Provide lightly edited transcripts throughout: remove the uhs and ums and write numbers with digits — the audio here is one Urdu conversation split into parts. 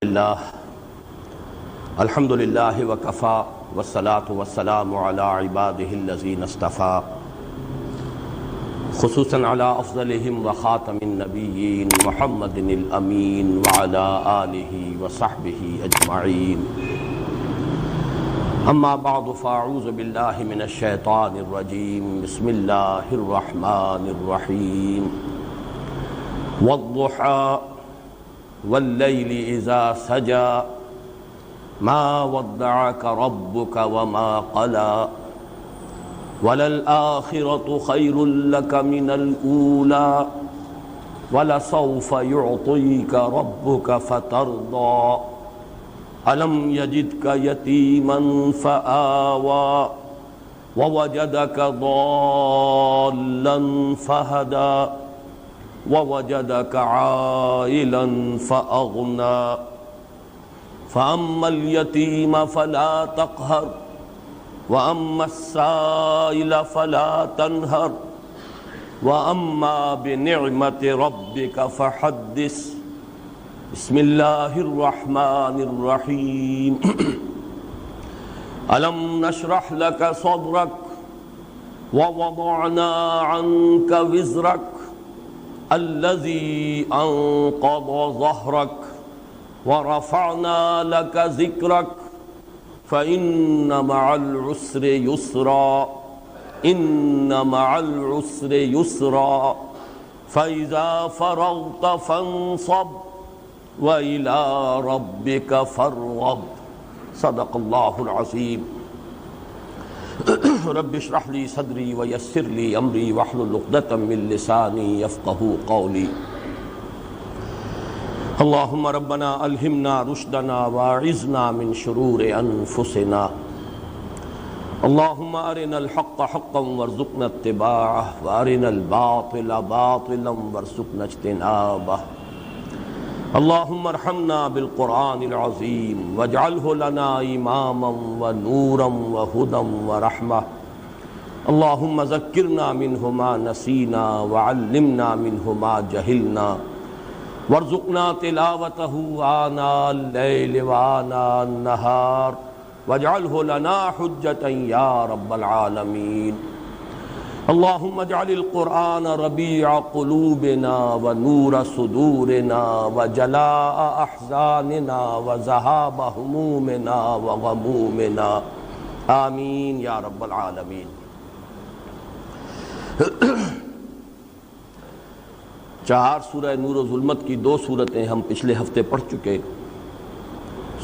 اللہ الحمد للہ وکفا والصلاة والسلام علی عبادہ الذین اصطفیٰ خصوصاً علی افضلہم وخاتم النبیین محمد الامین وعلی آلہ وصحبہ اجمعین اما بعد فاعوذ باللہ من الشیطان الرجیم بسم اللہ الرحمن الرحیم والضحى واللیل اذا سجا ما ودعك ربك وما قلى وللآخرة خير لك من الأولى ولسوف يعطيك ربك فترضى ألم يجدك يتيما فآوى ووجدك ضالا فهدى ووجدك عائلا فأغنى فأما اليتيم فلا تقهر وأما السائل فلا تنهر وأما بنعمة ربك فحدث بسم الله الرحمن الرحيم ألم نشرح لك صدرك ووضعنا عنك وزرك الذي أنقض ظهرك ورفعنا لك ذكرك فإن مع العسر يسرا إن مع العسر يسرا فإذا فرغت فانصب وإلى ربك فارغب صدق الله العظيم رب اشرح لي صدري ويسر لي امري واحلل عقدة من لساني يفقهوا قولي اللهم ربنا الهمنا رشدنا واعذنا من شرور انفسنا اللهم ارنا الحق حقا وارزقنا اتباعه وارنا الباطل باطلا وارزقنا اجتنابه اللهم ارحمنا بالقرآن العظيم واجعله لنا إماما ونورا وهدى ورحمة اللهم ذكرنا منه ما نسينا وعلمنا منه ما جهلنا وارزقنا تلاوته آناء الليل وآناء النهار واجعله لنا حجة يا رب العالمين اللهم اجعل القرآن ربيع قلوبنا ونور صدورنا وجلاء أحزاننا وذهاب همومنا وغمومنا آمین یا رب العالمین۔ چار سورہ نور و ظلمت کی دو صورتیں ہم پچھلے ہفتے پڑھ چکے،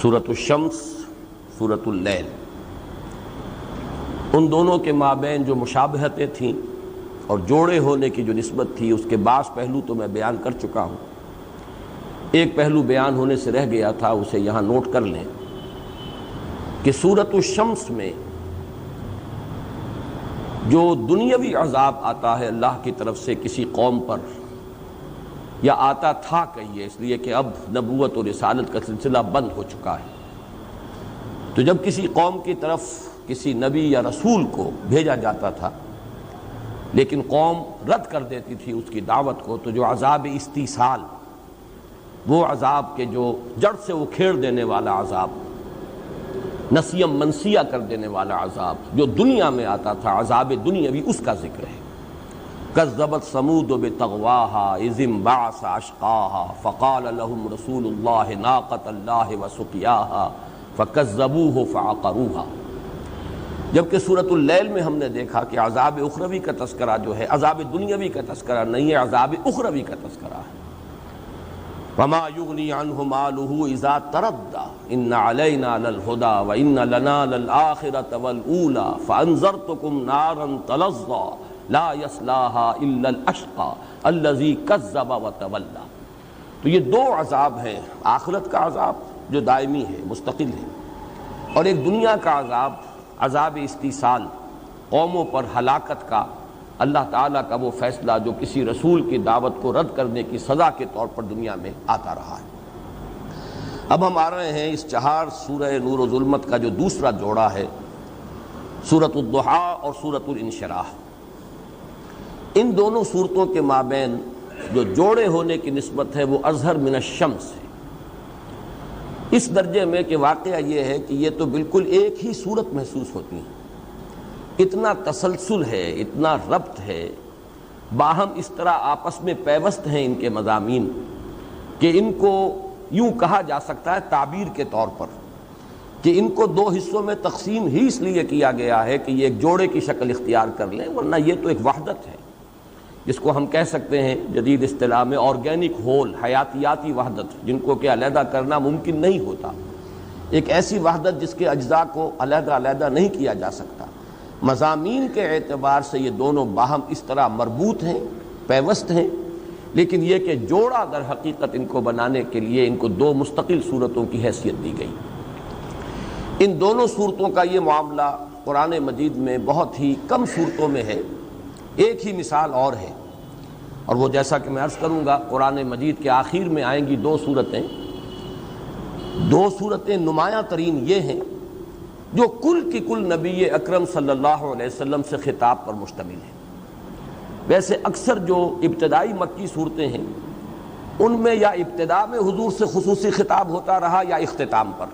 سورۃ الشمس، سورۃ اللیل۔ ان دونوں کے مابین جو مشابہتیں تھیں اور جوڑے ہونے کی جو نسبت تھی، اس کے بعض پہلو تو میں بیان کر چکا ہوں۔ ایک پہلو بیان ہونے سے رہ گیا تھا، اسے یہاں نوٹ کر لیں کہ سورۃ الشمس میں جو دنیاوی عذاب آتا ہے اللہ کی طرف سے کسی قوم پر، یا آتا تھا کہیے، اس لیے کہ اب نبوت اور رسالت کا سلسلہ بند ہو چکا ہے، تو جب کسی قوم کی طرف کسی نبی یا رسول کو بھیجا جاتا تھا لیکن قوم رد کر دیتی تھی اس کی دعوت کو، تو جو عذاب استیصال، وہ عذاب کے جو جڑ سے وہ کھیڑ دینے والا عذاب، نسیم منسیہ کر دینے والا عذاب جو دنیا میں آتا تھا، عذاب دنیاوی، اس کا ذکر ہے۔ کذبت ثمود بطغواها اذ انبعث اشقاها فقال لهم رسول الله ناقة الله وسقياها فكذبوه فعقروها۔ جبکہ سورۃ اللیل میں ہم نے دیکھا کہ عذاب اخروی کا تذکرہ جو ہے، عذاب دنیاوی کا تذکرہ نہیں ہے، عذاب اخروی کا تذکرہ ہے۔ وَمَا يُغْنِي عَنْهُ مَالُهُ إِذَا تَرَدَّى إِنَّ عَلَيْنَا لَلْهُدَى وَإِنَّ لَنَا لَلْآخِرَةَ وَالْأُولَى فَأَنذَرْتُكُمْ نَارًا تَلَظَّى لَا يَصْلَاهَا إِلَّا الْأَشْقَى الَّذِي كَذَّبَ وَتَوَلَّى۔ تو یہ دو عذاب ہیں، آخرت کا عذاب جو دائمی ہے، مستقل ہے، اور ایک دنیا کا عذاب، عذاب استیصال، قوموں پر ہلاکت کا اللہ تعالیٰ کا وہ فیصلہ جو کسی رسول کی دعوت کو رد کرنے کی سزا کے طور پر دنیا میں آتا رہا ہے۔ اب ہم آ رہے ہیں اس چہار سورہ نور و ظلمت کا جو دوسرا جوڑا ہے، سورۃ الضحیٰ اور سورۃ الانشراح۔ ان دونوں صورتوں کے مابین جو جوڑے ہونے کی نسبت ہے وہ اظہر من الشمس ہے، اس درجے میں کہ واقعہ یہ ہے کہ یہ تو بالکل ایک ہی صورت محسوس ہوتی ہیں، اتنا تسلسل ہے، اتنا ربط ہے، باہم اس طرح آپس میں پیوست ہیں ان کے مضامین کہ ان کو یوں کہا جا سکتا ہے تعبیر کے طور پر کہ ان کو دو حصوں میں تقسیم ہی اس لیے کیا گیا ہے کہ یہ ایک جوڑے کی شکل اختیار کر لیں، ورنہ یہ تو ایک وحدت ہے جس کو ہم کہہ سکتے ہیں جدید اصطلاح میں آرگینک ہول، حیاتیاتی وحدت، جن کو کہ علیحدہ کرنا ممکن نہیں ہوتا، ایک ایسی وحدت جس کے اجزاء کو علیحدہ علیحدہ نہیں کیا جا سکتا۔ مضامین کے اعتبار سے یہ دونوں باہم اس طرح مربوط ہیں، پیوست ہیں، لیکن یہ کہ جوڑا در حقیقت ان کو بنانے کے لیے ان کو دو مستقل صورتوں کی حیثیت دی گئی۔ ان دونوں صورتوں کا یہ معاملہ قرآن مجید میں بہت ہی کم صورتوں میں ہے۔ ایک ہی مثال اور ہے، اور وہ جیسا کہ میں عرض کروں گا قرآن مجید کے آخر میں آئیں گی دو صورتیں نمایاں ترین یہ ہیں جو کل کی کل نبی اکرم صلی اللہ علیہ وسلم سے خطاب پر مشتمل ہیں۔ ویسے اکثر جو ابتدائی مکی صورتیں ہیں ان میں یا ابتدا میں حضور سے خصوصی خطاب ہوتا رہا یا اختتام پر۔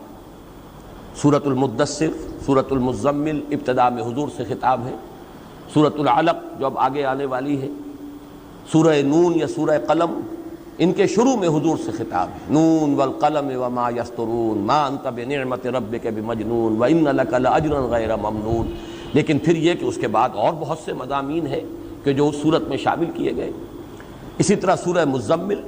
سورۃ المدثر، سورۃ المزمل ابتدا میں حضور سے خطاب ہے، سورۃ العلق جو اب آگے آنے والی ہے، سورہ نون یا سورہ قلم ان کے شروع میں حضور سے خطاب ہے، نون والقلم وما یسطرون ما انت بنعمت ربک بمجنون وان لک لاجرا غیر ممنون۔ لیکن پھر یہ کہ اس کے بعد اور بہت سے مضامین ہیں کہ جو اس صورت میں شامل کیے گئے۔ اسی طرح سورہ مزمل،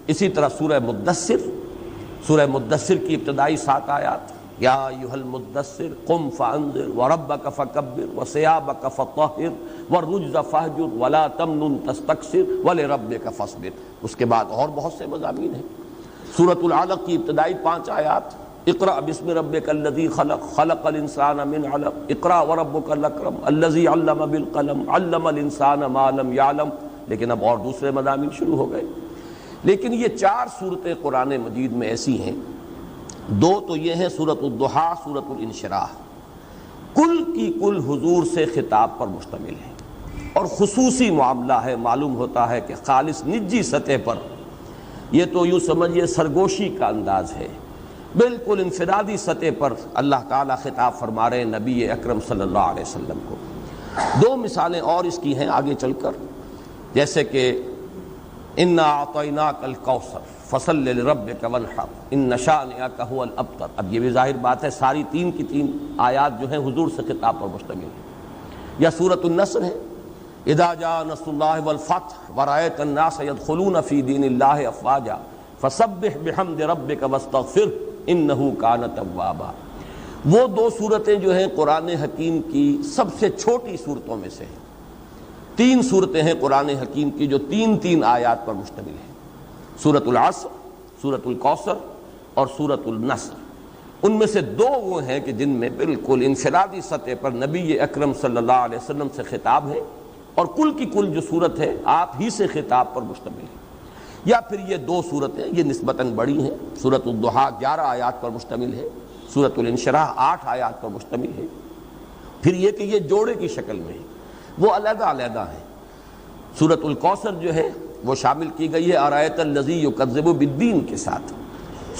اسی طرح سورہ مدثر کی ابتدائی 7 آیات، یا ایھا المدثر قم فانذر وربک فکبر وثیابک فطہر والرجز فاہجر ولا تمنن تستکثر ولربک فاصبر۔ اس کے بعد اور بہت سے مضامین ہیں۔ سورۃ العلق کی ابتدائی 5 آیات، اقرأ بسم ربک الذی خلق خلق الانسان من علق اقرأ وربک الاکرم الذی علم بالقلم علم الانسان ما لم یعلم۔ لیکن اب اور دوسرے مضامین شروع ہو گئے۔ لیکن یہ 4 صورتیں قرآن مجید میں ایسی ہیں، 2 تو یہ ہیں سورۃ الضحیٰ، سورۃ الانشراح، کل کی کل حضور سے خطاب پر مشتمل ہے اور خصوصی معاملہ ہے۔ معلوم ہوتا ہے کہ خالص نجی سطح پر یہ تو یوں سمجھیے سرگوشی کا انداز ہے، بالکل انفرادی سطح پر اللہ تعالیٰ خطاب فرما رہے ہیں نبی اکرم صلی اللہ علیہ وسلم کو۔ 2 مثالیں اور اس کی ہیں آگے چل کر، جیسے کہ انا اعطیناک الکوثر فصل لربک وانحر ان شانئک هو الابتر۔ اب یہ بھی ظاہر بات ہے ساری 3 کی 3 آیات جو ہیں حضور سے خطاب پر مشتمل ہیں۔ یا سورۃ النصر ہے، اذا جاء نصر اللہ والفتح ورأیت الناس يدخلون فی دین اللہ افواجا فسبح بحمد ربک واستغفر انہ کان توابا۔ وہ 2 صورتیں جو ہیں قرآن حکیم کی سب سے چھوٹی صورتوں میں سے ہیں۔ 3 صورتیں ہیں قرآن حکیم کی جو 3 آیات پر مشتمل ہیں، سورۃ العصر، سورۃ الکوثر اور سورۃ النصر۔ ان میں سے 2 وہ ہیں کہ جن میں بالکل انفرادی سطح پر نبی اکرم صلی اللہ علیہ وسلم سے خطاب ہے، اور کل کی کل جو صورت ہے آپ ہی سے خطاب پر مشتمل ہے۔ یا پھر یہ 2 صورتیں یہ نسبتاً بڑی ہیں، سورۃ الضحیٰ 11 آیات پر مشتمل ہے، سورۃ الانشراح 8 آیات پر مشتمل ہے۔ پھر یہ کہ یہ جوڑے کی شکل میں ہے، وہ علیحدہ علیحدہ ہیں۔ سورۃ الکوثر جو ہے وہ شامل کی گئی ہے ارایت الذی یکذب بالدین کے ساتھ،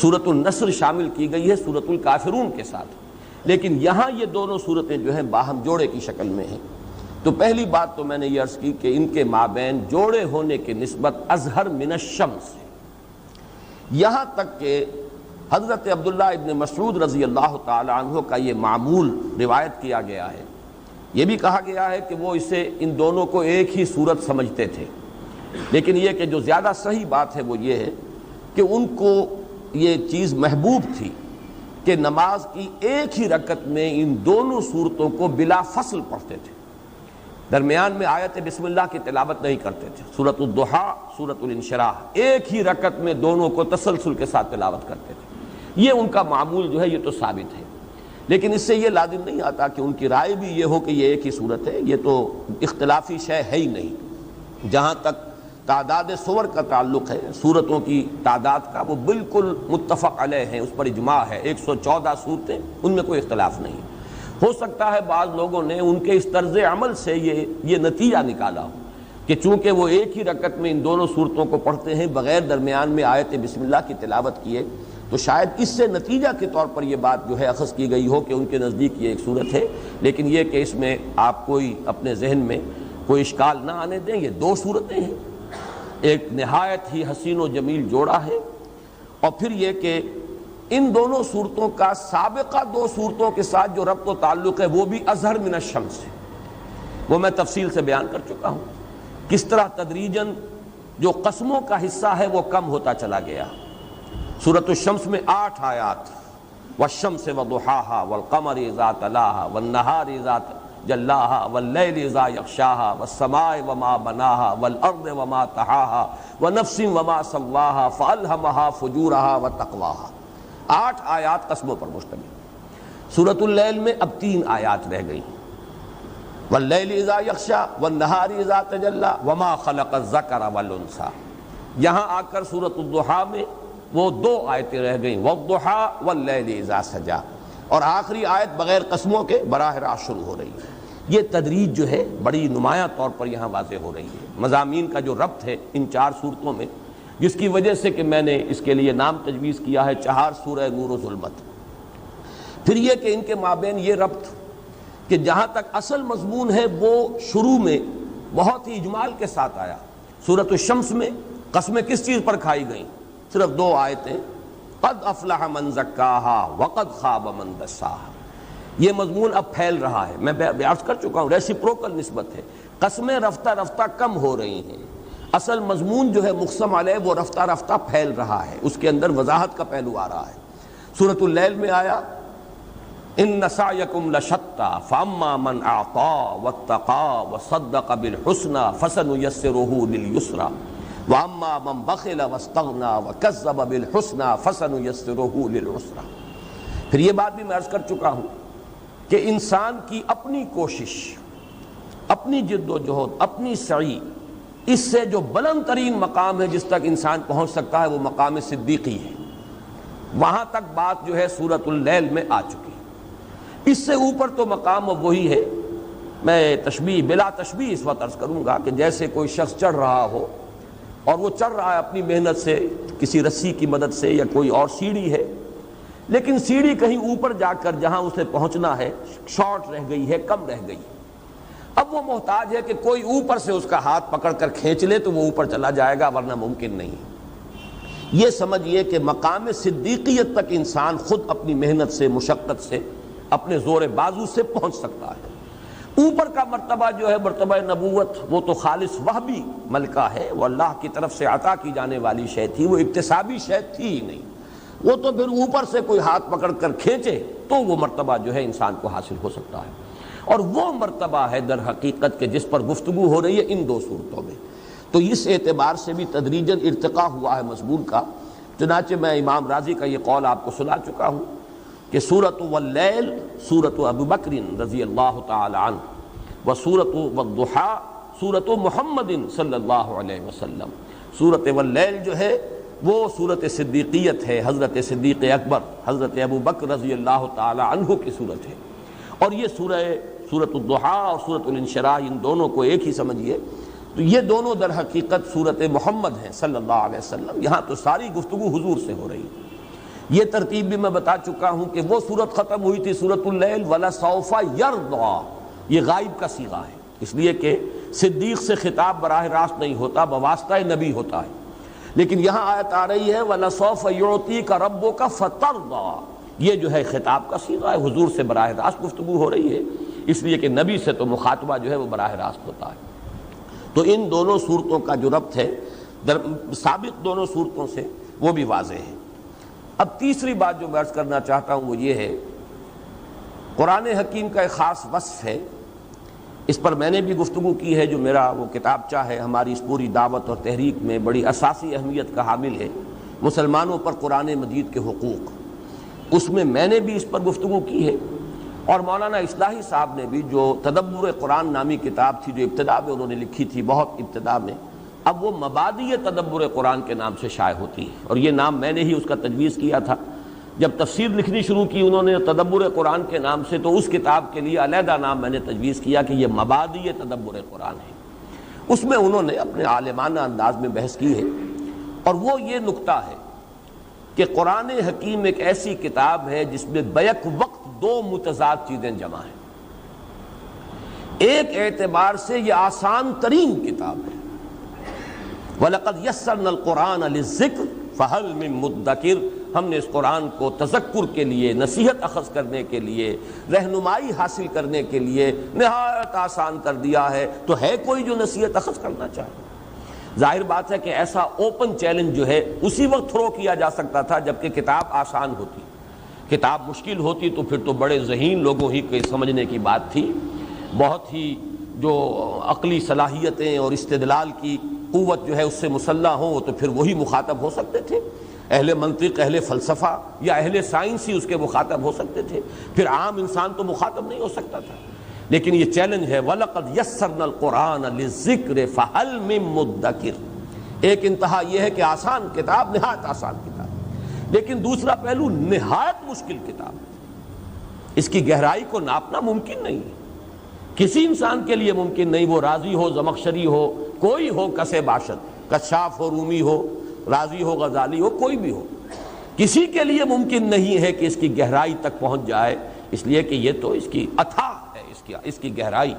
سورۃ النصر شامل کی گئی ہے سورۃ الکافرون کے ساتھ، لیکن یہاں یہ دونوں صورتیں جو ہیں باہم جوڑے کی شکل میں ہیں۔ تو پہلی بات تو میں نے یہ عرض کی کہ ان کے مابین جوڑے ہونے کی نسبت اظہر من الشمس ہے، یہاں تک کہ حضرت عبداللہ ابن مسعود رضی اللہ تعالی عنہ کا یہ معمول روایت کیا گیا ہے۔ یہ بھی کہا گیا ہے کہ وہ اسے ان دونوں کو ایک ہی صورت سمجھتے تھے، لیکن یہ کہ جو زیادہ صحیح بات ہے وہ یہ ہے کہ ان کو یہ چیز محبوب تھی کہ نماز کی ایک ہی رکعت میں ان دونوں صورتوں کو بلا فصل پڑھتے تھے، درمیان میں آیت بسم اللہ کی تلاوت نہیں کرتے تھے۔ سورۃ الضحیٰ، سورۃ الانشراح ایک ہی رکعت میں دونوں کو تسلسل کے ساتھ تلاوت کرتے تھے۔ یہ ان کا معمول جو ہے یہ تو ثابت ہے، لیکن اس سے یہ لازم نہیں آتا کہ ان کی رائے بھی یہ ہو کہ یہ ایک ہی صورت ہے، یہ تو اختلافی شے ہے ہی نہیں۔ جہاں تک تعداد سور کا تعلق ہے، صورتوں کی تعداد کا، وہ بالکل متفق علیہ ہیں، اس پر اجماع ہے، 114 صورتیں، ان میں کوئی اختلاف نہیں۔ ہو سکتا ہے بعض لوگوں نے ان کے اس طرز عمل سے یہ نتیجہ نکالا ہو کہ چونکہ وہ ایک ہی رکعت میں ان دونوں صورتوں کو پڑھتے ہیں بغیر درمیان میں آیت بسم اللہ کی تلاوت کیے، تو شاید اس سے نتیجہ کے طور پر یہ بات جو ہے اخذ کی گئی ہو کہ ان کے نزدیک یہ ایک صورت ہے، لیکن یہ کہ اس میں آپ کوئی اپنے ذہن میں کوئی اشکال نہ آنے دیں، یہ دو صورتیں ہیں، ایک نہایت ہی حسین و جمیل جوڑا ہے، اور پھر یہ کہ ان دونوں صورتوں کا سابقہ دو صورتوں کے ساتھ جو ربط و تعلق ہے وہ بھی اظہر من الشمس ہے، وہ میں تفصیل سے بیان کر چکا ہوں، کس طرح تدریجاً جو قسموں کا حصہ ہے وہ کم ہوتا چلا گیا۔ سورۃ الشمس میں 8 آیات، والشمس وضحاها والقمر اذا تلاها والنهار اذا جلاها واللیل اذا یغشاها والسماء وما بناها والارض وما طحاها ونفس وما سواها فالهمها فجورها وتقواها، 8 آیات قسموں پر مشتمل۔ سورۃ اللیل میں اب 3 آیات رہ گئی، واللیل اذا یغشا والنہار اذا تجلی وما خلق الذکر والانثی۔ یہاں آ کر سورۃ الضحیٰ میں وہ 2 آیتیں رہ گئیں، والضحیٰ واللیل اذا سجا، اور آخری آیت بغیر قسموں کے براہ راست شروع ہو رہی ہے۔ یہ تدریج جو ہے بڑی نمایاں طور پر یہاں واضح ہو رہی ہے، مضامین کا جو ربط ہے ان 4 صورتوں میں، جس کی وجہ سے کہ میں نے اس کے لیے نام تجویز کیا ہے 4 سورہ نور و ظلمت۔ پھر یہ کہ ان کے مابین یہ ربط کہ جہاں تک اصل مضمون ہے وہ شروع میں بہت ہی اجمال کے ساتھ آیا۔ سورۃ الشمس میں قسمیں کس چیز پر کھائی گئیں؟ صرف 2 آیتیں، قد افلح من زکاہا وقد خاب من دساہا۔ یہ مضمون اب پھیل رہا ہے، میں بیان کر چکا ہوں، ریسیپروکل نسبت ہے، قسمیں رفتہ رفتہ کم ہو رہی ہیں، اصل مضمون جو ہے مقسم علیہ وہ رفتہ رفتہ پھیل رہا ہے، اس کے اندر وضاحت کا پہلو آ رہا ہے۔ سورۃ اللیل میں آیا ان سعیکم لشتی فاما من اعطی واتقی وصدق بالحسنی فسنیسرہ للیسری واما من بخل واستغنی وکذب بالحسنی فسنیسرہ للعسری۔ پھر یہ بات بھی میں عرض کر چکا ہوں کہ انسان کی اپنی کوشش، اپنی جد و جہد، اپنی سعی، اس سے جو بلند ترین مقام ہے جس تک انسان پہنچ سکتا ہے وہ مقام صدیقی ہے، وہاں تک بات جو ہے سورۃ اللیل میں آ چکی۔ اس سے اوپر تو مقام وہی ہے، میں تشبیہ بلا تشبیہ اس وقت عرض کروں گا کہ جیسے کوئی شخص چڑھ رہا ہو اور وہ چڑھ رہا ہے اپنی محنت سے، کسی رسی کی مدد سے یا کوئی اور سیڑھی ہے، لیکن سیڑھی کہیں اوپر جا کر جہاں اسے پہنچنا ہے شارٹ رہ گئی ہے، کم رہ گئی، اب وہ محتاج ہے کہ کوئی اوپر سے اس کا ہاتھ پکڑ کر کھینچ لے تو وہ اوپر چلا جائے گا، ورنہ ممکن نہیں۔ یہ سمجھیے کہ مقام صدیقیت تک انسان خود اپنی محنت سے، مشقت سے، اپنے زور بازو سے پہنچ سکتا ہے۔ اوپر کا مرتبہ جو ہے مرتبہ نبوت، وہ تو خالص وہبی ملکہ ہے، وہ اللہ کی طرف سے عطا کی جانے والی شے تھی، وہ اکتسابی شے تھی ہی نہیں، وہ تو پھر اوپر سے کوئی ہاتھ پکڑ کر کھینچے تو وہ مرتبہ جو ہے انسان کو حاصل ہو سکتا ہے، اور وہ مرتبہ ہے در حقیقت کہ جس پر گفتگو ہو رہی ہے ان 2 صورتوں میں۔ تو اس اعتبار سے بھی تدریجاً ارتقاء ہوا ہے مضمون کا، چنانچہ میں امام راضی کا یہ قول آپ کو سنا چکا ہوں کہ سورۃ واللیل سورۃ ابو بکر رضی اللہ تعالی عنہ، و سورۃ والضحیٰ سورۃ محمد صلی اللہ علیہ وسلم۔ سورۃ واللیل جو ہے وہ سورۃ صدیقیت ہے، حضرت صدیق اکبر حضرت ابو بکر رضی اللہ تعالی عنہ کی صورت ہے، اور یہ سورۃ الضحیٰ اور سورۃ الانشراح ان دونوں کو ایک ہی سمجھیے، تو یہ دونوں در حقیقت سورۃ محمد ہیں صلی اللہ علیہ وسلم۔ یہاں تو ساری گفتگو حضور سے ہو رہی ہے۔ یہ ترتیب بھی میں بتا چکا ہوں کہ وہ صورت ختم ہوئی تھی سورۃ اللیل وَلَسَوْفَ يَرْضَىٰ، یہ غائب کا صیغہ ہے، اس لیے کہ صدیق سے خطاب براہ راست نہیں ہوتا، بواسطہ نبی ہوتا ہے، لیکن یہاں آیت آ رہی ہے وَلَسَوْفَ يُعْطِيكَ رَبُّكَ فَتَرْضَىٰ، یہ جو ہے خطاب کا صیغہ ہے، حضور سے براہ راست گفتگو ہو رہی ہے، اس لیے کہ نبی سے تو مخاطبہ جو ہے وہ براہ راست ہوتا ہے۔ تو ان دونوں صورتوں کا جو ربط ہے سابق دونوں صورتوں سے وہ بھی واضح ہے۔ اب تیسری بات جو میں عرض کرنا چاہتا ہوں وہ یہ ہے، قرآن حکیم کا ایک خاص وصف ہے، اس پر میں نے بھی گفتگو کی ہے، جو میرا وہ کتابچہ ہے ہماری اس پوری دعوت اور تحریک میں بڑی اساسی اہمیت کا حامل ہے، مسلمانوں پر قرآن مجید کے حقوق، اس میں نے بھی اس پر گفتگو کی ہے، اور مولانا اصلاحی صاحب نے بھی، جو تدبر قرآن نامی کتاب تھی جو ابتدا میں انہوں نے لکھی تھی، بہت ابتدا میں، اب وہ مبادئ تدبر قرآن کے نام سے شائع ہوتی ہے، اور یہ نام میں نے ہی اس کا تجویز کیا تھا۔ جب تفسیر لکھنی شروع کی انہوں نے تدبر قرآن کے نام سے، تو اس کتاب کے لیے علیحدہ نام میں نے تجویز کیا کہ یہ مبادئ تدبر قرآن ہے، اس میں انہوں نے اپنے عالمانہ انداز میں بحث کی ہے، اور وہ یہ نکتہ ہے کہ قرآن حکیم ایک ایسی کتاب ہے جس میں بیک وقت دو متضاد چیزیں جمع ہیں۔ ایک اعتبار سے یہ آسان ترین کتاب ہے، وَلَقَدْ يَسَّرْنَا الْقُرْآنَ لِلذِّكْرِ فَهَلْ مِن مُدَّكِرٍ، ہم نے اس قرآن کو تذکر کے لیے، نصیحت اخذ کرنے کے لیے، رہنمائی حاصل کرنے کے لیے نہایت آسان کر دیا ہے، تو ہے کوئی جو نصیحت اخذ کرنا چاہے؟ ظاہر بات ہے کہ ایسا اوپن چیلنج جو ہے اسی وقت تھرو کیا جا سکتا تھا جبکہ کتاب آسان ہوتی، کتاب مشکل ہوتی تو پھر تو بڑے ذہین لوگوں ہی کے سمجھنے کی بات تھی، بہت ہی جو عقلی صلاحیتیں اور استدلال کی قوت جو ہے اس سے مسلح ہوں تو پھر وہی مخاطب ہو سکتے تھے، اہل منطق، اہل فلسفہ یا اہل سائنس ہی اس کے مخاطب ہو سکتے تھے، پھر عام انسان تو مخاطب نہیں ہو سکتا تھا۔ لیکن یہ چیلنج ہے وَلَقَدْ يَسَّرْنَا الْقُرْآنَ لِلذِّكْرِ فَهَلْ مِن مُدَّكِرٍ، ایک انتہا یہ ہے کہ آسان کتاب، نہایت آسان کتاب، لیکن دوسرا پہلو نہایت مشکل کتاب، اس کی گہرائی کو ناپنا ممکن نہیں ہے، کسی انسان کے لیے ممکن نہیں، وہ رازی ہو، زمخشری ہو، کوئی ہو، کسے باشد، کشاف ہو، رومی ہو، رازی ہو، غزالی ہو، کوئی بھی ہو، کسی کے لیے ممکن نہیں ہے کہ اس کی گہرائی تک پہنچ جائے، اس لیے کہ یہ تو اس کی اتھاہ ہے، اس کی گہرائی،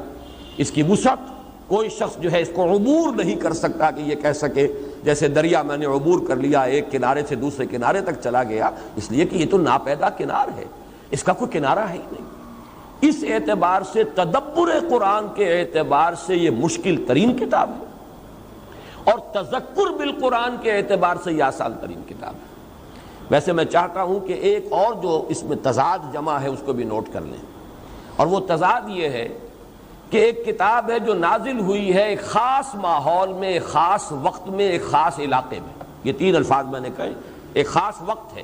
اس کی وسعت، کوئی شخص جو ہے اس کو عبور نہیں کر سکتا کہ یہ کہہ سکے جیسے دریا میں نے عبور کر لیا، ایک کنارے سے دوسرے کنارے تک چلا گیا، اس لیے کہ یہ تو ناپیدا کنار ہے، اس کا کوئی کنارہ ہے ہی نہیں۔ اس اعتبار سے تدبر قرآن کے اعتبار سے یہ مشکل ترین کتاب ہے، اور تذکر بالقرآن کے اعتبار سے یہ آسان ترین کتاب ہے۔ ویسے میں چاہتا ہوں کہ ایک اور جو اس میں تضاد جمع ہے اس کو بھی نوٹ کر لیں، اور وہ تضاد یہ ہے کہ ایک کتاب ہے جو نازل ہوئی ہے ایک خاص ماحول میں، ایک خاص وقت میں، ایک خاص علاقے میں، یہ تین الفاظ میں نے کہے، ایک خاص وقت ہے،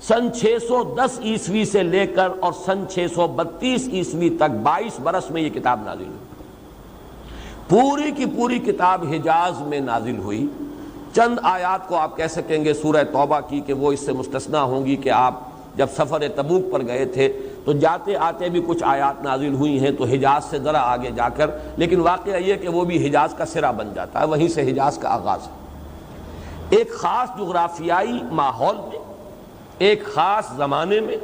سن 610 عیسوی سے لے کر اور سن 632 عیسوی تک 22 برس میں یہ کتاب نازل ہوئی، پوری کی پوری کتاب حجاز میں نازل ہوئی۔ چند آیات کو آپ کہہ سکیں گے سورہ توبہ کی کہ وہ اس سے مستثنیٰ ہوں گی کہ آپ جب سفر تبوک پر گئے تھے تو جاتے آتے بھی کچھ آیات نازل ہوئی ہیں تو حجاز سے ذرا آگے جا کر، لیکن واقعہ یہ کہ وہ بھی حجاز کا سرا بن جاتا ہے، وہیں سے حجاز کا آغاز ہے۔ ایک خاص جغرافیائی ماحول میں، ایک خاص زمانے میں،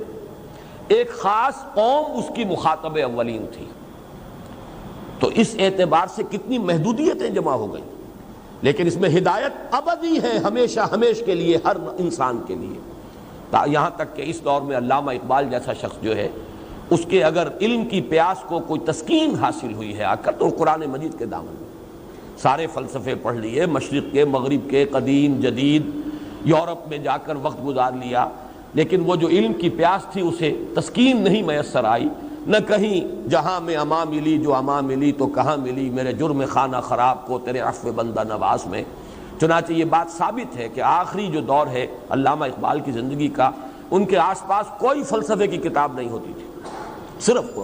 ایک خاص قوم اس کی مخاطب اولین تھی، تو اس اعتبار سے کتنی محدودیتیں جمع ہو گئیں، لیکن اس میں ہدایت ابدی ہے، ہمیشہ ہمیش کے لیے، ہر انسان کے لیے، یہاں تک کہ اس دور میں علامہ اقبال جیسا شخص جو ہے اس کے اگر علم کی پیاس کو کوئی تسکین حاصل ہوئی ہے آ کر تو قرآن مجید کے دامن میں، سارے فلسفے پڑھ لیے، مشرق کے، مغرب کے، قدیم جدید، یورپ میں جا کر وقت گزار لیا، لیکن وہ جو علم کی پیاس تھی اسے تسکین نہیں میسر آئی، نہ کہیں جہاں میں اما ملی جو اما ملی تو کہاں ملی میرے جرم خانہ خراب کو تیرے عفو بندہ نواز میں۔ چنانچہ یہ بات ثابت ہے کہ آخری جو دور ہے علامہ اقبال کی زندگی کا، ان کے آس پاس کوئی فلسفے کی کتاب نہیں ہوتی تھی، صرف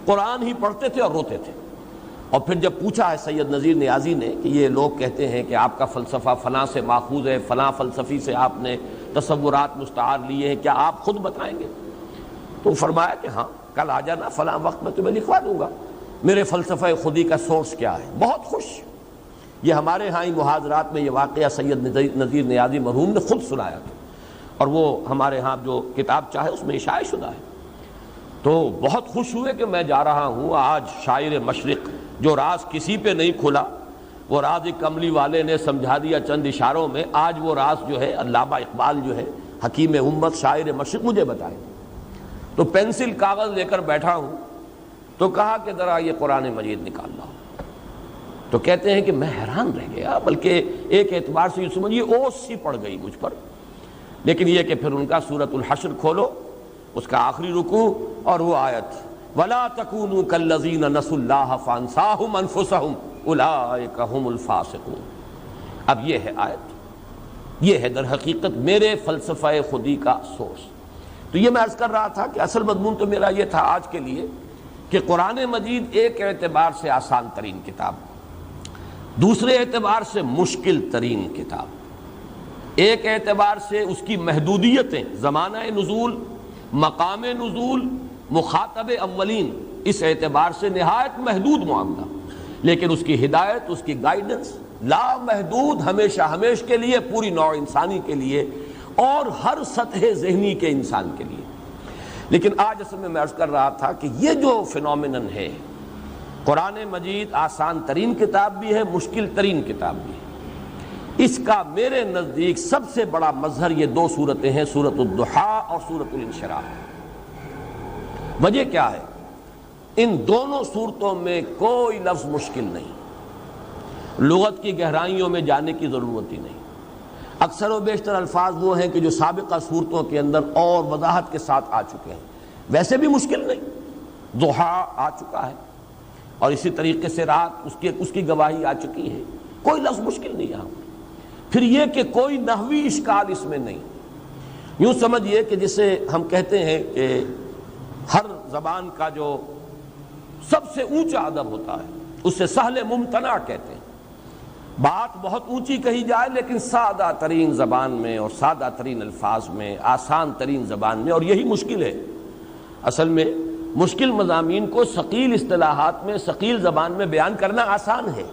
قرآن ہی پڑھتے تھے اور روتے تھے۔ اور پھر جب پوچھا ہے سید نذیر نیازی نے کہ یہ لوگ کہتے ہیں کہ آپ کا فلسفہ فلاں سے ماخوذ ہے، فلاں فلسفی سے آپ نے تصورات مستعار لیے ہیں، کیا آپ خود بتائیں گے؟ تو فرمایا کہ ہاں، کل آ جانا فلاں وقت میں تمہیں لکھوا دوں گا میرے فلسفہ خودی کا سورس کیا ہے۔ بہت خوش، یہ ہمارے ہاں ہی محاضرات میں یہ واقعہ سید نذیر نیازی مرحوم نے خود سنایا تھا، اور وہ ہمارے ہاں جو کتاب چاہے اس میں اشاعہ شدہ ہے۔ تو بہت خوش ہوئے کہ میں جا رہا ہوں آج شاعر مشرق، جو راز کسی پہ نہیں کھلا، وہ راز کملی والے نے سمجھا دیا چند اشاروں میں، آج وہ راز جو ہے علامہ اقبال جو ہے حکیم امت شاعر مشرق مجھے بتائے۔ تو پینسل کاغذ لے کر بیٹھا ہوں تو کہا کہ ذرا یہ قرآن مجید نکال لاؤ، تو کہتے ہیں کہ میں حیران رہ گیا، بلکہ ایک اعتبار سے یہ سمجھیے اوس سی پڑ گئی مجھ پر، لیکن یہ کہ پھر ان کا سورۃ الحشر کھولو، اس کا آخری رکوع اور وہ آیت وَلَا تَكُونُوا كَالَّذِينَ نَسُوا اللَّهَ فَأَنسَاهُمْ أَنفُسَهُمْ أُولَٰئِكَ هُمُ الْفَاسِقُونَ۔ اب یہ ہے آیت، یہ ہے در حقیقت میرے فلسفہ خودی کا سورس۔ تو یہ میں عرض کر رہا تھا کہ اصل مضمون تو میرا یہ تھا آج کے لیے کہ قرآن مجید ایک اعتبار سے آسان ترین کتاب، دوسرے اعتبار سے مشکل ترین کتاب، ایک اعتبار سے اس کی محدودیتیں، زمانہ نزول، مقام نزول، مخاطب اولین، اس اعتبار سے نہایت محدود معاملہ، لیکن اس کی ہدایت، اس کی گائیڈنس لامحدود، ہمیشہ ہمیش کے لیے، پوری نوع انسانی کے لیے اور ہر سطح ذہنی کے انسان کے لیے۔ لیکن آج اصل میں عرض کر رہا تھا کہ یہ جو فینومینن ہے، قرآن مجید آسان ترین کتاب بھی ہے، مشکل ترین کتاب بھی ہے، اس کا میرے نزدیک سب سے بڑا مظہر یہ دو صورتیں ہیں، سورۃ الضحیٰ اور سورۃ الانشراح۔ وجہ کیا ہے؟ ان دونوں صورتوں میں کوئی لفظ مشکل نہیں، لغت کی گہرائیوں میں جانے کی ضرورت ہی نہیں، اکثر و بیشتر الفاظ وہ ہیں کہ جو سابقہ صورتوں کے اندر اور وضاحت کے ساتھ آ چکے ہیں، ویسے بھی مشکل نہیں، ضحیٰ آ چکا ہے اور اسی طریقے سے رات اس کی گواہی آ چکی ہے، کوئی لفظ مشکل نہیں یہاں پر۔ پھر یہ کہ کوئی نحوی اشکال اس میں نہیں، یوں سمجھیے کہ جسے ہم کہتے ہیں کہ ہر زبان کا جو سب سے اونچا ادب ہوتا ہے اسے سہل ممتنع کہتے ہیں، بات بہت اونچی کہی جائے لیکن سادہ ترین زبان میں اور سادہ ترین الفاظ میں، آسان ترین زبان میں، اور یہی مشکل ہے۔ اصل میں مشکل مضامین کو ثقیل اصطلاحات میں، ثقیل زبان میں بیان کرنا آسان ہے،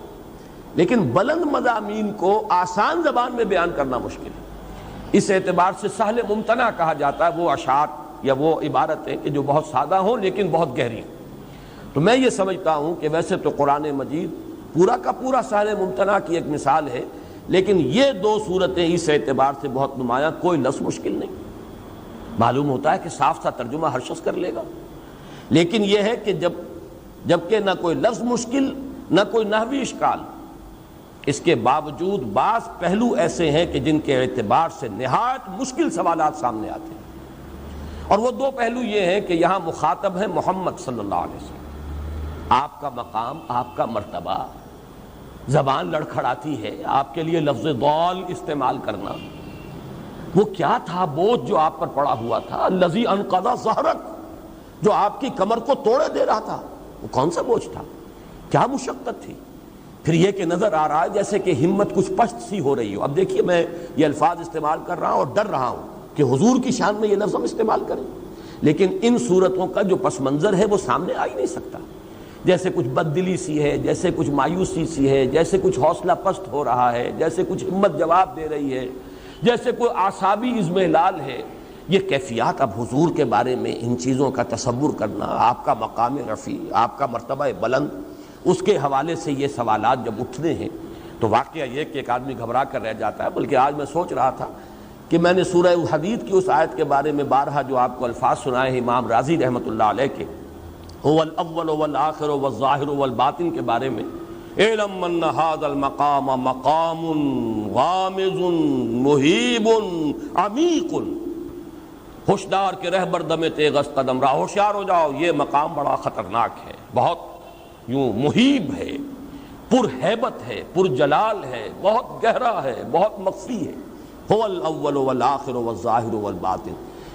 لیکن بلند مضامین کو آسان زبان میں بیان کرنا مشکل ہے۔ اس اعتبار سے سہل ممتنع کہا جاتا ہے وہ اشعار یا وہ عبارتیں کہ جو بہت سادہ ہوں لیکن بہت گہری ہوں۔ تو میں یہ سمجھتا ہوں کہ ویسے تو قرآن مجید پورا کا پورا سہل ممتنع کی ایک مثال ہے، لیکن یہ دو صورتیں اس اعتبار سے بہت نمایاں، کوئی لفظ مشکل نہیں۔ معلوم ہوتا ہے کہ صاف سا ترجمہ ہر شخص کر لے گا، لیکن یہ ہے کہ جبکہ نہ کوئی لفظ مشکل نہ کوئی نحوی اشکال، اس کے باوجود بعض پہلو ایسے ہیں کہ جن کے اعتبار سے نہایت مشکل سوالات سامنے آتے ہیں، اور وہ دو پہلو یہ ہیں کہ یہاں مخاطب ہے محمد صلی اللہ علیہ وسلم، آپ کا مقام، آپ کا مرتبہ، زبان لڑکھڑاتی ہے آپ کے لیے لفظ ضال استعمال کرنا، وہ کیا تھا بوجھ جو آپ پر پڑا ہوا تھا، الذی انقض ظہرک، جو آپ کی کمر کو توڑے دے رہا تھا، وہ کون سا بوجھ تھا، کیا مشقت تھی۔ پھر یہ کہ نظر آ رہا ہے جیسے کہ ہمت کچھ پست سی ہو رہی ہو۔ اب دیکھیے میں یہ الفاظ استعمال کر رہا ہوں اور ڈر رہا ہوں کہ حضور کی شان میں یہ لفظ ہم استعمال کریں، لیکن ان صورتوں کا جو پس منظر ہے وہ سامنے آ ہی نہیں سکتا، جیسے کچھ بددلی سی ہے، جیسے کچھ مایوسی سی ہے، جیسے کچھ حوصلہ پست ہو رہا ہے، جیسے کچھ ہمت جواب دے رہی ہے، جیسے کوئی اعصابی اضمحلال ہے۔ یہ کیفیات اب حضور کے بارے میں ان چیزوں کا تصور کرنا، آپ کا مقام رفیع، آپ کا مرتبہ بلند، اس کے حوالے سے یہ سوالات جب اٹھنے ہیں تو واقعہ یہ کہ ایک آدمی گھبرا کر رہ جاتا ہے۔ بلکہ آج میں سوچ رہا تھا کہ میں نے سورہ حدید کی اس آیت کے بارے میں بارہا جو آپ کو الفاظ سنائے ہیں امام رازی رحمۃ اللہ علیہ کے، هو الاول والآخر والظاہر والباطن کے بارے میں، اعلم ان هذا المقام مقام غامض مہیب عمیق، ہوشدار کے رہبر دم تیغست قدم راہ، ہوشیار ہو جاؤ، یہ مقام بڑا خطرناک ہے، بہت یوں مہیب ہے، پر ہیبت ہے، پر جلال ہے، بہت گہرا ہے، بہت مخفی ہے۔ هو الاول والآخر والظاہر والباطن،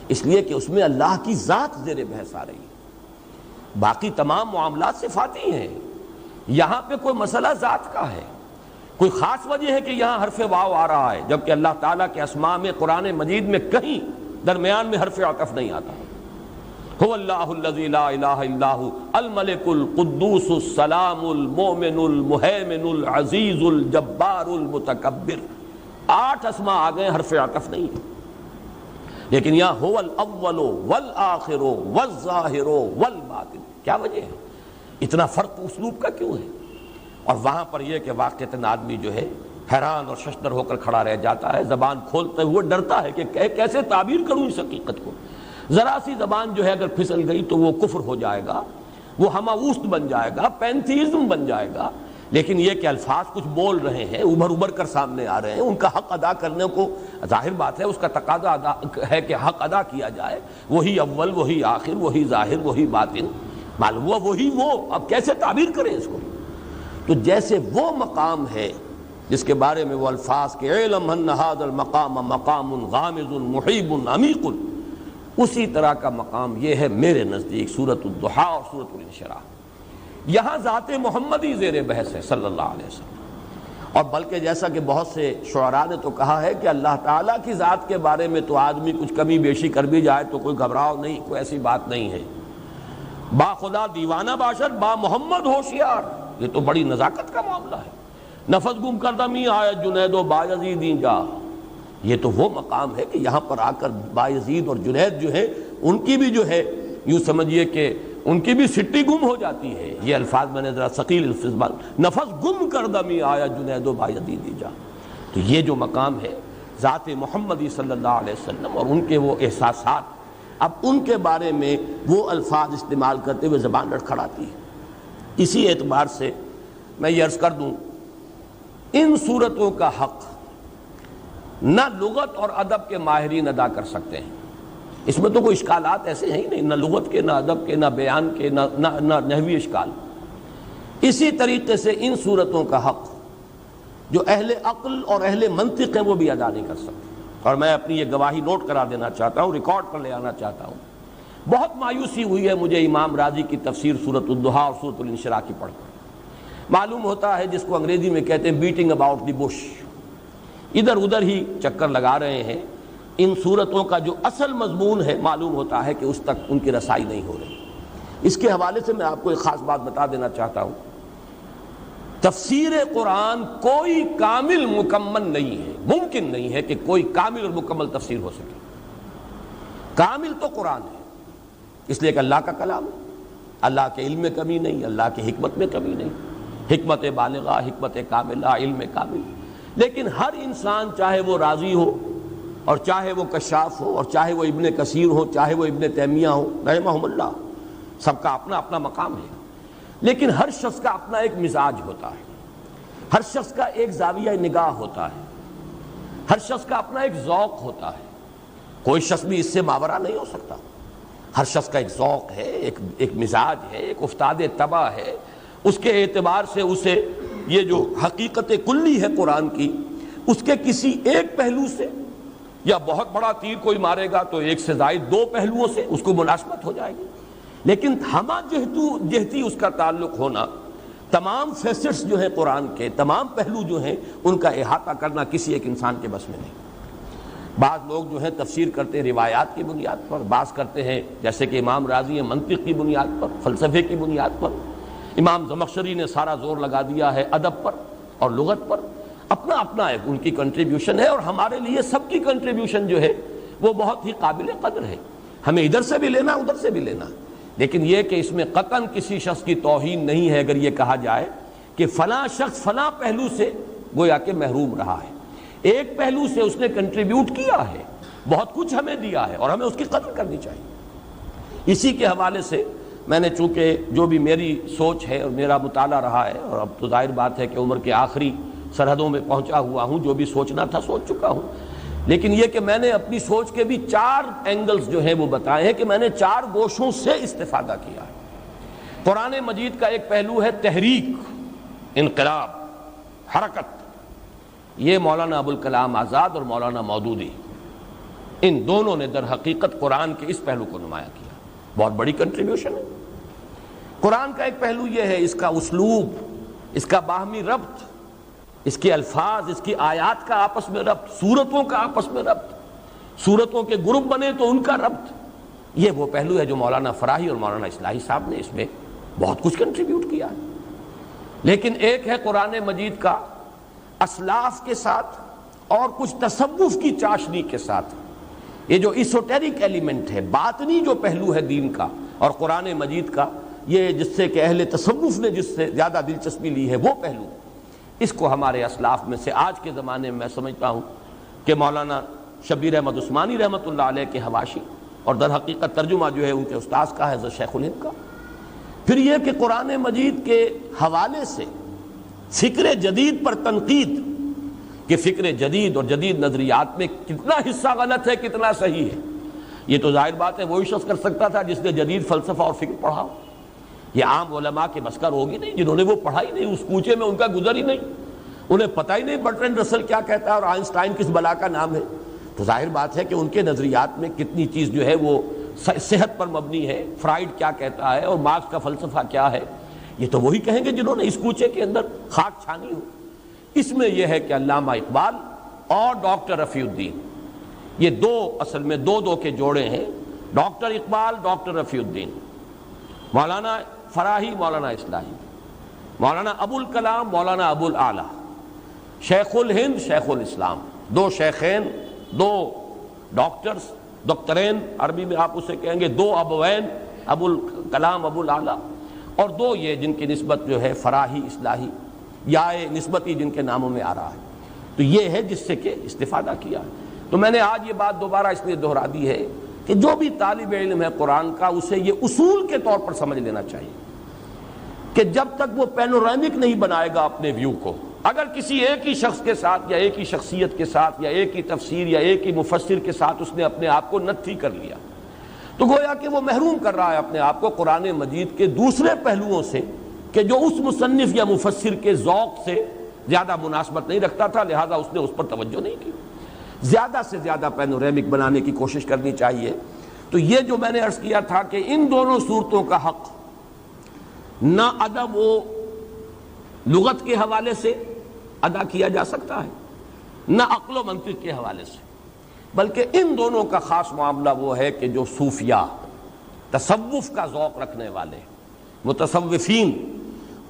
اس لیے کہ اس میں اللہ کی ذات زیر بحث آ رہی ہے، باقی تمام معاملات صفاتی ہیں، یہاں پہ کوئی مسئلہ ذات کا ہے۔ کوئی خاص وجہ ہے کہ یہاں حرف واو آ رہا ہے جبکہ اللہ تعالیٰ کے اسماء میں قرآن مجید میں کہیں درمیان میں حرف عطف نہیں آتا۔ هو اللہ الذی لا الہ الا هو الملک القدوس السلام المؤمن المہیمن العزیز الجبار المتکبر، 8 اسماء آ گئے، حرف عطف نہیں ہے، لیکن یہاں هو الاول والآخر والظاہر والباطن، کیا وجہ ہے؟ اتنا فرق اسلوب کا کیوں ہے؟ اور وہاں پر یہ کہ واقعتاً آدمی جو ہے حیران اور ششدر ہو کر کھڑا رہ جاتا ہے، زبان کھولتے ہوئے ڈرتا ہے کہ کیسے تعبیر کروں اس حقیقت کو۔ ذرا سی زبان جو ہے اگر پھسل گئی تو وہ کفر ہو جائے گا، وہ ہماوست بن جائے گا، پینتھیزم بن جائے گا، لیکن یہ کہ الفاظ کچھ بول رہے ہیں، ابھر ابھر کر سامنے آ رہے ہیں، ان کا حق ادا کرنے کو ظاہر بات ہے اس کا تقاضا ہے کہ حق ادا کیا جائے، وہی اول وہی آخر وہی ظاہر وہی باطن، معلوم ہوا وہی وہ، اب کیسے تعبیر کریں اس کو؟ تو جیسے وہ مقام ہے جس کے بارے میں وہ الفاظ کے علم ان ھذا المقام مقام غامض محیب عمیق، اسی طرح کا مقام یہ ہے میرے نزدیک سورۃ الضحیٰ اور سورۃ الانشراح۔ یہاں ذات محمدی زیر بحث ہے صلی اللہ علیہ وسلم، اور بلکہ جیسا کہ بہت سے شعراء نے تو کہا ہے کہ اللہ تعالیٰ کی ذات کے بارے میں تو آدمی کچھ کمی بیشی کر بھی جائے تو کوئی گھبراؤ نہیں، کوئی ایسی بات نہیں ہے، با خدا دیوانہ باشد با محمد ہوشیار، یہ تو بڑی نزاکت کا معاملہ ہے. نفس گم کردہ می آیا جنید و بایزیدیں جا، یہ تو وہ مقام ہے کہ یہاں پر آ کر بایزید اور جنید جو ہے ان کی بھی جو ہے یوں سمجھیے کہ ان کی بھی سٹی گم ہو جاتی ہے. یہ الفاظ میں نے ذرا ثقیل الفاظ، نفس گم کردہ می آیا جنید و بایزیدیں جا. تو یہ جو مقام ہے ذات محمدی صلی اللہ علیہ وسلم اور ان کے وہ احساسات، اب ان کے بارے میں وہ الفاظ استعمال کرتے ہوئے زبان لڑکھڑاتی ہے. اسی اعتبار سے میں یہ عرض کر دوں، ان صورتوں کا حق نہ لغت اور ادب کے ماہرین ادا کر سکتے ہیں. اس میں تو کوئی اشکالات ایسے ہیں ہی نہیں، نہ لغت کے، نہ ادب کے، نہ بیان کے، نہ نحوی اشکال. اسی طریقے سے ان صورتوں کا حق جو اہل عقل اور اہل منطق ہیں وہ بھی ادا نہیں کر سکتے. اور میں اپنی یہ گواہی نوٹ کرا دینا چاہتا ہوں، ریکارڈ پر لے آنا چاہتا ہوں. بہت مایوسی ہوئی ہے مجھے امام راضی کی تفسیر سورۃ الضحیٰ اور سورۃ الانشراح کی پڑھ کر. معلوم ہوتا ہے جس کو انگریزی میں کہتے ہیں بیٹنگ اباؤٹ دی بش، ادھر ادھر ہی چکر لگا رہے ہیں. ان صورتوں کا جو اصل مضمون ہے معلوم ہوتا ہے کہ اس تک ان کی رسائی نہیں ہو رہی. اس کے حوالے سے میں آپ کو ایک خاص بات بتا دینا چاہتا ہوں. تفسیر قرآن کوئی کامل مکمل نہیں ہے، ممکن نہیں ہے کہ کوئی کامل اور مکمل تفسیر ہو سکے. کامل تو قرآن ہے، اس لیے کہ اللہ کا کلام ہے. اللہ کے علم میں کمی نہیں، اللہ کی حکمت میں کمی نہیں، حکمت بالغہ، حکمت کاملہ، علم کامل. لیکن ہر انسان چاہے وہ راضی ہو اور چاہے وہ کشاف ہو اور چاہے وہ ابن کثیر ہو، چاہے وہ ابن تیمیہ ہو رحمہم اللہ، سب کا اپنا اپنا مقام ہے. لیکن ہر شخص کا اپنا ایک مزاج ہوتا ہے، ہر شخص کا ایک زاویہ نگاہ ہوتا ہے، ہر شخص کا اپنا ایک ذوق ہوتا ہے. کوئی شخص بھی اس سے ماورا نہیں ہو سکتا. ہر شخص کا ایک ذوق ہے، ایک مزاج ہے، ایک افتاد طبع ہے. اس کے اعتبار سے اسے یہ جو حقیقت کلی ہے قرآن کی، اس کے کسی ایک پہلو سے یا بہت بڑا تیر کوئی مارے گا تو ایک سے زائد دو پہلوؤں سے اس کو مناسبت ہو جائے گی. لیکن ہمہ جہتی اس کا تعلق ہونا، تمام فیسٹس جو ہیں قرآن کے، تمام پہلو جو ہیں ان کا احاطہ کرنا کسی ایک انسان کے بس میں نہیں. بعض لوگ جو ہیں تفسیر کرتے ہیں روایات کی بنیاد پر، بعض کرتے ہیں جیسے کہ امام راضی ہیں منطق کی بنیاد پر، فلسفے کی بنیاد پر. امام زمخشری نے سارا زور لگا دیا ہے ادب پر اور لغت پر. اپنا اپنا ایک ان کی کنٹریبیوشن ہے، اور ہمارے لیے سب کی کنٹریبیوشن جو ہے وہ بہت ہی قابل قدر ہے. ہمیں ادھر سے بھی لینا، ادھر سے بھی لینا. لیکن یہ کہ اس میں قطعاً کسی شخص کی توہین نہیں ہے اگر یہ کہا جائے کہ فلاں شخص فلاں پہلو سے گویا کہ محروم رہا ہے، ایک پہلو سے اس نے کنٹریبیوٹ کیا ہے، بہت کچھ ہمیں دیا ہے اور ہمیں اس کی قدر کرنی چاہیے. اسی کے حوالے سے میں نے چونکہ جو بھی میری سوچ ہے اور میرا مطالعہ رہا ہے، اور اب تو ظاہر بات ہے کہ عمر کے آخری سرحدوں میں پہنچا ہوا ہوں، جو بھی سوچنا تھا سوچ چکا ہوں. لیکن یہ کہ میں نے اپنی سوچ کے بھی 4 اینگلز جو ہیں وہ بتائے ہیں کہ میں نے 4 گوشوں سے استفادہ کیا ہے. قرآن مجید کا ایک پہلو ہے تحریک، انقلاب، حرکت. یہ مولانا ابوالکلام آزاد اور مولانا مودودی، ان دونوں نے در حقیقت قرآن کے اس پہلو کو نمایاں کیا. بہت بڑی کنٹریبیوشن ہے. قرآن کا ایک پہلو یہ ہے اس کا اسلوب، اس کا باہمی ربط، اس کے الفاظ، اس کی آیات کا آپس میں ربط، سورتوں کا آپس میں ربط، سورتوں کے گروپ بنے تو ان کا ربط. یہ وہ پہلو ہے جو مولانا فراہی اور مولانا اصلاحی صاحب نے اس میں بہت کچھ کنٹریبیوٹ کیا ہے. لیکن ایک ہے قرآن مجید کا اسلاف کے ساتھ اور کچھ تصوف کی چاشنی کے ساتھ یہ جو ایسوٹیرک ایلیمنٹ ہے، باطنی جو پہلو ہے دین کا اور قرآن مجید کا، یہ جس سے کہ اہل تصوف نے جس سے زیادہ دلچسپی لی ہے وہ پہلو، اس کو ہمارے اسلاف میں سے آج کے زمانے میں میں سمجھتا ہوں کہ مولانا شبیر احمد عثمانی رحمۃ اللہ علیہ کے حواشی اور در حقیقت ترجمہ جو ہے ان کے استاذ کا ہے حضرت شیخ الہند کا. پھر یہ کہ قرآن مجید کے حوالے سے فکر جدید پر تنقید کہ فکر جدید اور جدید نظریات میں کتنا حصہ غلط ہے، کتنا صحیح ہے. یہ تو ظاہر بات ہے وہی شخص کر سکتا تھا جس نے جدید فلسفہ اور فکر پڑھا. یہ عام علماء کے بس کا ہوگی نہیں جنہوں نے وہ پڑھا ہی نہیں، اس کوچے میں ان کا گزر ہی نہیں، انہیں پتہ ہی نہیں برٹرینڈ رسل کیا کہتا ہے اور آئنسٹائن کس بلا کا نام ہے. تو ظاہر بات ہے کہ ان کے نظریات میں کتنی چیز جو ہے وہ صحت پر مبنی ہے، فرائیڈ کیا کہتا ہے اور مارکس کا فلسفہ کیا ہے. یہ تو وہی کہیں گے جنہوں نے اس کوچے کے اندر خاک چھانی ہو. اس میں یہ ہے کہ علامہ اقبال اور ڈاکٹر رفیع الدین، یہ دو اصل میں دو کے جوڑے ہیں، ڈاکٹر اقبال، ڈاکٹر رفیع الدین، مولانا فراہی، مولانا اصلاحی. مولانا ابو الکلام مولانا ابو الاعلیٰ، شیخ الہند شیخ الاسلام، دو شیخین، دو ڈاکٹرز، دکترین عربی میں آپ اسے کہیں گے، دو ابوین، ابو الکلام ابو الاعلیٰ، اور دو یہ جن کی نسبت جو ہے فراہی اصلاحی یا نسبتی جن کے ناموں میں آ رہا ہے، تو یہ ہے جس سے کہ استفادہ کیا ہے۔ تو میں نے آج یہ بات دوبارہ اس لیے دہرا دی ہے کہ جو بھی طالب علم ہے قرآن کا، اسے یہ اصول کے طور پر سمجھ لینا چاہیے کہ جب تک وہ پینورامک نہیں بنائے گا اپنے ویو کو، اگر کسی ایک ہی شخص کے ساتھ یا ایک ہی شخصیت کے ساتھ یا ایک ہی تفسیر یا ایک ہی مفسر کے ساتھ اس نے اپنے آپ کو نتھی کر لیا، تو گویا کہ وہ محروم کر رہا ہے اپنے آپ کو قرآن مجید کے دوسرے پہلوؤں سے کہ جو اس مصنف یا مفسر کے ذوق سے زیادہ مناسبت نہیں رکھتا تھا، لہذا اس نے اس پر توجہ نہیں کی۔ زیادہ سے زیادہ پینورامک بنانے کی کوشش کرنی چاہیے۔ تو یہ جو میں نے عرض کیا تھا کہ ان دونوں صورتوں کا حق نہ ادب و لغت کے حوالے سے ادا کیا جا سکتا ہے، نہ عقل و منطق کے حوالے سے، بلکہ ان دونوں کا خاص معاملہ وہ ہے کہ جو صوفیاء، تصوف کا ذوق رکھنے والے متصوفین،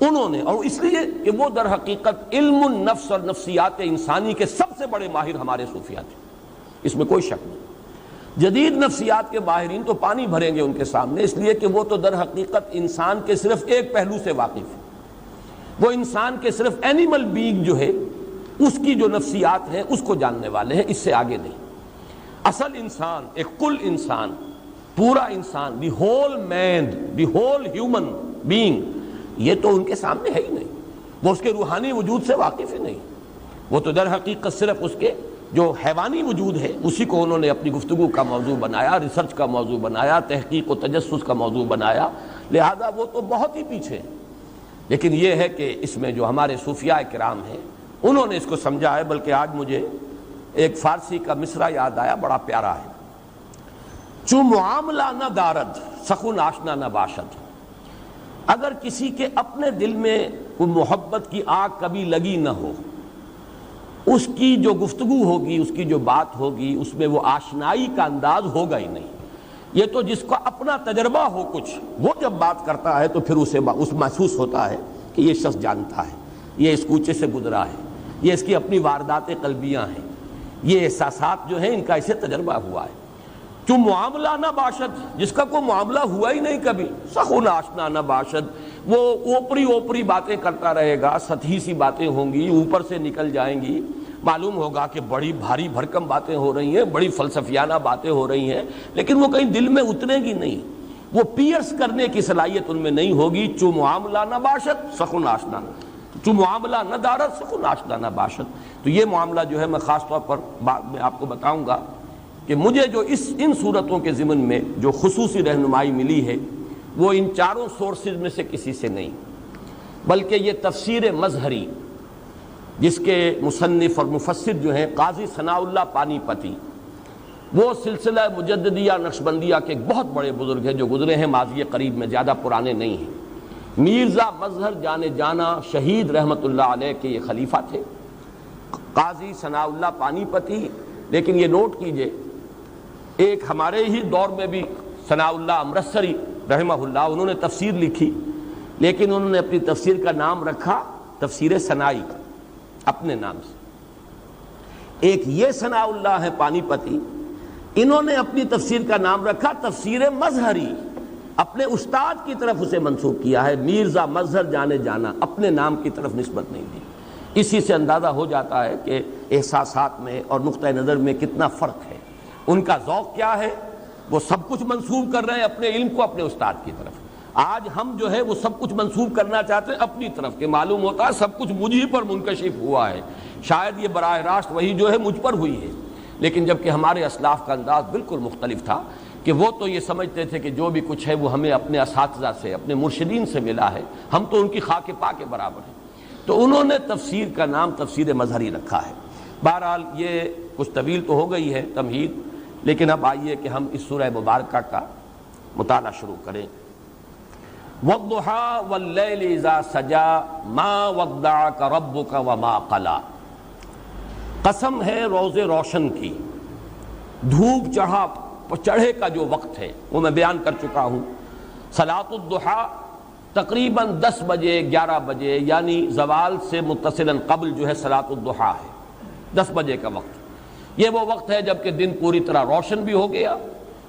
انہوں نے، اور اس لیے کہ وہ در حقیقت علم النفس اور نفسیات انسانی کے سب سے بڑے ماہر ہمارے صوفیاء تھے، اس میں کوئی شک نہیں۔ جدید نفسیات کے ماہرین تو پانی بھریں گے ان کے سامنے، اس لیے کہ وہ تو در حقیقت انسان کے صرف ایک پہلو سے واقف ہے، وہ انسان کے صرف اینیمل بینگ جو ہے اس کی جو نفسیات ہیں اس کو جاننے والے ہیں، اس سے آگے نہیں۔ اصل انسان، ایک کل انسان، پورا انسان، the whole man, the whole human being, یہ تو ان کے سامنے ہے ہی نہیں، وہ اس کے روحانی وجود سے واقف ہی نہیں، وہ تو در حقیقت صرف اس کے جو حیوانی وجود ہے اسی کو انہوں نے اپنی گفتگو کا موضوع بنایا، ریسرچ کا موضوع بنایا، تحقیق و تجسس کا موضوع بنایا، لہذا وہ تو بہت ہی پیچھے ہیں۔ لیکن یہ ہے کہ اس میں جو ہمارے صوفیاء کرام ہیں انہوں نے اس کو سمجھا ہے، بلکہ آج مجھے ایک فارسی کا مصرع یاد آیا، بڑا پیارا ہے، چو معاملہ نہ دارد سخن آشنا نہ باشد۔ اگر کسی کے اپنے دل میں کوئی محبت کی آگ کبھی لگی نہ ہو، اس کی جو گفتگو ہوگی، اس کی جو بات ہوگی، اس میں وہ آشنائی کا انداز ہوگا ہی نہیں۔ یہ تو جس کا اپنا تجربہ ہو کچھ، وہ جب بات کرتا ہے تو پھر اسے محسوس ہوتا ہے کہ یہ شخص جانتا ہے، یہ اس کوچے سے گزرا ہے، یہ اس کی اپنی واردات قلبیاں ہیں، یہ احساسات جو ہیں ان کا اسے تجربہ ہوا ہے۔ جو معاملہ نہ باشد، جس کا کوئی معاملہ ہوا ہی نہیں کبھی، سخن آشنا نہ باشد، وہ اوپری باتیں کرتا رہے گا، سطحی سی باتیں ہوں گی، اوپر سے نکل جائیں گی، معلوم ہوگا کہ بڑی بھاری بھرکم باتیں ہو رہی ہیں، بڑی فلسفیانہ باتیں ہو رہی ہیں، لیکن وہ کہیں دل میں اترے گی نہیں، وہ پیئرس کرنے کی صلاحیت ان میں نہیں ہوگی۔ چو معاملہ نہ باشد سخن آشنا، چو معاملہ نہ دارد سخن آشنا نہ باشد۔ تو یہ معاملہ جو ہے میں خاص طور پر بعد میں آپ کو بتاؤں گا کہ مجھے جو ان صورتوں کے ضمن میں جو خصوصی رہنمائی ملی ہے وہ ان چاروں سورسز میں سے کسی سے نہیں، بلکہ یہ تفسیر مظہری جس کے مصنف اور مفسر جو ہیں قاضی ثناء اللہ پانی پتی، وہ سلسلہ مجددیہ نقشبندیہ کے ایک بہت بڑے بزرگ ہیں جو گزرے ہیں ماضی قریب میں، زیادہ پرانے نہیں ہیں۔ میرزا مظہر جانے جانا شہید رحمت اللہ علیہ کے یہ خلیفہ تھے، قاضی ثناء اللہ پانی پتی۔ لیکن یہ نوٹ کیجئے، ایک ہمارے ہی دور میں بھی ثناء اللہ امرتسری رحمہ اللہ، انہوں نے تفسیر لکھی، لیکن انہوں نے اپنی تفسیر کا نام رکھا تفسیر ثنائی، اپنے نام سے۔ ایک یہ ثناء اللہ ہے پانی پتی، انہوں نے اپنی تفسیر کا نام رکھا تفسیر مظہری، اپنے استاد کی طرف اسے منسوب کیا ہے، میرزا مظہر جانے جانا، اپنے نام کی طرف نسبت نہیں دی۔ اسی سے اندازہ ہو جاتا ہے کہ احساسات میں اور نقطہ نظر میں کتنا فرق ہے، ان کا ذوق کیا ہے، وہ سب کچھ منسوب کر رہے ہیں اپنے علم کو اپنے استاد کی طرف۔ آج ہم جو ہے وہ سب کچھ منسوب کرنا چاہتے ہیں اپنی طرف، کہ معلوم ہوتا ہے سب کچھ مجھ ہی پر منکشف ہوا ہے، شاید یہ براہ راست وہی جو ہے مجھ پر ہوئی ہے۔ لیکن جبکہ ہمارے اسلاف کا انداز بالکل مختلف تھا کہ وہ تو یہ سمجھتے تھے کہ جو بھی کچھ ہے وہ ہمیں اپنے اساتذہ سے، اپنے مرشدین سے ملا ہے، ہم تو ان کی خاک پا کے برابر ہیں۔ تو انہوں نے تفسیر کا نام تفسیر مظہری رکھا ہے۔ بہرحال یہ کچھ طویل تو ہو گئی ہے تمہید، لیکن اب آئیے کہ ہم اس سورہ مبارکہ کا مطالعہ شروع کریں۔ وَالضُّحَىٰ وَاللَّيْلِ إِذَا سَجَىٰ مَا وَدَّعَكَ رَبُّكَ وَمَا قَلَىٰ۔ قسم ہے روز روشن کی، دھوپ چڑھے کا جو وقت ہے وہ میں بیان کر چکا ہوں۔ صلاۃ الضحیٰ تقریباً 10 بجے 11 بجے یعنی زوال سے متصلاً قبل جو ہے صلاۃ الضحیٰ ہے، 10 بجے کا وقت۔ یہ وہ وقت ہے جب کہ دن پوری طرح روشن بھی ہو گیا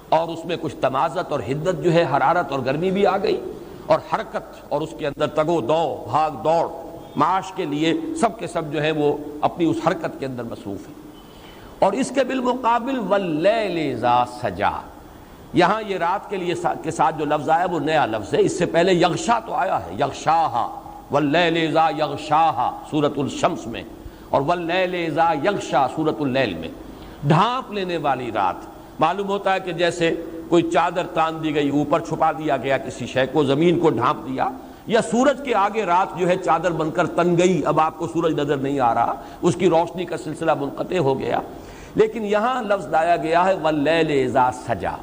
اور اس میں کچھ تمازت اور حدت جو ہے، حرارت اور گرمی بھی آ گئی، اور حرکت اور اس کے اندر تگ و دو، بھاگ دوڑ معاش کے لیے سب کے سب جو ہے وہ اپنی اس حرکت کے اندر مصروف ہیں۔ اور اس کے بالمقابل واللیل اذا سجا، یہاں یہ رات کے ساتھ جو لفظ آیا وہ نیا لفظ ہے، اس سے پہلے یغشا تو آیا ہے، یغشاہا، واللیل اذا یغشاہا سورۃ الشمس میں، اور واللیل اذا یغشا سورۃ اللیل میں، ڈھانپ لینے والی رات۔ معلوم ہوتا ہے کہ جیسے کوئی چادر تان دی گئی، اوپر چھپا دیا گیا کسی شے کو، زمین کو ڈھانپ دیا، یا سورج کے آگے رات جو ہے چادر بن کر تن گئی، اب آپ کو سورج نظر نہیں آ رہا، اس کی روشنی کا سلسلہ منقطع ہو گیا۔ لیکن یہاں لفظ لایا گیا ہے واللیل اذا سجا۔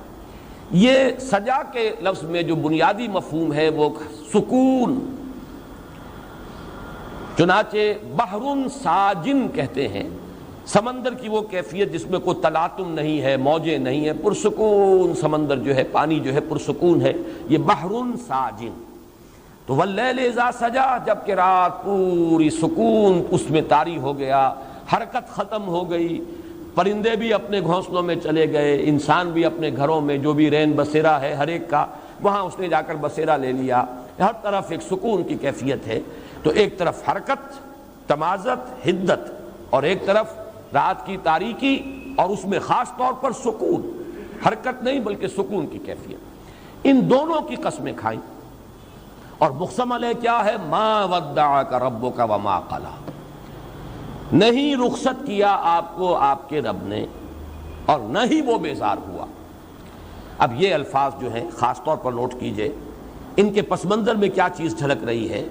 یہ سجا کے لفظ میں جو بنیادی مفہوم ہے وہ سکون، چنانچہ بحر ساجن کہتے ہیں سمندر کی وہ کیفیت جس میں کوئی تلاطم نہیں ہے، موجیں نہیں ہیں، پرسکون سمندر جو ہے، پانی جو ہے پرسکون ہے، یہ بحر ساجن۔ تو واللیل اذا سجا، جب کہ رات پوری سکون اس میں طاری ہو گیا، حرکت ختم ہو گئی، پرندے بھی اپنے گھونسلوں میں چلے گئے، انسان بھی اپنے گھروں میں جو بھی رین بسیرا ہے ہر ایک کا، وہاں اس نے جا کر بسیرا لے لیا، ہر طرف ایک سکون کی کیفیت ہے۔ تو ایک طرف حرکت، تمازت، حدت، اور ایک طرف رات کی تاریکی اور اس میں خاص طور پر سکون، حرکت نہیں بلکہ سکون کی کیفیت۔ ان دونوں کی قسمیں کھائیں، اور مقسم علیہ کیا ہے؟ ما ودعک ربک وما قلی، نہیں رخصت کیا آپ کو آپ کے رب نے اور نہ ہی وہ بیزار ہوا۔ اب یہ الفاظ جو ہیں خاص طور پر نوٹ کیجئے، ان کے پس منظر میں کیا چیز جھلک رہی ہے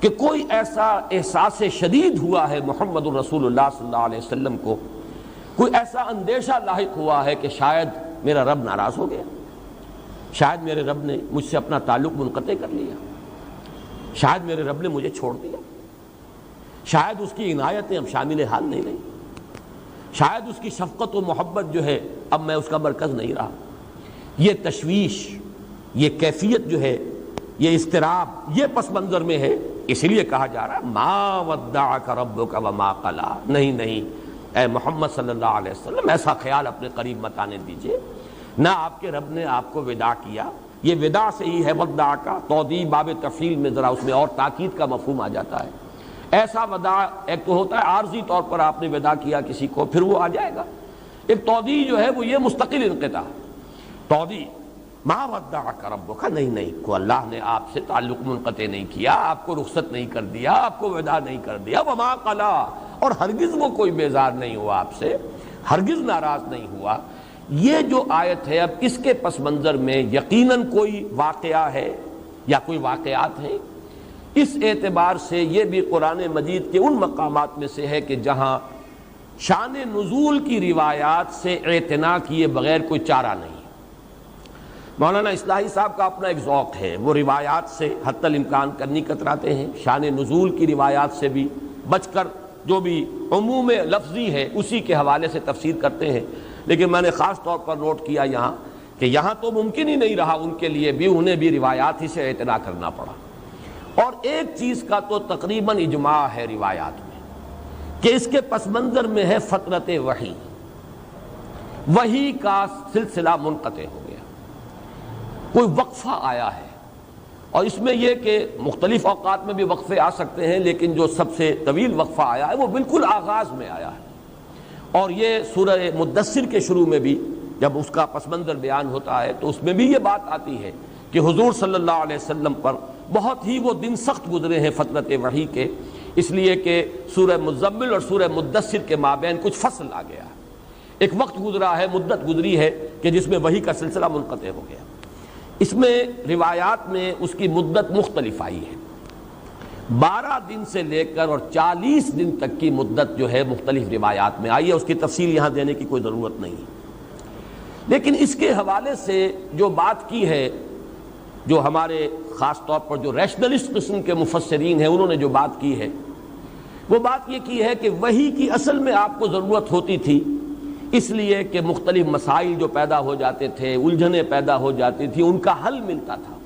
کہ کوئی ایسا احساس شدید ہوا ہے محمد الرسول اللہ صلی اللہ علیہ وسلم کو، کوئی ایسا اندیشہ لاحق ہوا ہے کہ شاید میرا رب ناراض ہو گیا، شاید میرے رب نے مجھ سے اپنا تعلق منقطع کر لیا، شاید میرے رب نے مجھے چھوڑ دیا، شاید اس کی عنایتیں اب شامل حال نہیں رہی، شاید اس کی شفقت و محبت جو ہے اب میں اس کا مرکز نہیں رہا۔ یہ تشویش، یہ کیفیت جو ہے، یہ اضطراب، یہ پس منظر میں ہے، اس لیے کہا جا رہا ہے ما ودعک ربک وما قلی، نہیں اے محمد صلی اللہ علیہ وسلم ایسا خیال اپنے قریب مت آنے دیجئے، نہ آپ کے رب نے آپ کو وداع کیا۔ یہ وداع سے ہی ہے وداع کا توضیح باب تفصیل میں ذرا اس میں اور تاکید کا مفہوم آ جاتا ہے۔ ایسا وداع ایک تو ہوتا ہے عارضی طور پر آپ نے وداع کیا کسی کو، پھر وہ آ جائے گا، ایک توضیح جو ہے وہ یہ مستقل انقطاع، توضیح ما ودعک ربک، نہیں کو اللہ نے آپ سے تعلق منقطع نہیں کیا، آپ کو رخصت نہیں کر دیا، آپ کو وداع نہیں کر دیا، وما قلی، اور ہرگز وہ کوئی بیزار نہیں ہوا آپ سے، ہرگز ناراض نہیں ہوا۔ یہ جو آیت ہے اب اس کے پس منظر میں یقیناً کوئی واقعہ ہے یا کوئی واقعات ہیں، اس اعتبار سے یہ بھی قرآن مجید کے ان مقامات میں سے ہے کہ جہاں شان نزول کی روایات سے اعتنا کیے بغیر کوئی چارہ نہیں۔ مولانا اصلاحی صاحب کا اپنا ایک ذوق ہے، وہ روایات سے حتی الامکان کرنی کتراتے ہیں، شان نزول کی روایات سے بھی بچ کر جو بھی عموم لفظی ہے اسی کے حوالے سے تفسیر کرتے ہیں، لیکن میں نے خاص طور پر نوٹ کیا یہاں کہ یہاں تو ممکن ہی نہیں رہا ان کے لیے بھی، انہیں بھی روایات ہی سے اعتنا کرنا پڑا۔ اور ایک چیز کا تو تقریباً اجماع ہے روایات میں کہ اس کے پس منظر میں ہے فترت وحی، وحی کا سلسلہ منقطع ہو گیا، کوئی وقفہ آیا ہے، اور اس میں یہ کہ مختلف اوقات میں بھی وقفے آ سکتے ہیں، لیکن جو سب سے طویل وقفہ آیا ہے وہ بالکل آغاز میں آیا ہے۔ اور یہ سورہ مدثر کے شروع میں بھی جب اس کا پس منظر بیان ہوتا ہے تو اس میں بھی یہ بات آتی ہے کہ حضور صلی اللہ علیہ وسلم پر بہت ہی وہ دن سخت گزرے ہیں فترت وحی کے، اس لیے کہ سورہ مزمل اور سورہ مدثر کے مابین کچھ فصل آ گیا ہے، ایک وقت گزرا ہے، مدت گزری ہے کہ جس میں وحی کا سلسلہ منقطع ہو گیا۔ اس میں روایات میں اس کی مدت مختلف آئی ہے، 12 دن سے لے کر اور 40 دن تک کی مدت جو ہے مختلف روایات میں آئی ہے، اس کی تفصیل یہاں دینے کی کوئی ضرورت نہیں، لیکن اس کے حوالے سے جو بات کی ہے، جو ہمارے خاص طور پر جو ریشنلسٹ قسم کے مفسرین ہیں انہوں نے جو بات کی ہے، وہ بات یہ کی ہے کہ وحی کی اصل میں آپ کو ضرورت ہوتی تھی اس لیے کہ مختلف مسائل جو پیدا ہو جاتے تھے، الجھنیں پیدا ہو جاتی تھی، ان کا حل ملتا تھا،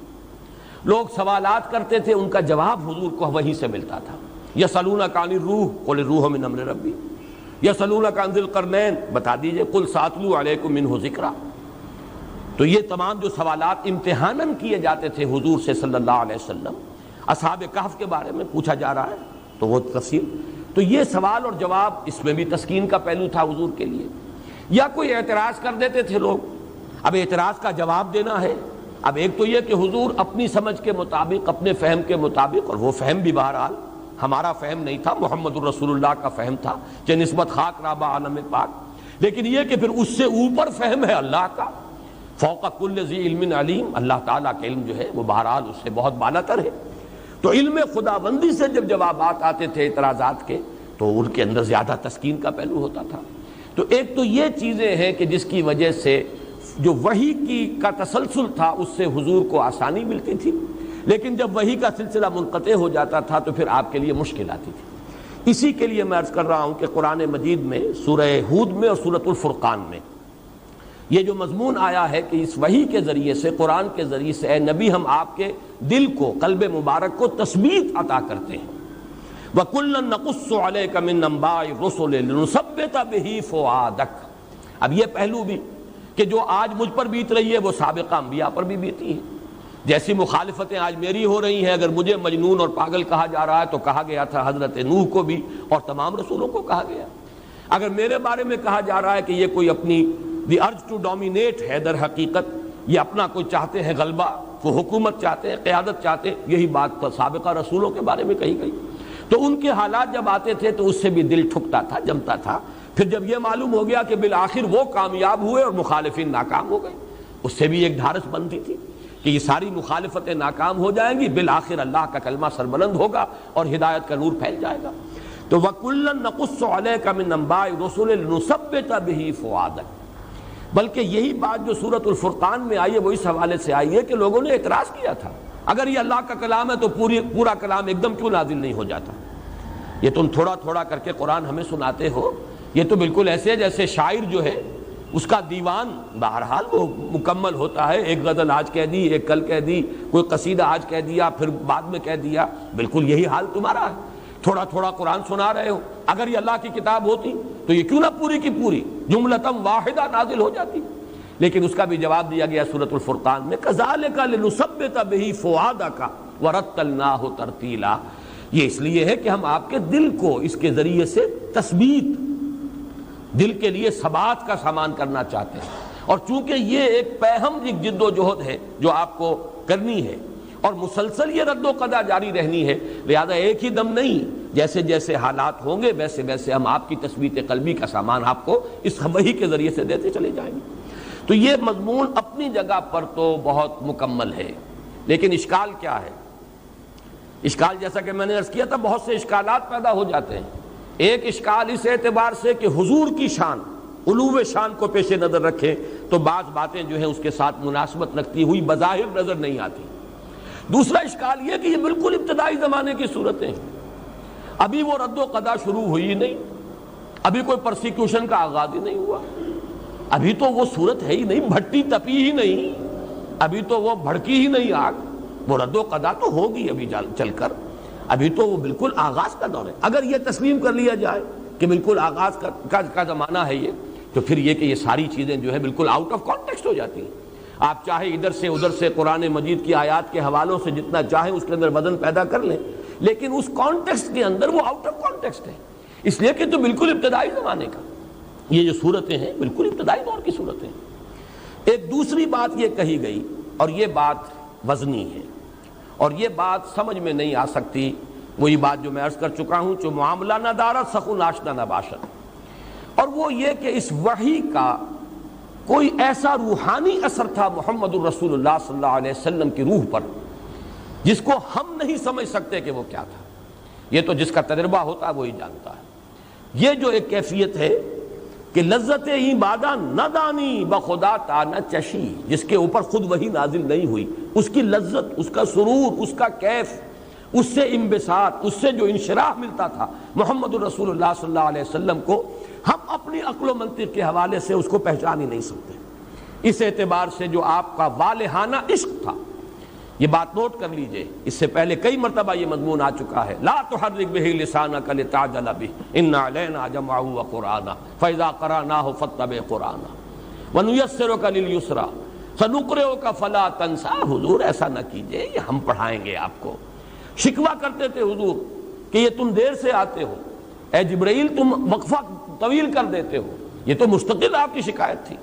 لوگ سوالات کرتے تھے، ان کا جواب حضور کو وحی سے ملتا تھا۔ یسألونک عن الروح قل الروح من امر ربی، یسألونک عن ذی القرنین بتا دیجئے قل ساتلو علیکم منہ ذکرا۔ تو یہ تمام جو سوالات امتحاناً کیے جاتے تھے حضور سے صلی اللہ علیہ وسلم، اصحاب کہف کے بارے میں پوچھا جا رہا ہے تو وہ تفصیل، تو یہ سوال اور جواب، اس میں بھی تسکین کا پہلو تھا حضور کے لیے۔ یا کوئی اعتراض کر دیتے تھے لوگ، اب اعتراض کا جواب دینا ہے۔ اب ایک تو یہ کہ حضور اپنی سمجھ کے مطابق، اپنے فہم کے مطابق، اور وہ فہم بھی بہرحال ہمارا فہم نہیں تھا، محمد الرسول اللہ کا فہم تھا کہ نسبت خاک رابع عالم پاک، لیکن یہ کہ پھر اس سے اوپر فہم ہے اللہ کا، فوق کل ذی علم علیم، اللہ تعالیٰ کا علم جو ہے وہ بہرحال اس سے بہت بالا تر ہے۔ تو علم خداوندی سے جب جوابات آتے تھے اعتراضات کے تو ان کے اندر زیادہ تسکین کا پہلو ہوتا تھا۔ تو ایک تو یہ چیزیں ہیں کہ جس کی وجہ سے جو وحی کا تسلسل تھا اس سے حضور کو آسانی ملتی تھی، لیکن جب وحی کا سلسلہ منقطع ہو جاتا تھا تو پھر آپ کے لیے مشکل آتی تھی۔ اسی کے لیے میں عرض کر رہا ہوں کہ قرآن مجید میں سورہ ہود میں اور سورۃ الفرقان میں یہ جو مضمون آیا ہے کہ اس وحی کے ذریعے سے، قرآن کے ذریعے سے، اے نبی ہم آپ کے دل کو، قلب مبارک کو تثبیت عطا کرتے ہیں۔ وَكُلًّا نَقُصُّ عَلَيْكَ مِن أَنبَاءِ الرُّسُلِ لِنُثَبِّتَ بِهِ فُؤَادَكَ۔ اب یہ پہلو بھی کہ جو آج مجھ پر بیت رہی ہے وہ سابقہ انبیاء پر بھی بیتی ہے۔ جیسی مخالفتیں آج میری ہو رہی ہیں، اگر مجھے مجنون اور پاگل کہا جا رہا ہے تو کہا گیا تھا حضرت نوح کو بھی اور تمام رسولوں کو کہا گیا۔ اگر میرے بارے میں کہا جا رہا ہے کہ یہ کوئی اپنی دی ارج ٹو ڈومینیٹ ہے، در حقیقت یہ اپنا کوئی چاہتے ہیں غلبہ، وہ حکومت چاہتے ہیں، قیادت چاہتے ہیں، یہی بات سابقہ رسولوں کے بارے میں کہی گئی۔ تو ان کے حالات جب آتے تھے تو اس سے بھی دل ٹھکتا تھا، جمتا تھا۔ پھر جب یہ معلوم ہو گیا کہ بالآخر وہ کامیاب ہوئے اور مخالفین ناکام ہو گئے، اس سے بھی ایک دھارس بنتی تھی کہ یہ ساری مخالفتیں ناکام ہو جائیں گی، بالآخر اللہ کا کلمہ سربلند ہوگا اور ہدایت کا نور پھیل جائے گا۔ تو وَكُلًّا نَقُصُّ عَلَيْكَ مِنْ أَنبَاءِ الرُّسُلِ لِنُثَبِّتَ بِهِ فُؤَادَكَ۔ بلکہ یہی بات جو سورۃ الفرقان میں آئی ہے وہ اس حوالے سے آئی ہے کہ لوگوں نے اعتراض کیا تھا، اگر یہ اللہ کا کلام ہے تو پورا کلام ایک دم کیوں نازل نہیں ہو جاتا؟ یہ تم تھوڑا تھوڑا کر کے قرآن ہمیں سناتے ہو، یہ تو بالکل ایسے جیسے شاعر جو ہے اس کا دیوان بہرحال وہ مکمل ہوتا ہے، ایک غزل آج کہہ دی، ایک کل کہہ دی، کوئی قصیدہ آج کہہ دیا، پھر بعد میں کہہ دیا، بالکل یہی حال تمہارا ہے، تھوڑا تھوڑا قرآن سنا رہے ہو۔ اگر یہ اللہ کی کتاب ہوتی تو یہ کیوں نہ پوری کی پوری جملتم واحدہ نازل ہو جاتی؟ لیکن اس کا بھی جواب دیا گیا سورۃ الفرقان میں، کذالک لنثبت بہ فؤادک ورتلناہ ترتیلا۔ یہ اس لیے ہے کہ ہم آپ کے دل کو اس کے ذریعے سے تثبیت، دل کے لیے ثبات کا سامان کرنا چاہتے ہیں، اور چونکہ یہ ایک پیہم ایک جد و جہد ہے جو آپ کو کرنی ہے اور مسلسل یہ رد و قضا جاری رہنی ہے، لہذا ایک ہی دم نہیں، جیسے جیسے حالات ہوں گے ویسے ویسے ہم آپ کی تثبیت قلبی کا سامان آپ کو اس وحی کے ذریعے سے دیتے چلے جائیں گے۔ تو یہ مضمون اپنی جگہ پر تو بہت مکمل ہے، لیکن اشکال کیا ہے؟ اشکال جیسا کہ میں نے عرض کیا تھا، بہت سے اشکالات پیدا ہو جاتے ہیں۔ ایک اشکال اس اعتبار سے کہ حضور کی شان، علو شان کو پیش نظر رکھیں تو بعض باتیں جو ہیں اس کے ساتھ مناسبت رکھتی ہوئی بظاہر نظر نہیں آتی۔ دوسرا اشکال یہ کہ یہ بالکل ابتدائی زمانے کی صورتیں ہیں، ابھی وہ رد و قضا شروع ہوئی ہی نہیں، ابھی کوئی پرسیکیوشن کا آغاز ہی نہیں ہوا، ابھی تو وہ صورت ہے ہی نہیں، بھٹی تپی ہی نہیں، ابھی تو وہ بھڑکی ہی نہیں آگ، وہ رد و قضا تو ہوگی ابھی چل کر، ابھی تو وہ بالکل آغاز کا دور ہے۔ اگر یہ تسلیم کر لیا جائے کہ بالکل آغاز کا زمانہ ہے یہ، تو پھر یہ کہ یہ ساری چیزیں جو ہے بالکل آؤٹ آف کانٹیکسٹ ہو جاتی ہیں۔ آپ چاہے ادھر سے ادھر سے قرآن مجید کی آیات کے حوالوں سے جتنا چاہیں اس کے اندر وزن پیدا کر لیں، لیکن اس کانٹیکسٹ کے اندر وہ آؤٹ آف کانٹیکسٹ ہے، اس لیے کہ تو بالکل ابتدائی زمانے کا یہ جو صورتیں ہیں بالکل ابتدائی دور کی صورتیں ہیں۔ ایک دوسری بات یہ کہی گئی، اور یہ بات وزنی ہے اور یہ بات سمجھ میں نہیں آ سکتی، وہی بات جو میں عرض کر چکا ہوں، جو معاملہ نہ دارت سخن آشنا نہ باشد، اور وہ یہ کہ اس وحی کا کوئی ایسا روحانی اثر تھا محمد الرسول اللہ صلی اللہ علیہ وسلم کی روح پر جس کو ہم نہیں سمجھ سکتے کہ وہ کیا تھا، یہ تو جس کا تجربہ ہوتا ہے وہی جانتا ہے۔ یہ جو ایک کیفیت ہے کہ لذت ہی بادہ نہ دانی بخدا تا نہ چشی، جس کے اوپر خود وحی نازل نہیں ہوئی، اس کی لذت، اس کا سرور، اس کا کیف، اس سے انبساط، اس سے جو انشراح ملتا تھا محمد الرسول اللہ صلی اللہ علیہ وسلم کو، ہم اپنی عقل و منطق کے حوالے سے اس کو پہچان ہی نہیں سکتے۔ اس اعتبار سے جو آپ کا والہانہ عشق تھا، یہ بات نوٹ کر لیجئے، اس سے پہلے کئی مرتبہ یہ مضمون آ چکا ہے، لا تحرک بہ لسانک لتعجل بہ ان علینا جمعہ وقرآنہ فاذا قرأناہ فاتبع قرآنہ ونیسرک للیسریٰ سنقرئک فلا تنسیٰ۔ حضور ایسا نہ کیجئے، یہ ہم پڑھائیں گے آپ کو۔ شکوہ کرتے تھے حضور کہ یہ تم دیر سے آتے ہو، اے جبرائیل تم وقفہ طویل کر دیتے ہو، یہ تو مستقل آپ کی شکایت تھی،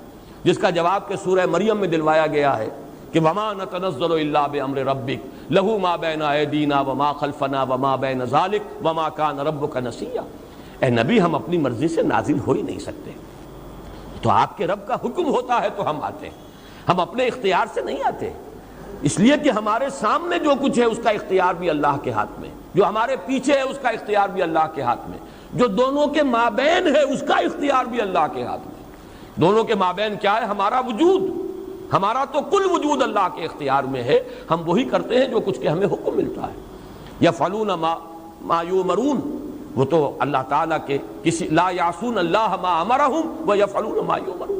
جس کا جواب کہ سورہ مریم میں دلوایا گیا ہے کہ وما نتنزل الا بامر ربک لہ ما بین ایدینا وما خلفنا وما بین ذلک وما کان ربک نسیا۔ اے نبی ہم اپنی مرضی سے نازل ہو ہی نہیں سکتے، تو آپ کے رب کا حکم ہوتا ہے تو ہم آتے ہیں، ہم اپنے اختیار سے نہیں آتے، اس لیے کہ ہمارے سامنے جو کچھ ہے اس کا اختیار بھی اللہ کے ہاتھ میں، جو ہمارے پیچھے ہے اس کا اختیار بھی اللہ کے ہاتھ میں، جو دونوں کے مابین ہے اس کا اختیار بھی اللہ کے ہاتھ میں۔ دونوں کے مابین کیا ہے؟ ہمارا وجود، ہمارا تو کل وجود اللہ کے اختیار میں ہے، ہم وہی کرتے ہیں جو کچھ کے ہمیں حکم ملتا ہے۔ یفعلون ما یؤمرون، وہ تو اللہ تعالیٰ کے کسی لا یعصون اللہ ما امرہم ویفعلون ما یؤمرون،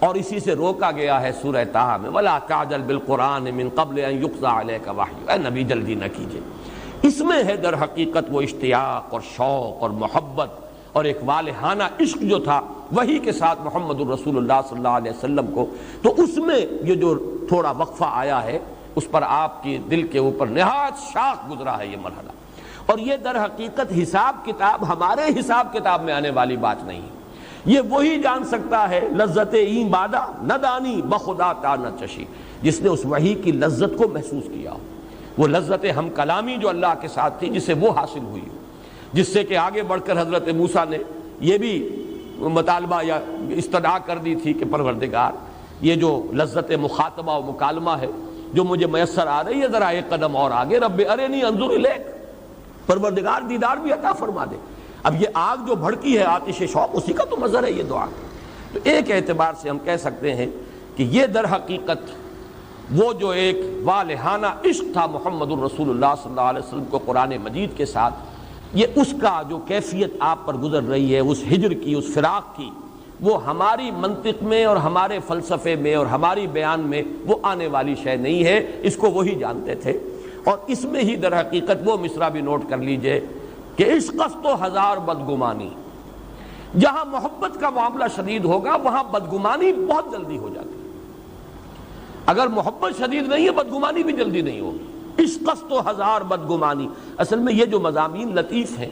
اور اسی سے روکا گیا ہے سورہ طٰہٰ میں ولا تعجل بالقرآن من قبل ان یقضى علیک وحی، اے نبی جلدی نہ کیجیے۔ اس میں ہے در حقیقت وہ اشتیاق اور شوق اور محبت اور ایک والہانہ عشق جو تھا وہی کے ساتھ محمد الرسول اللہ صلی اللہ علیہ وسلم کو، تو اس میں یہ جو تھوڑا وقفہ آیا ہے اس پر آپ کی دل کے اوپر نہایت شاق گزرا ہے یہ مرحلہ، اور یہ در حقیقت حساب کتاب ہمارے حساب کتاب میں آنے والی بات نہیں ہے، یہ وہی جان سکتا ہے لذت این بادہ نہ دانی بخدا تا نہ چشی، جس نے اس وحی کی لذت کو محسوس کیا ہو، وہ لذت ہم کلامی جو اللہ کے ساتھ تھی جسے وہ حاصل ہوئی ہو، جس سے کہ آگے بڑھ کر حضرت موسیٰ نے یہ بھی مطالبہ یا استدعا کر دی تھی کہ پروردگار یہ جو لذت مخاطبہ و مکالمہ ہے جو مجھے میسر آ رہی ہے ذرا ایک قدم اور آگے، رب ارنی انظر الیک، پروردگار دیدار بھی عطا فرما دے۔ اب یہ آگ جو بھڑکی ہے آتش شوق، اسی کا تو مظہر ہے یہ دعا۔ تو ایک اعتبار سے ہم کہہ سکتے ہیں کہ یہ در حقیقت وہ جو ایک والہانہ عشق تھا محمد الرسول اللہ صلی اللہ علیہ وسلم کو قرآن مجید کے ساتھ، یہ اس کا جو کیفیت آپ پر گزر رہی ہے اس ہجر کی، اس فراق کی، وہ ہماری منطق میں اور ہمارے فلسفے میں اور ہماری بیان میں وہ آنے والی شے نہیں ہے، اس کو وہی جانتے تھے۔ اور اس میں ہی در حقیقت وہ مصرع بھی نوٹ کر لیجئے کہ عشق است و ہزار بدگمانی، جہاں محبت کا معاملہ شدید ہوگا وہاں بدگمانی بہت جلدی ہو جاتی ہے، اگر محبت شدید نہیں ہے بدگمانی بھی جلدی نہیں ہوگی۔ عشق است و ہزار بدگمانی، اصل میں یہ جو مضامین لطیف ہیں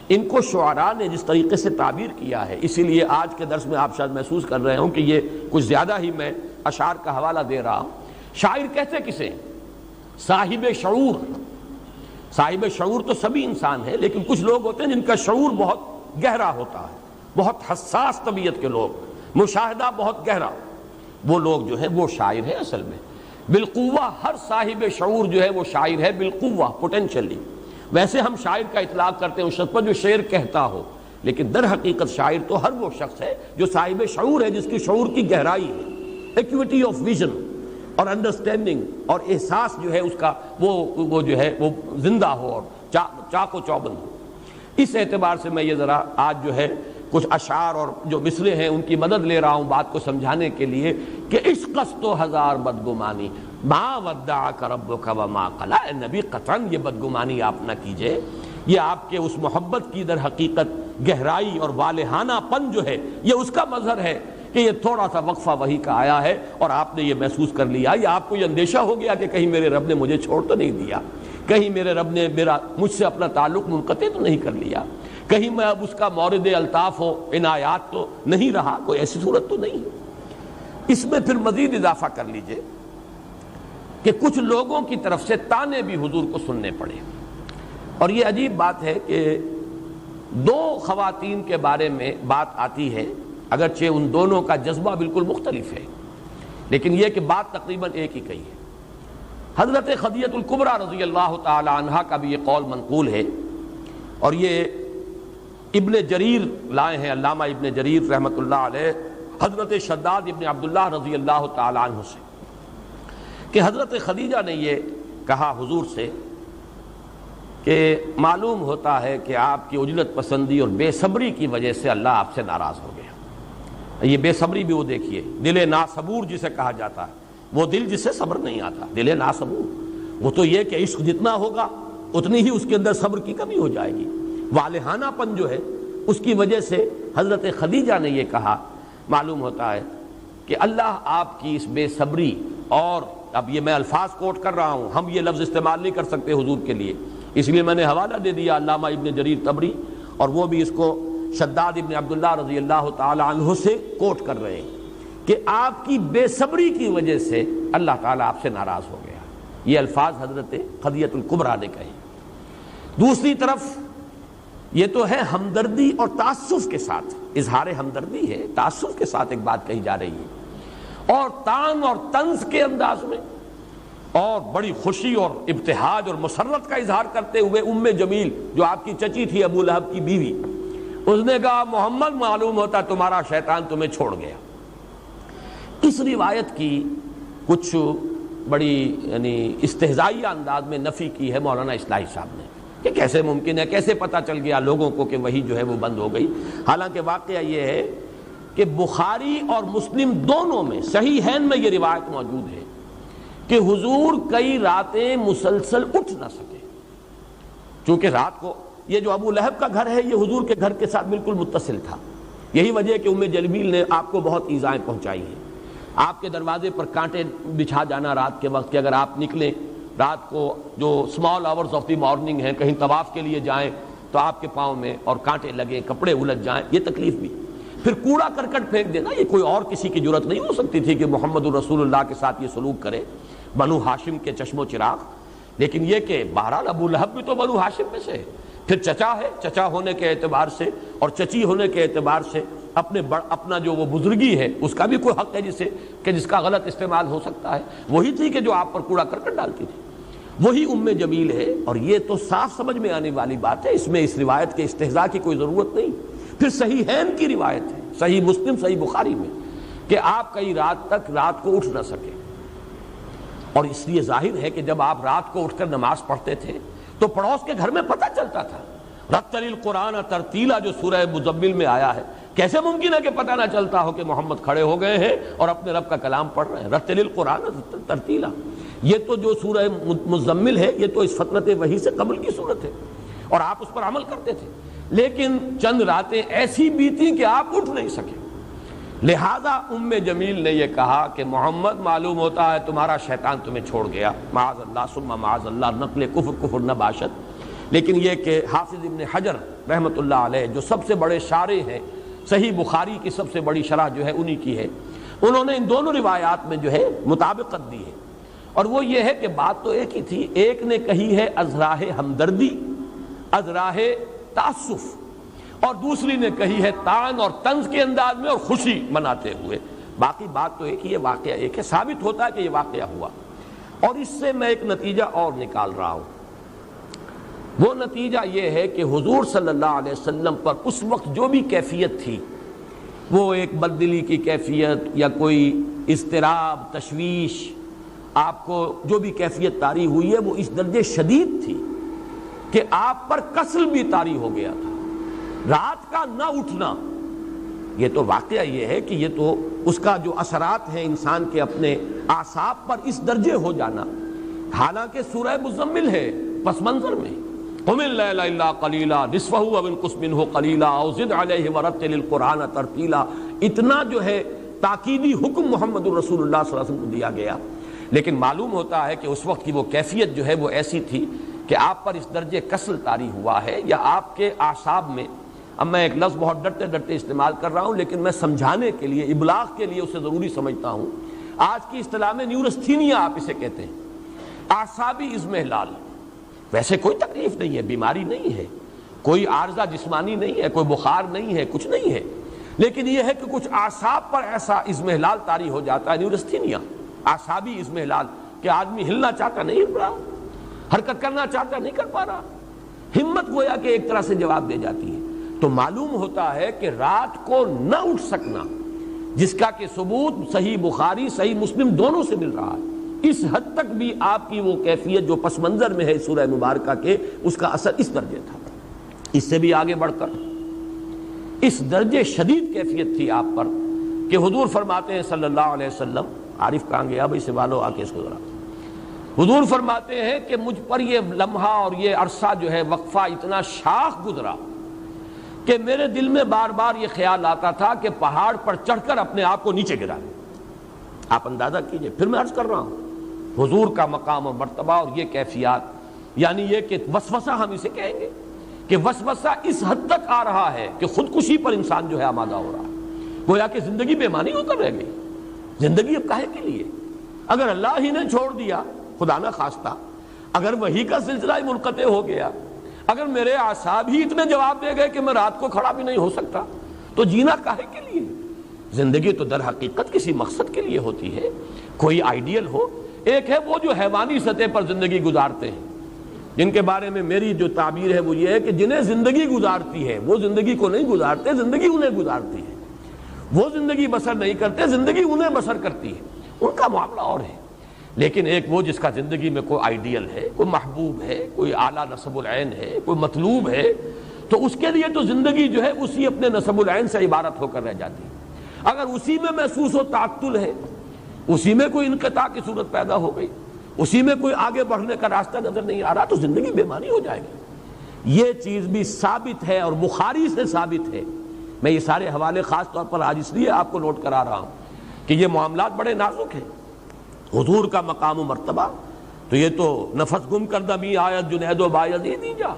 ان کو شعراء نے جس طریقے سے تعبیر کیا ہے، اسی لیے آج کے درس میں آپ شاید محسوس کر رہے ہوں کہ یہ کچھ زیادہ ہی میں اشعار کا حوالہ دے رہا ہوں۔ شاعر کہتے کسے؟ صاحب شعور۔ صاحب شعور تو سبھی انسان ہیں، لیکن کچھ لوگ ہوتے ہیں جن کا شعور بہت گہرا ہوتا ہے، بہت حساس طبیعت کے لوگ، مشاہدہ بہت گہرا، وہ لوگ جو ہیں وہ شاعر ہیں اصل میں۔ بالقوہ ہر صاحب شعور جو ہے وہ شاعر ہے، بالقوہ پوٹینشلی۔ ویسے ہم شاعر کا اطلاق کرتے ہیں اس شخص پر جو شعر کہتا ہو، لیکن در حقیقت شاعر تو ہر وہ شخص ہے جو صاحب شعور ہے، جس کی شعور کی گہرائی ہے، ایکویٹی آف ویژن اور انڈرسٹینڈنگ اور احساس جو ہے اس کا وہ جو ہے وہ زندہ ہو اور چاق و چوبند ہو۔ اس اعتبار سے میں یہ ذرا آج جو ہے کچھ اشعار اور جو مصرے ہیں ان کی مدد لے رہا ہوں بات کو سمجھانے کے لیے کہ عشق است و ہزار بدگمانی ما ودعک ربک وما قلی، اے نبی قطعاً یہ بدگمانی آپ نہ کیجئے، یہ آپ کے اس محبت کی در حقیقت گہرائی اور والہانہ پن جو ہے یہ اس کا مظہر ہے کہ یہ تھوڑا سا وقفہ وحی کا آیا ہے اور آپ نے یہ محسوس کر لیا، یا آپ کو یہ اندیشہ ہو گیا کہ کہیں میرے رب نے مجھے چھوڑ تو نہیں دیا، کہیں میرے رب نے مجھ سے اپنا تعلق منقطع تو نہیں کر لیا، کہیں میں اب اس کا مورد الطاف و عنایات تو نہیں رہا، کوئی ایسی صورت تو نہیں ہے۔ اس میں پھر مزید اضافہ کر لیجئے کہ کچھ لوگوں کی طرف سے تانے بھی حضور کو سننے پڑے، اور یہ عجیب بات ہے کہ دو خواتین کے بارے میں بات آتی ہے، اگرچہ ان دونوں کا جذبہ بالکل مختلف ہے، لیکن یہ کہ بات تقریباً ایک ہی کہی ہے۔ حضرت خدیجہ الکبریٰ رضی اللہ تعالی عنہا کا بھی یہ قول منقول ہے، اور یہ ابن جریر لائے ہیں، علامہ ابن جریر رحمۃ اللہ علیہ، حضرت شداد ابن عبداللہ رضی اللہ تعالی عنہ سے، کہ حضرت خدیجہ نے یہ کہا حضور سے کہ معلوم ہوتا ہے کہ آپ کی عجلت پسندی اور بے صبری کی وجہ سے اللہ آپ سے ناراض ہو گیا۔ یہ بے صبری بھی وہ دیکھیے، دل ناصبور جسے کہا جاتا ہے، وہ دل جسے صبر نہیں آتا، دل ناصبور، وہ تو یہ کہ عشق جتنا ہوگا اتنی ہی اس کے اندر صبر کی کمی ہو جائے گی. والہانہ پن جو ہے اس کی وجہ سے حضرت خدیجہ نے یہ کہا. معلوم ہوتا ہے کہ اللہ آپ کی اس بے صبری، اور اب یہ میں الفاظ کوٹ کر رہا ہوں، ہم یہ لفظ استعمال نہیں کر سکتے حضور کے لیے، اس لیے میں نے حوالہ دے دیا علامہ ابن جریر طبری، اور وہ بھی اس کو شداد ابن عبداللہ رضی اللہ تعالی عنہ سے کوٹ کر رہے ہیں کہ آپ کی بے صبری کی وجہ سے اللہ تعالیٰ آپ سے ناراض ہو گیا. یہ الفاظ حضرت خدیجہ الکبریٰ نے کہے. دوسری طرف یہ تو ہے ہمدردی اور تعسف کے ساتھ، اظہار ہمدردی ہے، تعسف کے ساتھ ایک بات کہی جا رہی ہے، اور طعن اور طنز کے انداز میں، اور بڑی خوشی اور ابتہاج اور مسرت کا اظہار کرتے ہوئے ام جمیل جو آپ کی چچی تھی ابو لہب کی بیوی، اس نے کہا محمد معلوم ہوتا تمہارا شیطان تمہیں چھوڑ گیا. اس روایت کی کچھ بڑی یعنی استہزائیہ انداز میں نفی کی ہے مولانا اصلاحی صاحب نے کہ کیسے ممکن ہے، کیسے پتہ چل گیا لوگوں کو کہ وہی جو ہے وہ بند ہو گئی. حالانکہ واقعہ یہ ہے کہ بخاری اور مسلم دونوں میں صحیحین میں یہ روایت موجود ہے کہ حضور کئی راتیں مسلسل اٹھ نہ سکے، چونکہ رات کو یہ جو ابو لہب کا گھر ہے یہ حضور کے گھر کے ساتھ بالکل متصل تھا. یہی وجہ ہے کہ ام جمیل نے آپ کو بہت ایذائیں پہنچائی ہیں. آپ کے دروازے پر کانٹے بچھا جانا رات کے وقت کہ اگر آپ نکلیں رات کو جو small hours of the morning ہیں، کہیں طواف کے لیے جائیں تو آپ کے پاؤں میں اور کانٹے لگیں، کپڑے الجھ جائیں، یہ تکلیف بھی. پھر کوڑا کرکٹ پھینک دینا، یہ کوئی اور کسی کی جرت نہیں ہو سکتی تھی کہ محمد الرسول اللہ کے ساتھ یہ سلوک کرے، بنو ہاشم کے چشم و چراغ. لیکن یہ کہ بہرحال ابو لہب بھی تو بنو ہاشم میں سے ہے، پھر چچا ہے، چچا ہونے کے اعتبار سے اور چچی ہونے کے اعتبار سے اپنا جو وہ بزرگی ہے اس کا بھی کوئی حق ہے جس کا غلط استعمال ہو سکتا ہے. وہی تھی کہ جو آپ پر کوڑا کرکٹ ڈالتی تھی، وہی ام جمیل ہے. اور یہ تو صاف سمجھ میں آنے والی بات ہے، اس میں اس روایت کے استہزاء کی کوئی ضرورت نہیں. پھر صحیحین کی روایت ہے، صحیح مسلم صحیح بخاری میں، کہ آپ کئی رات تک رات کو اٹھ نہ سکے. اور اس لیے ظاہر ہے کہ جب آپ رات کو اٹھ کر نماز پڑھتے تھے تو پڑوس کے گھر میں پتہ چلتا تھا. رتل القرآن ترتیلا جو سورہ مزمل میں آیا ہے، کیسے ممکن ہے کہ پتہ نہ چلتا ہو کہ محمد کھڑے ہو گئے ہیں اور اپنے رب کا کلام پڑھ رہے ہیں. رتل القرآن ترتیلا، یہ تو جو سورہ مزمل ہے یہ تو اس فترت وحی سے قبل کی صورت ہے اور آپ اس پر عمل کرتے تھے. لیکن چند راتیں ایسی بیتی کہ آپ اٹھ نہیں سکے. لہذا ام جمیل نے یہ کہا کہ محمد معلوم ہوتا ہے تمہارا شیطان تمہیں چھوڑ گیا. معاذ اللہ ثم معاذ اللہ، نقل کفر نہ باشد. لیکن یہ کہ حافظ ابن حجر رحمۃ اللہ علیہ جو سب سے بڑے شارح ہیں، صحیح بخاری کی سب سے بڑی شرح جو ہے انہی کی ہے، انہوں نے ان دونوں روایات میں جو ہے مطابقت دی ہے. اور وہ یہ ہے کہ بات تو ایک ہی تھی. ایک نے کہی ہے از راہ ہمدردی، از راہ تعسف، اور دوسری نے کہی ہے طعن اور طنز کے انداز میں اور خوشی مناتے ہوئے. باقی بات تو ایک ہی ہے، واقعہ ایک ہے. ثابت ہوتا ہے کہ یہ واقعہ ہوا. اور اس سے میں ایک نتیجہ اور نکال رہا ہوں. وہ نتیجہ یہ ہے کہ حضور صلی اللہ علیہ وسلم پر اس وقت جو بھی کیفیت تھی، وہ ایک بددلی کی کیفیت یا کوئی اضطراب، تشویش، آپ کو جو بھی کیفیت طاری ہوئی ہے وہ اس درجے شدید تھی کہ آپ پر کسل بھی طاری ہو گیا تھا. رات کا نہ اٹھنا، یہ تو واقعہ یہ ہے کہ یہ تو اس کا جو اثرات ہیں انسان کے اپنے اعصاب پر اس درجے ہو جانا. حالانکہ سورہ مزمل ہے پس منظر میں، قم اللیل الا قلیلا نصفہ او انقص منہ قلیلا او زد علیہ ورتل القرآن ترتیلا، اتنا جو ہے تاکیدی حکم محمد الرسول اللہ صلی اللہ علیہ وسلم کو دیا گیا. لیکن معلوم ہوتا ہے کہ اس وقت کی وہ کیفیت جو ہے وہ ایسی تھی کہ آپ پر اس درجے کسل طاری ہوا ہے، یا آپ کے اعصاب میں، اب میں ایک لفظ بہت ڈرتے ڈرتے استعمال کر رہا ہوں لیکن میں سمجھانے کے لیے، ابلاغ کے لیے اسے ضروری سمجھتا ہوں. آج کی اصطلاح میں نیورستھینیا آپ اسے کہتے ہیں، اعصابی اضمحلال. ویسے کوئی تکلیف نہیں ہے، بیماری نہیں ہے، کوئی عارضہ جسمانی نہیں ہے، کوئی بخار نہیں ہے، کچھ نہیں ہے. لیکن یہ ہے کہ کچھ اعصاب پر ایسا اضمحلال طاری ہو جاتا ہے، نیورستھینیا، اعصابی اضمحلال، کہ آدمی ہلنا چاہتا نہیں ہل رہا، حرکت کرنا چاہتا نہیں کر پا رہا، ہمت گویا کہ ایک طرح سے جواب دے جاتی ہے. تو معلوم ہوتا ہے کہ رات کو نہ اٹھ سکنا، جس کا کہ ثبوت صحیح بخاری صحیح مسلم دونوں سے مل رہا ہے، اس حد تک بھی آپ کی وہ کیفیت جو پس منظر میں ہے سورہ مبارکہ کے، اس کا اثر اس درجے تھا. اس سے بھی آگے بڑھ کر اس درجے شدید کیفیت تھی آپ پر کہ حضور فرماتے ہیں صلی اللہ علیہ وسلم، عارف کہاں گیا بھائی، سوالو آ کے اس کو ذرا، حضور فرماتے ہیں کہ مجھ پر یہ لمحہ اور یہ عرصہ جو ہے وقفہ اتنا شاخ گزرا کہ میرے دل میں بار بار یہ خیال آتا تھا کہ پہاڑ پر چڑھ کر اپنے آپ کو نیچے گرا لیں۔ آپ اندازہ کیجئے، پھر میں عرض کر رہا ہوں حضور کا مقام اور مرتبہ اور یہ کیفیات، یعنی یہ کہ وسوسہ ہم اسے کہیں گے کہ وسوسہ اس حد تک آ رہا ہے کہ خودکشی پر انسان جو ہے آمادہ ہو رہا ہے، گویا کہ زندگی بے معنی ہو کر رہ گئی۔ زندگی اب کاہے کے لیے؟ اگر اللہ ہی نے چھوڑ دیا خدا نہ خواستہ، اگر وہی کا سلسلہ ہی منقطع ہو گیا، اگر میرے اعصاب ہی اتنے جواب دے گئے کہ میں رات کو کھڑا بھی نہیں ہو سکتا، تو جینا کاہے کے لیے؟ زندگی تو در حقیقت کسی مقصد کے لیے ہوتی ہے، کوئی آئیڈیل ہو۔ ایک ہے وہ جو حیوانی سطح پر زندگی گزارتے ہیں، جن کے بارے میں میری جو تعبیر ہے وہ یہ ہے کہ جنہیں زندگی گزارتی ہے وہ زندگی کو نہیں گزارتے، زندگی انہیں گزارتی ہے۔ وہ زندگی بسر نہیں کرتے، زندگی انہیں بسر کرتی ہے، ان کا معاملہ اور ہے۔ لیکن ایک وہ جس کا زندگی میں کوئی آئیڈیل ہے، کوئی محبوب ہے، کوئی اعلیٰ نصب العین ہے، کوئی مطلوب ہے، تو اس کے لیے تو زندگی جو ہے اسی اپنے نصب العین سے عبارت ہو کر رہ جاتی ہے۔ اگر اسی میں محسوس ہو تعطل ہے، اسی میں کوئی انقطاع کی صورت پیدا ہو گئی، اسی میں کوئی آگے بڑھنے کا راستہ نظر نہیں آ رہا، تو زندگی بے معنی ہو جائے گی۔ یہ چیز بھی ثابت ہے اور بخاری سے ثابت ہے۔ میں یہ سارے حوالے خاص طور پر آج اس لیے آپ کو نوٹ کرا رہا ہوں کہ یہ معاملات بڑے نازک ہیں۔ حضور کا مقام و مرتبہ تو یہ تو نفس گم کردہ می آیت جنید و بایزید جا،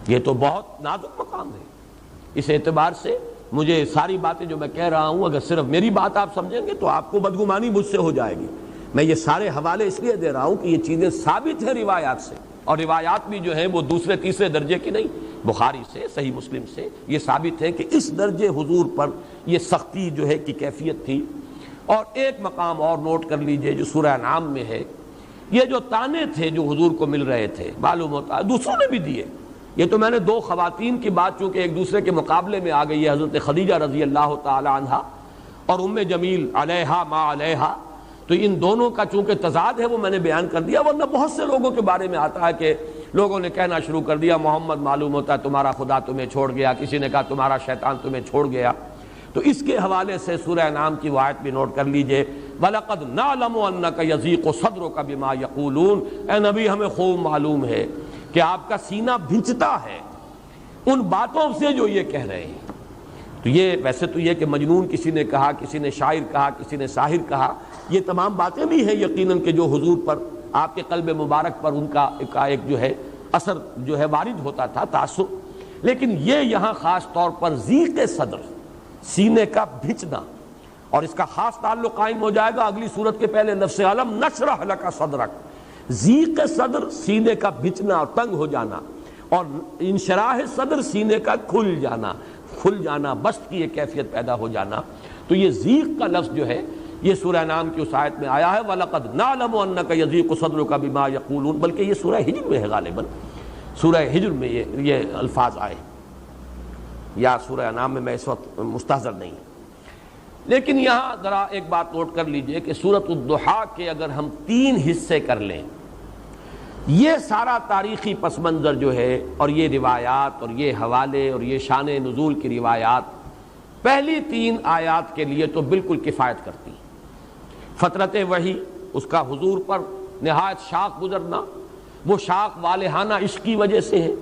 یہ تو بہت نازک مقام ہے۔ اس اعتبار سے مجھے ساری باتیں جو میں کہہ رہا ہوں اگر صرف میری بات آپ سمجھیں گے تو آپ کو بدگمانی مجھ سے ہو جائے گی۔ میں یہ سارے حوالے اس لیے دے رہا ہوں کہ یہ چیزیں ثابت ہیں روایات سے، اور روایات بھی جو ہیں وہ دوسرے تیسرے درجے کی نہیں، بخاری سے، صحیح مسلم سے یہ ثابت ہے کہ اس درجے حضور پر یہ سختی جو ہے کی کیفیت تھی۔ اور ایک مقام اور نوٹ کر لیجئے جو سورہ انعام میں ہے، یہ جو تانے تھے جو حضور کو مل رہے تھے، معلوم ہوتا ہے دوسروں نے بھی دیے۔ یہ تو میں نے دو خواتین کی بات چونکہ ایک دوسرے کے مقابلے میں آ گئی ہے، حضرت خدیجہ رضی اللہ تعالی عنہا اور ام جمیل علیہا ما علیہا، تو ان دونوں کا چونکہ تضاد ہے وہ میں نے بیان کر دیا، ورنہ بہت سے لوگوں کے بارے میں آتا ہے کہ لوگوں نے کہنا شروع کر دیا محمد معلوم ہوتا ہے تمہارا خدا تمہیں چھوڑ گیا، کسی نے کہا تمہارا شیطان تمہیں چھوڑ گیا۔ تو اس کے حوالے سے سورہ انعام کی وہ آیت بھی نوٹ کر لیجئے، وَلَقَدْ نَعْلَمُ أَنَّكَ يَضِيقُ صَدْرُكَ بِمَا يَقُولُونَ، اے نبی ہمیں خوب معلوم ہے کہ آپ کا سینہ بھنچتا ہے ان باتوں سے جو یہ کہہ رہے ہیں۔ تو یہ ویسے تو یہ کہ مجنون کسی نے کہا، کسی نے شاعر کہا، کسی نے ساحر کہا، یہ تمام باتیں بھی ہیں یقیناً کہ جو حضور پر، آپ کے قلب مبارک پر ان کا ایک جو ہے اثر جو ہے وارد ہوتا تھا، تاثر۔ لیکن یہ یہاں خاص طور پر ضیق صدر، سینے کا بھنچنا، اور اس کا خاص تعلق قائم ہو جائے گا اگلی صورت کے پہلے لفظ علم نشرح لک صدرک۔ ضیق صدر سینے کا بھنچنا اور تنگ ہو جانا، اور انشراح صدر سینے کا کھل جانا، بسط کی ایک کیفیت پیدا ہو جانا۔ تو یہ ضیق کا لفظ جو ہے یہ سورہ انعام کی اس آیت میں آیا ہے، وَلَقَدْ نَعْلَمُ أَنَّكَ يَضِيقُ صَدْرُكَ بِمَا يَقُولُونَ، بلکہ یہ سورہ ہجر میں ہے غالباً، سورہ ہجر میں یہ الفاظ آئے، یا سورہ انعام میں اس وقت مستحضر نہیں۔ لیکن یہاں ذرا ایک بات نوٹ کر لیجئے کہ سورۃ الضحیٰ کے اگر ہم 3 حصے کر لیں، یہ سارا تاریخی پس منظر جو ہے اور یہ روایات اور یہ حوالے اور یہ شان نزول کی روایات پہلی 3 آیات کے لیے تو بالکل کفایت کرتی۔ فترت وحی، اس کا حضور پر نہایت شاق گزرنا، وہ شاق والہانہ عشق کی وجہ سے ہے،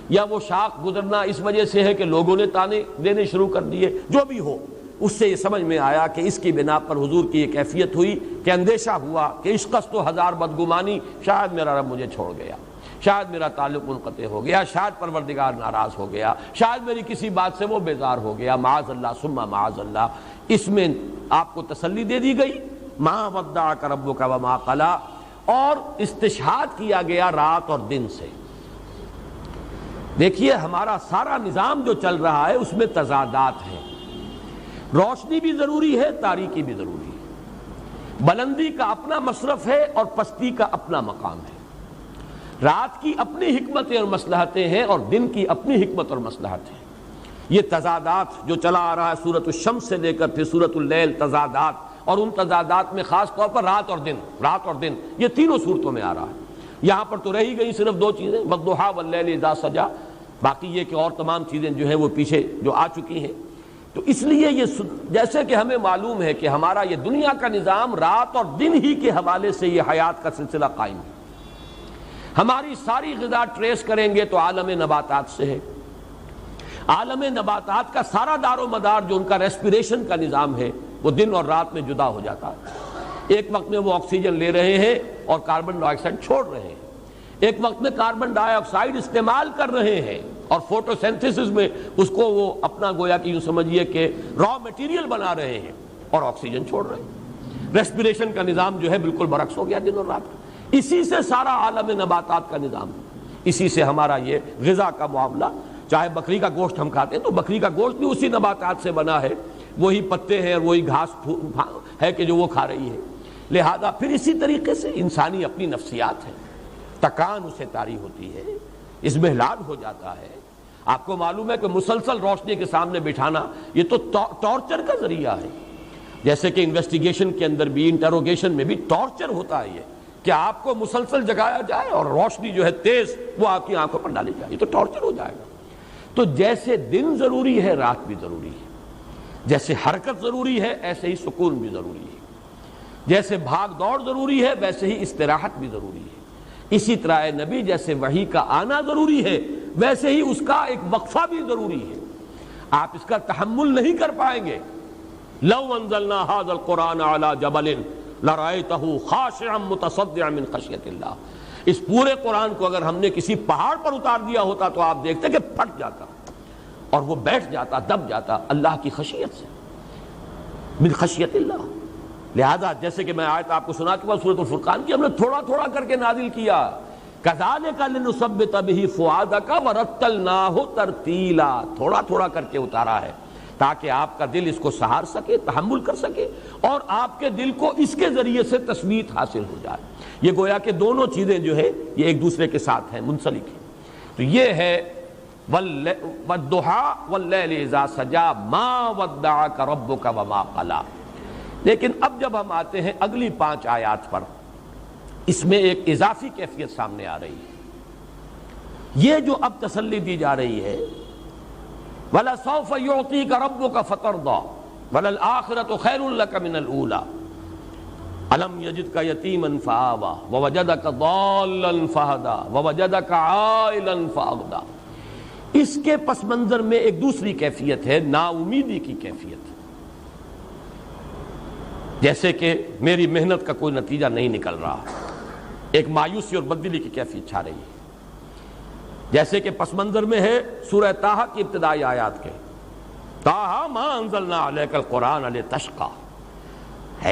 یا وہ شاق گزرنا اس وجہ سے ہے کہ لوگوں نے تانے دینے شروع کر دیے، جو بھی ہو، اس سے یہ سمجھ میں آیا کہ اس کی بنا پر حضور کی یہ کیفیت ہوئی کہ اندیشہ ہوا کہ عشقست و ہزار بدگمانی، شاید میرا رب مجھے چھوڑ گیا، شاید میرا تعلق منقطع ہو گیا، شاید پروردگار ناراض ہو گیا، شاید میری کسی بات سے وہ بیزار ہو گیا، معاذ اللہ ثم معاذ اللہ۔ اس میں آپ کو تسلی دے دی گئی، ما ودعک ربک وما قلی، اور استشہاد کیا گیا رات اور دن سے۔ دیکھیے ہمارا سارا نظام جو چل رہا ہے اس میں تضادات ہیں، روشنی بھی ضروری ہے، تاریکی بھی ضروری ہے، بلندی کا اپنا مصرف ہے اور پستی کا اپنا مقام ہے، رات کی اپنی حکمتیں اور مصلحتیں ہیں اور دن کی اپنی حکمت اور مصلحت ہیں۔ یہ تضادات جو چلا آ رہا ہے سورۃ الشمس سے لے کر پھر سورۃ اللیل، تضادات، اور ان تضادات میں خاص طور پر رات اور دن یہ تینوں صورتوں میں آ رہا ہے۔ یہاں پر تو رہی گئی صرف 2 چیزیں، والضحیٰ واللیل اذا سجا، باقی یہ کہ اور تمام چیزیں جو ہیں وہ پیچھے جو آ چکی ہیں۔ تو اس لیے یہ جیسے کہ ہمیں معلوم ہے کہ ہمارا یہ دنیا کا نظام رات اور دن ہی کے حوالے سے یہ حیات کا سلسلہ قائم ہے. ہماری ساری غذا ٹریس کریں گے تو عالم نباتات سے ہے. عالم نباتات کا سارا دار و مدار جو ان کا ریسپیریشن کا نظام ہے وہ دن اور رات میں جدا ہو جاتا ہے. ایک وقت میں وہ آکسیجن لے رہے ہیں اور کاربن ڈائی آکسائڈ چھوڑ رہے ہیں, ایک وقت میں کاربن ڈائی آکسائڈ استعمال کر رہے ہیں اور فوٹو سینتھسس میں اس کو وہ اپنا گویا کہ یوں سمجھیے کہ را مٹیریل بنا رہے ہیں اور آکسیجن چھوڑ رہے ہیں. ریسپیریشن کا نظام جو ہے بالکل برعکس ہو گیا دن اور رات. اسی سے سارا عالم نباتات کا نظام, اسی سے ہمارا یہ غذا کا معاملہ. چاہے بکری کا گوشت ہم کھاتے ہیں تو بکری کا گوشت بھی اسی نباتات سے بنا ہے, وہی پتے ہیں اور وہی گھاس ہے کہ جو وہ کھا رہی ہے. لہذا پھر اسی طریقے سے انسانی اپنی نفسیات ہے, تکان اسے طاری ہوتی ہے, اضمحلال ہو جاتا ہے. آپ کو معلوم ہے کہ مسلسل روشنی کے سامنے بٹھانا یہ تو ٹارچر کا ذریعہ ہے. جیسے کہ انویسٹیگیشن کے اندر بھی, انٹروگیشن میں بھی ٹارچر ہوتا ہے یہ کہ آپ کو مسلسل جگایا جائے اور روشنی جو ہے تیز وہ آپ کی آنکھوں پر ڈالی جائے, یہ تو ٹارچر ہو جائے گا. تو جیسے دن ضروری ہے رات بھی ضروری ہے, جیسے حرکت ضروری ہے ایسے ہی سکون بھی ضروری ہے, جیسے بھاگ دوڑ ضروری ہے ویسے ہی استراحت بھی ضروری ہے. اسی طرح اے نبی جیسے وحی کا آنا ضروری ہے ویسے ہی اس کا ایک وقفہ بھی ضروری ہے. آپ اس کا تحمل نہیں کر پائیں گے. لو انزلنا هذا القرآن على جبل لرأيته خاشعا متصدعا من خشیۃ اللہ. اس پورے قرآن کو اگر ہم نے کسی پہاڑ پر اتار دیا ہوتا تو آپ دیکھتے کہ پھٹ جاتا اور وہ بیٹھ جاتا, دب جاتا اللہ کی خشیت سے, من خشیۃ اللہ. لہذا جیسے کہ میں آیت آپ کو سنا چکا سورۃ الفرقان کی, ہم نے تھوڑا تھوڑا کر کے نازل کیا. کذالک لنثبت بہ فؤادک ورتلناہ ترتیلا, تھوڑا تھوڑا کر کے اتارا ہے تاکہ آپ کا دل اس کو سہار سکے, تحمل کر سکے اور آپ کے دل کو اس کے ذریعے سے تثبیت حاصل ہو جائے. یہ گویا کہ دونوں چیزیں جو ہے یہ ایک دوسرے کے ساتھ ہیں, منسلک ہیں. تو یہ ہے والضحیٰ واللیل اذا سجا ما ودعک ربک وما قلی. لیکن اب جب ہم آتے ہیں اگلی 5 آیات پر, اس میں ایک اضافی کیفیت سامنے آ رہی ہے. یہ جو اب تسلی دی جا رہی ہے وَلَسَوْفَ يُعْطِيكَ رَبُّكَ فَتَرْضَىٰ وَلَلْآخِرَةُ خَيْرٌ لَكَ مِنَ الْأُولَىٰ أَلَمْ يَجِدْكَ يَتِيمًا فَآوَىٰ وَوَجَدَكَ ضَالًّا فَهَدَىٰ وَوَجَدَكَ عَائِلًا فَأَغْنَىٰ. اس کے پس منظر میں ایک دوسری کیفیت ہے, نا امیدی کی کیفیت. جیسے کہ میری محنت کا کوئی نتیجہ نہیں نکل رہا, ایک مایوسی اور بددلی کی کیفیت چھا رہی ہے. جیسے کہ پس منظر میں ہے سورہ طٰہٰ کی ابتدائی آیات کے, طٰہٰ ما انزلنا علیک القرآن لتشقیٰ.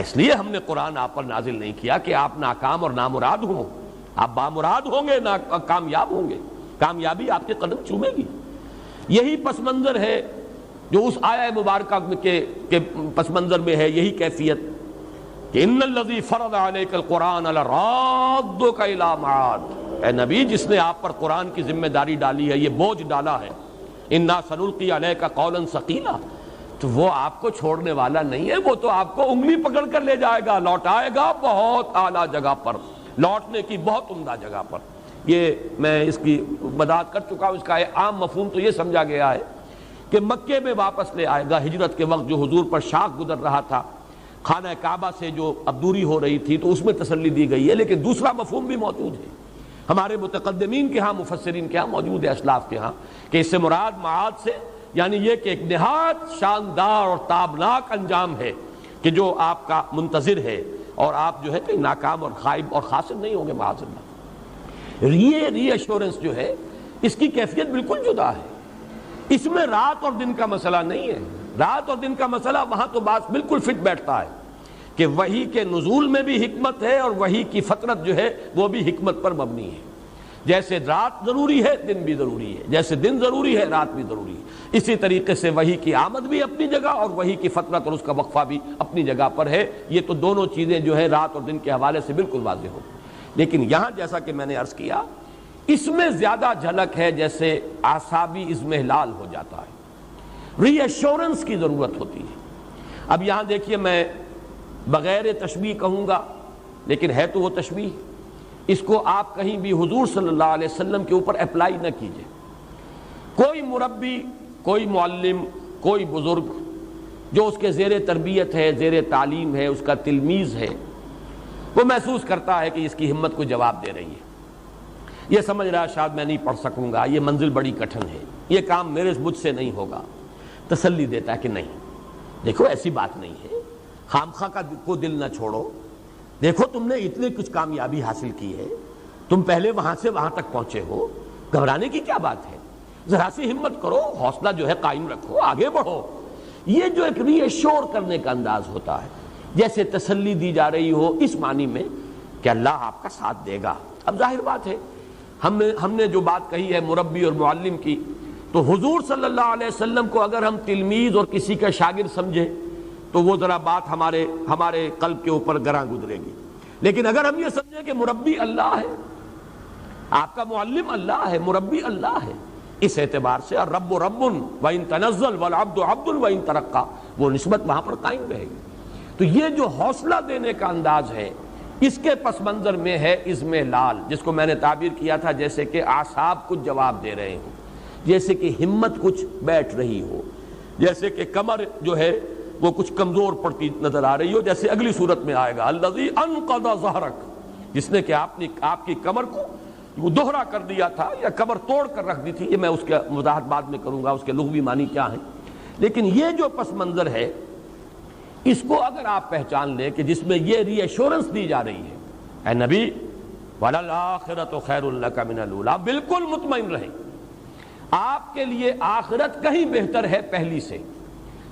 اس لیے ہم نے قرآن آپ پر نازل نہیں کیا کہ آپ ناکام اور نامراد ہوں, آپ بامراد ہوں گے, کامیاب ہوں گے, کامیابی آپ کے قدم چومے گی. یہی پس منظر ہے جو اس آیہ مبارکہ کے پس منظر میں ہے, یہی کیفیت کہ ان الذی فرض علیک القرآن لرادک الی معاد. اے نبی جس نے آپ پر قرآن کی ذمہ داری ڈالی ہے, یہ بوجھ ڈالا ہے, انا سنلقی علیک قولا ثقیلا, تو وہ آپ کو چھوڑنے والا نہیں ہے, وہ تو آپ کو انگلی پکڑ کر لے جائے گا, لوٹائے گا بہت اعلیٰ جگہ پر, لوٹنے کی بہت عمدہ جگہ پر. یہ میں اس کی وضاحت کر چکا ہوں. اس کا عام مفہوم تو یہ سمجھا گیا ہے کہ مکے میں واپس لے آئے گا. ہجرت کے وقت جو حضور پر شاخ گزر رہا تھا, خانہ کعبہ سے جو اب دوری ہو رہی تھی, تو اس میں تسلی دی گئی ہے. لیکن دوسرا مفہوم بھی موجود ہے ہمارے متقدمین کے ہاں, مفسرین کے ہاں موجود ہے, اسلاف کے ہاں, کہ اس سے مراد معاد سے یعنی یہ کہ ایک نہایت شاندار اور تابناک انجام ہے کہ جو آپ کا منتظر ہے, اور آپ جو ہے کہ ناکام اور خائب اور خاسر نہیں ہوں گے معاذ اللہ. یہ ری ایشورنس جو ہے اس کی کیفیت بالکل جدا ہے. اس میں رات اور دن کا مسئلہ نہیں ہے. رات اور دن کا مسئلہ وہاں تو بات بالکل فٹ بیٹھتا ہے کہ وحی کے نزول میں بھی حکمت ہے اور وحی کی فطرت جو ہے وہ بھی حکمت پر مبنی ہے. جیسے رات ضروری ہے دن بھی ضروری ہے, جیسے دن ضروری ہے رات بھی ضروری ہے, اسی طریقے سے وحی کی آمد بھی اپنی جگہ اور وحی کی فطرت اور اس کا وقفہ بھی اپنی جگہ پر ہے. یہ تو دونوں چیزیں جو ہے رات اور دن کے حوالے سے بالکل واضح ہو. لیکن یہاں جیسا کہ میں نے عرض کیا اس میں زیادہ جھلک ہے جیسے اعصابی اضمحلال ہو جاتا ہے, ری ایشورنس کی ضرورت ہوتی ہے. اب یہاں دیکھیے میں بغیر تشبیہ کہوں گا لیکن ہے تو وہ تشبیہ, اس کو آپ کہیں بھی حضور صلی اللہ علیہ وسلم کے اوپر اپلائی نہ کیجئے. کوئی مربی, کوئی معلم, کوئی بزرگ جو اس کے زیر تربیت ہے، زیر تعلیم ہے، اس کا تلمیذ ہے، وہ محسوس کرتا ہے کہ اس کی ہمت کو جواب دے رہی ہے، یہ سمجھ رہا ہے شاید میں نہیں پڑھ سکوں گا، یہ منزل بڑی کٹھن ہے، یہ کام مجھ سے نہیں ہوگا، تسلی دیتا ہے کہ نہیں، دیکھو ایسی بات نہیں ہے، خامخواہ کو دل نہ چھوڑو، دیکھو تم نے اتنے کچھ کامیابی حاصل کی ہے، تم پہلے وہاں سے وہاں تک پہنچے ہو، گھبرانے کی کیا بات ہے، ذرا سی ہمت کرو، حوصلہ جو ہے قائم رکھو، آگے بڑھو۔ یہ جو ایک ری ایشور کرنے کا انداز ہوتا ہے، جیسے تسلی دی جا رہی ہو اس معنی میں کہ اللہ آپ کا ساتھ دے گا۔ اب ظاہر بات ہے ہم نے جو بات کہی ہے مربی اور معلم کی، تو حضور صلی اللہ علیہ وسلم کو اگر ہم تلمیذ اور کسی کا شاگرد سمجھیں تو وہ ذرا بات ہمارے قلب کے اوپر گراں گزرے گی، لیکن اگر ہم یہ سمجھیں کہ مربی اللہ ہے، آپ کا معلم اللہ ہے، مربی اللہ ہے، اس اعتبار سے الرب رب وَإِن تنزل والعبد عبد وَإِن ترقى، وہ نسبت وہاں پر قائم رہے گی۔ تو یہ جو حوصلہ دینے کا انداز ہے، اس کے پس منظر میں ہے اضمحلال، جس کو میں نے تعبیر کیا تھا جیسے کہ اعصاب کچھ جواب دے رہے ہوں، جیسے کہ ہمت کچھ بیٹھ رہی ہو، جیسے کہ کمر جو ہے وہ کچھ کمزور پڑتی نظر آ رہی ہو، جیسے اگلی صورت میں آئے گا الذی انقض ظہرک، جس نے کہ آپ کی کمر کو وہ دوہرا کر دیا تھا یا کمر توڑ کر رکھ دی تھی، یہ میں اس کا وضاحت بعد میں کروں گا، اس کے لغوی معنی کیا ہیں، لیکن یہ جو پس منظر ہے اس کو اگر آپ پہچان لیں کہ جس میں یہ ری ایشورنس دی جا رہی ہے، اے نبی وَلَلْآخِرَةُ خَيْرٌ لَكَ مِنَ الْأُولَىٰ، بالکل مطمئن رہیں، آپ کے لیے آخرت کہیں بہتر ہے پہلی سے،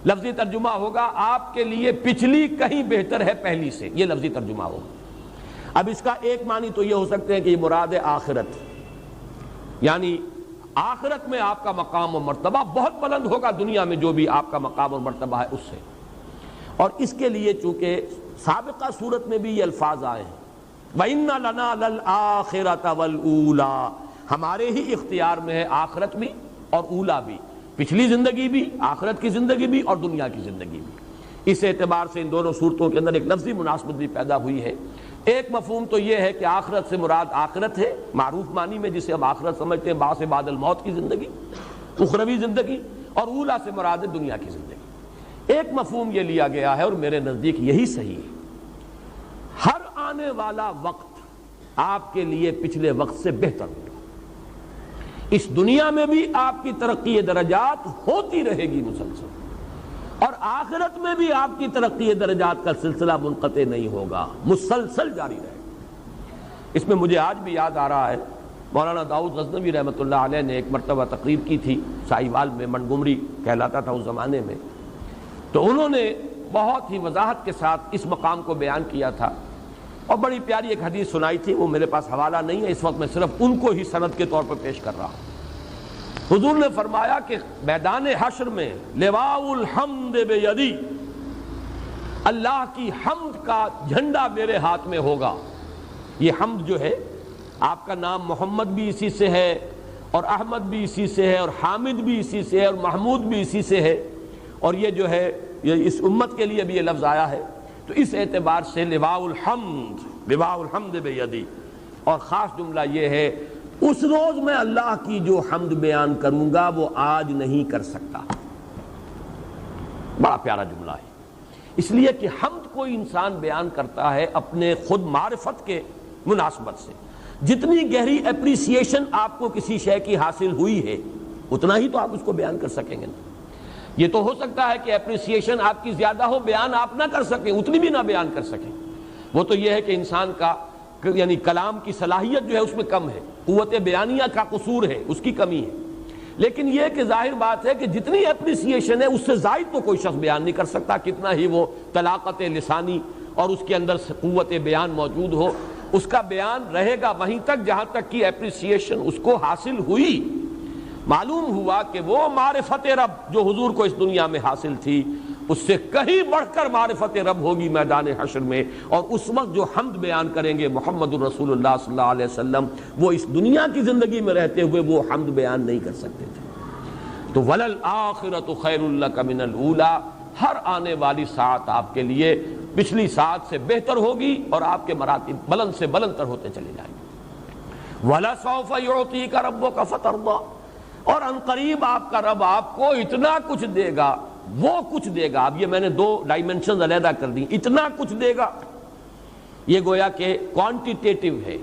لفظی ترجمہ ہوگا آپ کے لیے پچھلی کہیں بہتر ہے پہلی سے، یہ لفظی ترجمہ ہوگا۔ اب اس کا ایک معنی تو یہ ہو سکتے ہیں کہ یہ مراد ہے آخرت، یعنی آخرت میں آپ کا مقام و مرتبہ بہت بلند ہوگا، دنیا میں جو بھی آپ کا مقام اور مرتبہ ہے اس سے، اور اس کے لیے چونکہ سابقہ صورت میں بھی یہ الفاظ آئے ہیں وَإِنَّ لَنَا لَلْآخِرَةَ وَالْأُولَىٰ، ہمارے ہی اختیار میں ہے آخرت بھی اور اولا بھی، پچھلی زندگی بھی، آخرت کی زندگی بھی اور دنیا کی زندگی بھی۔ اس اعتبار سے ان دونوں صورتوں کے اندر ایک لفظی مناسبت بھی پیدا ہوئی ہے۔ ایک مفہوم تو یہ ہے کہ آخرت سے مراد آخرت ہے معروف معنی میں، جسے ہم آخرت سمجھتے ہیں بعث بعد الموت کی زندگی، اخروی زندگی، اور اولا سے مراد ہے دنیا کی زندگی۔ ایک مفہوم یہ لیا گیا ہے اور میرے نزدیک یہی صحیح ہے، ہر آنے والا وقت آپ کے لیے پچھلے وقت سے بہتر ہوگا، اس دنیا میں بھی آپ کی ترقی درجات ہوتی رہے گی مسلسل، اور آخرت میں بھی آپ کی ترقی درجات کا سلسلہ منقطع نہیں ہوگا، مسلسل جاری رہے گا۔ اس میں مجھے آج بھی یاد آ رہا ہے مولانا داؤد غزنوی رحمۃ اللہ علیہ نے ایک مرتبہ تقریر کی تھی سائیوال میں، منگمری کہلاتا تھا اس زمانے میں، تو انہوں نے بہت ہی وضاحت کے ساتھ اس مقام کو بیان کیا تھا، اور بڑی پیاری ایک حدیث سنائی تھی، وہ میرے پاس حوالہ نہیں ہے اس وقت، میں صرف ان کو ہی سند کے طور پر پیش کر رہا ہوں۔ حضور نے فرمایا کہ میدان حشر میں لواء الحمد بیدی، اللہ کی حمد کا جھنڈا میرے ہاتھ میں ہوگا۔ یہ حمد جو ہے، آپ کا نام محمد بھی اسی سے ہے، اور احمد بھی اسی سے ہے، اور حامد بھی اسی سے ہے، اور محمود بھی اسی سے ہے، اور یہ جو ہے یہ اس امت کے لیے بھی یہ لفظ آیا ہے، تو اس اعتبار سے لواء الحمد بیدی، اور خاص جملہ یہ ہے اس روز میں اللہ کی جو حمد بیان کروں گا وہ آج نہیں کر سکتا۔ بڑا پیارا جملہ ہے، اس لیے کہ حمد کوئی انسان بیان کرتا ہے اپنے خود معرفت کے مناسبت سے، جتنی گہری اپریسیشن آپ کو کسی شے کی حاصل ہوئی ہے اتنا ہی تو آپ اس کو بیان کر سکیں گے نا۔ یہ تو ہو سکتا ہے کہ اپریسیشن آپ کی زیادہ ہو، بیان آپ نہ کر سکیں، اتنی بھی نہ بیان کر سکیں، وہ تو یہ ہے کہ انسان کا یعنی کلام کی صلاحیت جو ہے اس میں کم ہے، قوت بیانیہ کا قصور ہے، اس کی کمی ہے، لیکن یہ کہ ظاہر بات ہے کہ جتنی اپریسیشن ہے اس سے زائد تو کوئی شخص بیان نہیں کر سکتا، کتنا ہی وہ طلاقت لسانی اور اس کے اندر قوت بیان موجود ہو، اس کا بیان رہے گا وہیں تک جہاں تک کہ اپریسیشن اس کو حاصل ہوئی۔ معلوم ہوا کہ وہ معرفت رب جو حضور کو اس دنیا میں حاصل تھی اس سے کہیں بڑھ کر معرفت رب ہوگی میدان حشر میں، اور اس وقت جو حمد بیان کریں گے محمد الرسول اللہ صلی اللہ علیہ وسلم، وہ اس دنیا کی زندگی میں رہتے ہوئے وہ حمد بیان نہیں کر سکتے تھے۔ تو وَلَلْآخِرَةُ خَيْرٌ لَكَ مِنَ الْأُولَىٰ، ہر آنے والی ساعت آپ کے لیے پچھلی ساعت سے بہتر ہوگی اور آپ کے مراتب بلند سے بلند تر ہوتے چلے جائیں گے۔ وَلَسَوْفَ يُعْطِيكَ رَبُّكَ فَتَرْضَىٰ، اور عنقریب آپ کا رب آپ کو اتنا کچھ دے گا وہ کچھ دے گا. اب یہ میں نے دو ڈائمنشنز علیحدہ کر دی. اتنا کچھ دے گا یہ گویا کہ کوانٹیٹیو ہے،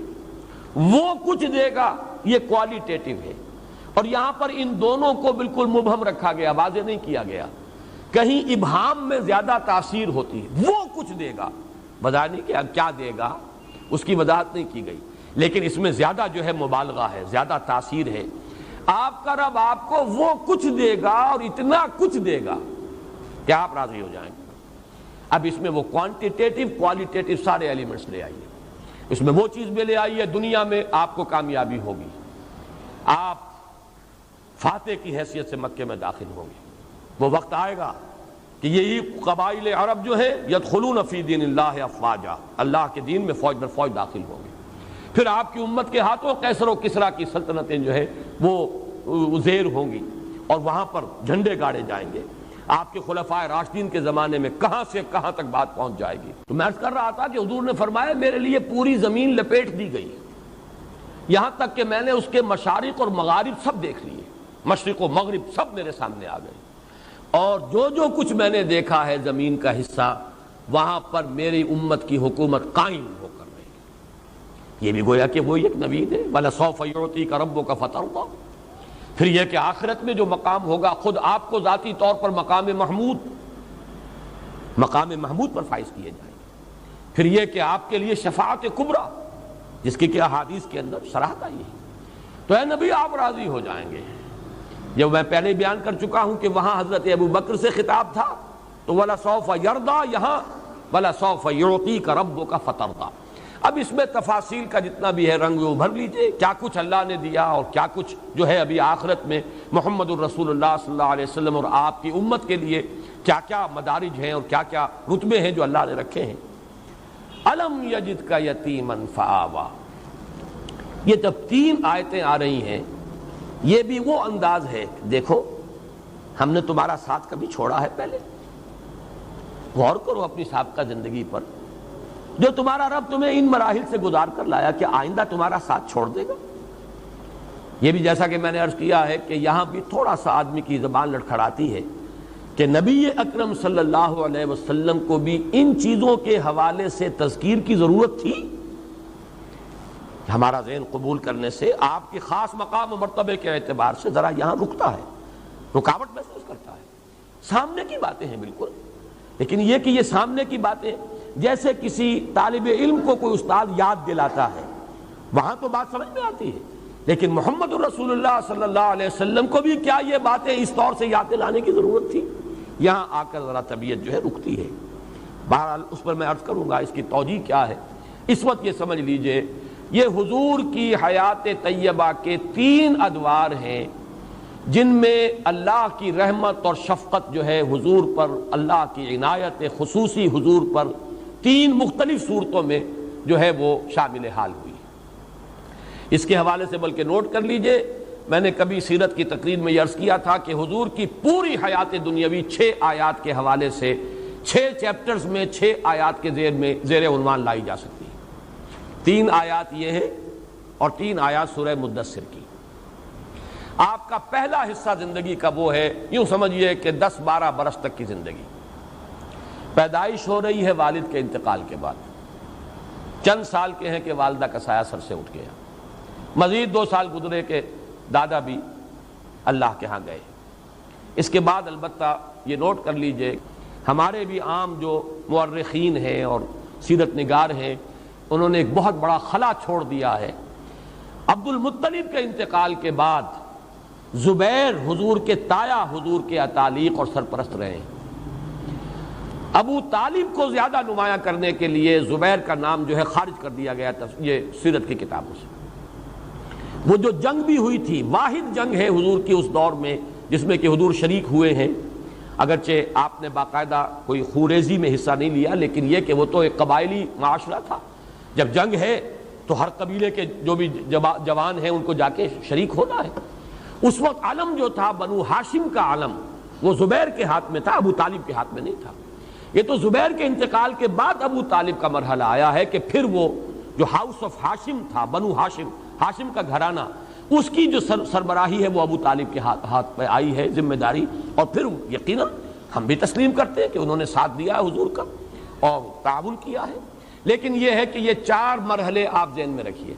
وہ کچھ دے گا یہ کوالیٹیٹیو ہے. اور یہاں پر ان دونوں کو بالکل مبہم رکھا گیا، واضح نہیں کیا گیا. کہیں ابہام میں زیادہ تاثیر ہوتی ہے، وہ کچھ دے گا، وضاحت نہیں کیا کیا دے گا، اس کی وضاحت نہیں کی گئی. لیکن اس میں زیادہ جو ہے مبالغہ ہے، زیادہ تاثیر ہے. آپ کا رب آپ کو وہ کچھ دے گا اور اتنا کچھ دے گا کہ آپ راضی ہو جائیں گے. اب اس میں وہ کوانٹیٹیو کوالیٹیٹیو سارے ایلیمنٹس لے آئیے. اس میں وہ چیز بھی لے آئیے، دنیا میں آپ کو کامیابی ہوگی، آپ فاتح کی حیثیت سے مکے میں داخل ہوں گے. وہ وقت آئے گا کہ یہی قبائل عرب جو ہے یدخلون فی دین اللہ افواجا، اللہ کے دین میں فوج در فوج داخل ہوں گے. پھر آپ کی امت کے ہاتھوں قیصر و کسریٰ کی سلطنتیں جو ہے وہ زیر ہوں گی اور وہاں پر جھنڈے گاڑے جائیں گے. آپ کے خلفائے راشدین کے زمانے میں کہاں سے کہاں تک بات پہنچ جائے گی. تو میں عرض کر رہا تھا کہ حضور نے فرمایا میرے لیے پوری زمین لپیٹ دی گئی، یہاں تک کہ میں نے اس کے مشارق اور مغارب سب دیکھ لیے، مشرق و مغرب سب میرے سامنے آ گئے. اور جو کچھ میں نے دیکھا ہے زمین کا حصہ، وہاں پر میری امت کی حکومت قائم ہو کر رہی ہے. یہ بھی گویا کہ وہی ایک نوید ہے، وَلَسَوْفَ يُعْطِيكَ رَبُّكَ فَتَرْضَىٰ. پھر یہ کہ آخرت میں جو مقام ہوگا خود آپ کو ذاتی طور پر مقام محمود پر فائز کیے جائیں گے. پھر یہ کہ آپ کے لیے شفاعت کبریٰ، جس کی کہ احادیث کے اندر صراحت آئی ہے. تو اے نبی آپ راضی ہو جائیں گے. جب میں پہلے بیان کر چکا ہوں کہ وہاں حضرت ابو بکر سے خطاب تھا تو وَلَسَوْفَ يَرْضَىٰ، یہاں وَلَسَوْفَ يُعْطِيكَ رَبُّكَ فَتَرْضَىٰ. اب اس میں تفاصیل کا جتنا بھی ہے رنگ وہ بھر لیجئے، کیا کچھ اللہ نے دیا اور کیا کچھ جو ہے ابھی آخرت میں محمد الرسول اللہ صلی اللہ علیہ وسلم اور آپ کی امت کے لیے کیا کیا مدارج ہیں اور کیا کیا رتبے ہیں جو اللہ نے رکھے ہیں. أَلَمْ يَجِدْكَ يَتِيمًا فَآوَىٰ. یہ جب 3 آیتیں آ رہی ہیں یہ بھی وہ انداز ہے، دیکھو ہم نے تمہارا ساتھ کبھی چھوڑا ہے پہلے؟ غور کرو اپنی سابقہ زندگی پر. جو تمہارا رب تمہیں ان مراحل سے گزار کر لایا، کہ آئندہ تمہارا ساتھ چھوڑ دے گا؟ یہ بھی جیسا کہ میں نے عرض کیا ہے کہ یہاں بھی تھوڑا سا آدمی کی زبان لڑکھڑاتی ہے کہ نبی اکرم صلی اللہ علیہ وسلم کو بھی ان چیزوں کے حوالے سے تذکیر کی ضرورت تھی. ہمارا ذہن قبول کرنے سے آپ کے خاص مقام و مرتبے کے اعتبار سے ذرا یہاں رکتا ہے، رکاوٹ محسوس کرتا ہے. سامنے کی باتیں ہیں بالکل، لیکن یہ کہ یہ سامنے کی باتیں جیسے کسی طالب علم کو کوئی استاد یاد دلاتا ہے، وہاں تو بات سمجھ میں آتی ہے. لیکن محمد الرسول اللہ صلی اللہ علیہ وسلم کو بھی کیا یہ باتیں اس طور سے یاد دلانے کی ضرورت تھی؟ یہاں آ کر ذرا طبیعت جو ہے رکتی ہے. بہرحال اس پر میں عرض کروں گا اس کی توجیہ کیا ہے. اس وقت یہ سمجھ لیجئے یہ حضور کی حیات طیبہ کے 3 ادوار ہیں جن میں اللہ کی رحمت اور شفقت جو ہے حضور پر، اللہ کی عنایت خصوصی حضور پر 3 مختلف صورتوں میں جو ہے وہ شامل حال ہوئی. اس کے حوالے سے بلکہ نوٹ کر لیجئے، میں نے کبھی سیرت کی تقریر میں یہ عرض کیا تھا کہ حضور کی پوری حیات دنیاوی 6 آیات کے حوالے سے 6 چیپٹرز میں 6 آیات کے زیر عنوان لائی جا سکتی ہے. 3 آیات یہ ہیں اور 3 آیات سورہ مدثر کی. آپ کا پہلا حصہ زندگی کا وہ ہے، یوں سمجھیے کہ 10-12 برس تک کی زندگی. پیدائش ہو رہی ہے والد کے انتقال کے بعد، چند سال کے ہیں کہ والدہ کا سایہ سر سے اٹھ گیا. مزید 2 سال گزرے کہ دادا بھی اللہ کے ہاں گئے. اس کے بعد البتہ یہ نوٹ کر لیجئے ہمارے بھی عام جو مورخین ہیں اور سیرت نگار ہیں انہوں نے ایک بہت بڑا خلا چھوڑ دیا ہے. عبد المطلب کے انتقال کے بعد زبیر حضور کے تایا حضور کے اتالیق اور سرپرست رہے. ابو طالب کو زیادہ نمایاں کرنے کے لیے زبیر کا نام جو ہے خارج کر دیا گیا یہ سیرت کی کتابوں سے. وہ جو جنگ بھی ہوئی تھی، واحد جنگ ہے حضور کی اس دور میں جس میں کہ حضور شریک ہوئے ہیں، اگرچہ آپ نے باقاعدہ کوئی خوریزی میں حصہ نہیں لیا، لیکن یہ کہ وہ تو ایک قبائلی معاشرہ تھا. جب جنگ ہے تو ہر قبیلے کے جو بھی جوان ہیں ان کو جا کے شریک ہونا ہے. اس وقت علم جو تھا بنو ہاشم کا علم وہ زبیر کے ہاتھ میں تھا، ابو طالب کے ہاتھ میں نہیں تھا. یہ تو زبیر کے انتقال کے بعد ابو طالب کا مرحلہ آیا ہے کہ پھر وہ جو ہاؤس آف ہاشم تھا، بنو ہاشم، ہاشم کا گھرانہ، اس کی جو سربراہی ہے وہ ابو طالب کے ہاتھ پہ آئی ہے ذمہ داری. اور پھر یقیناً ہم بھی تسلیم کرتے ہیں کہ انہوں نے ساتھ دیا ہے حضور کا اور تعاون کیا ہے، لیکن یہ ہے کہ یہ 4 مرحلے آپ ذہن میں رکھیے۔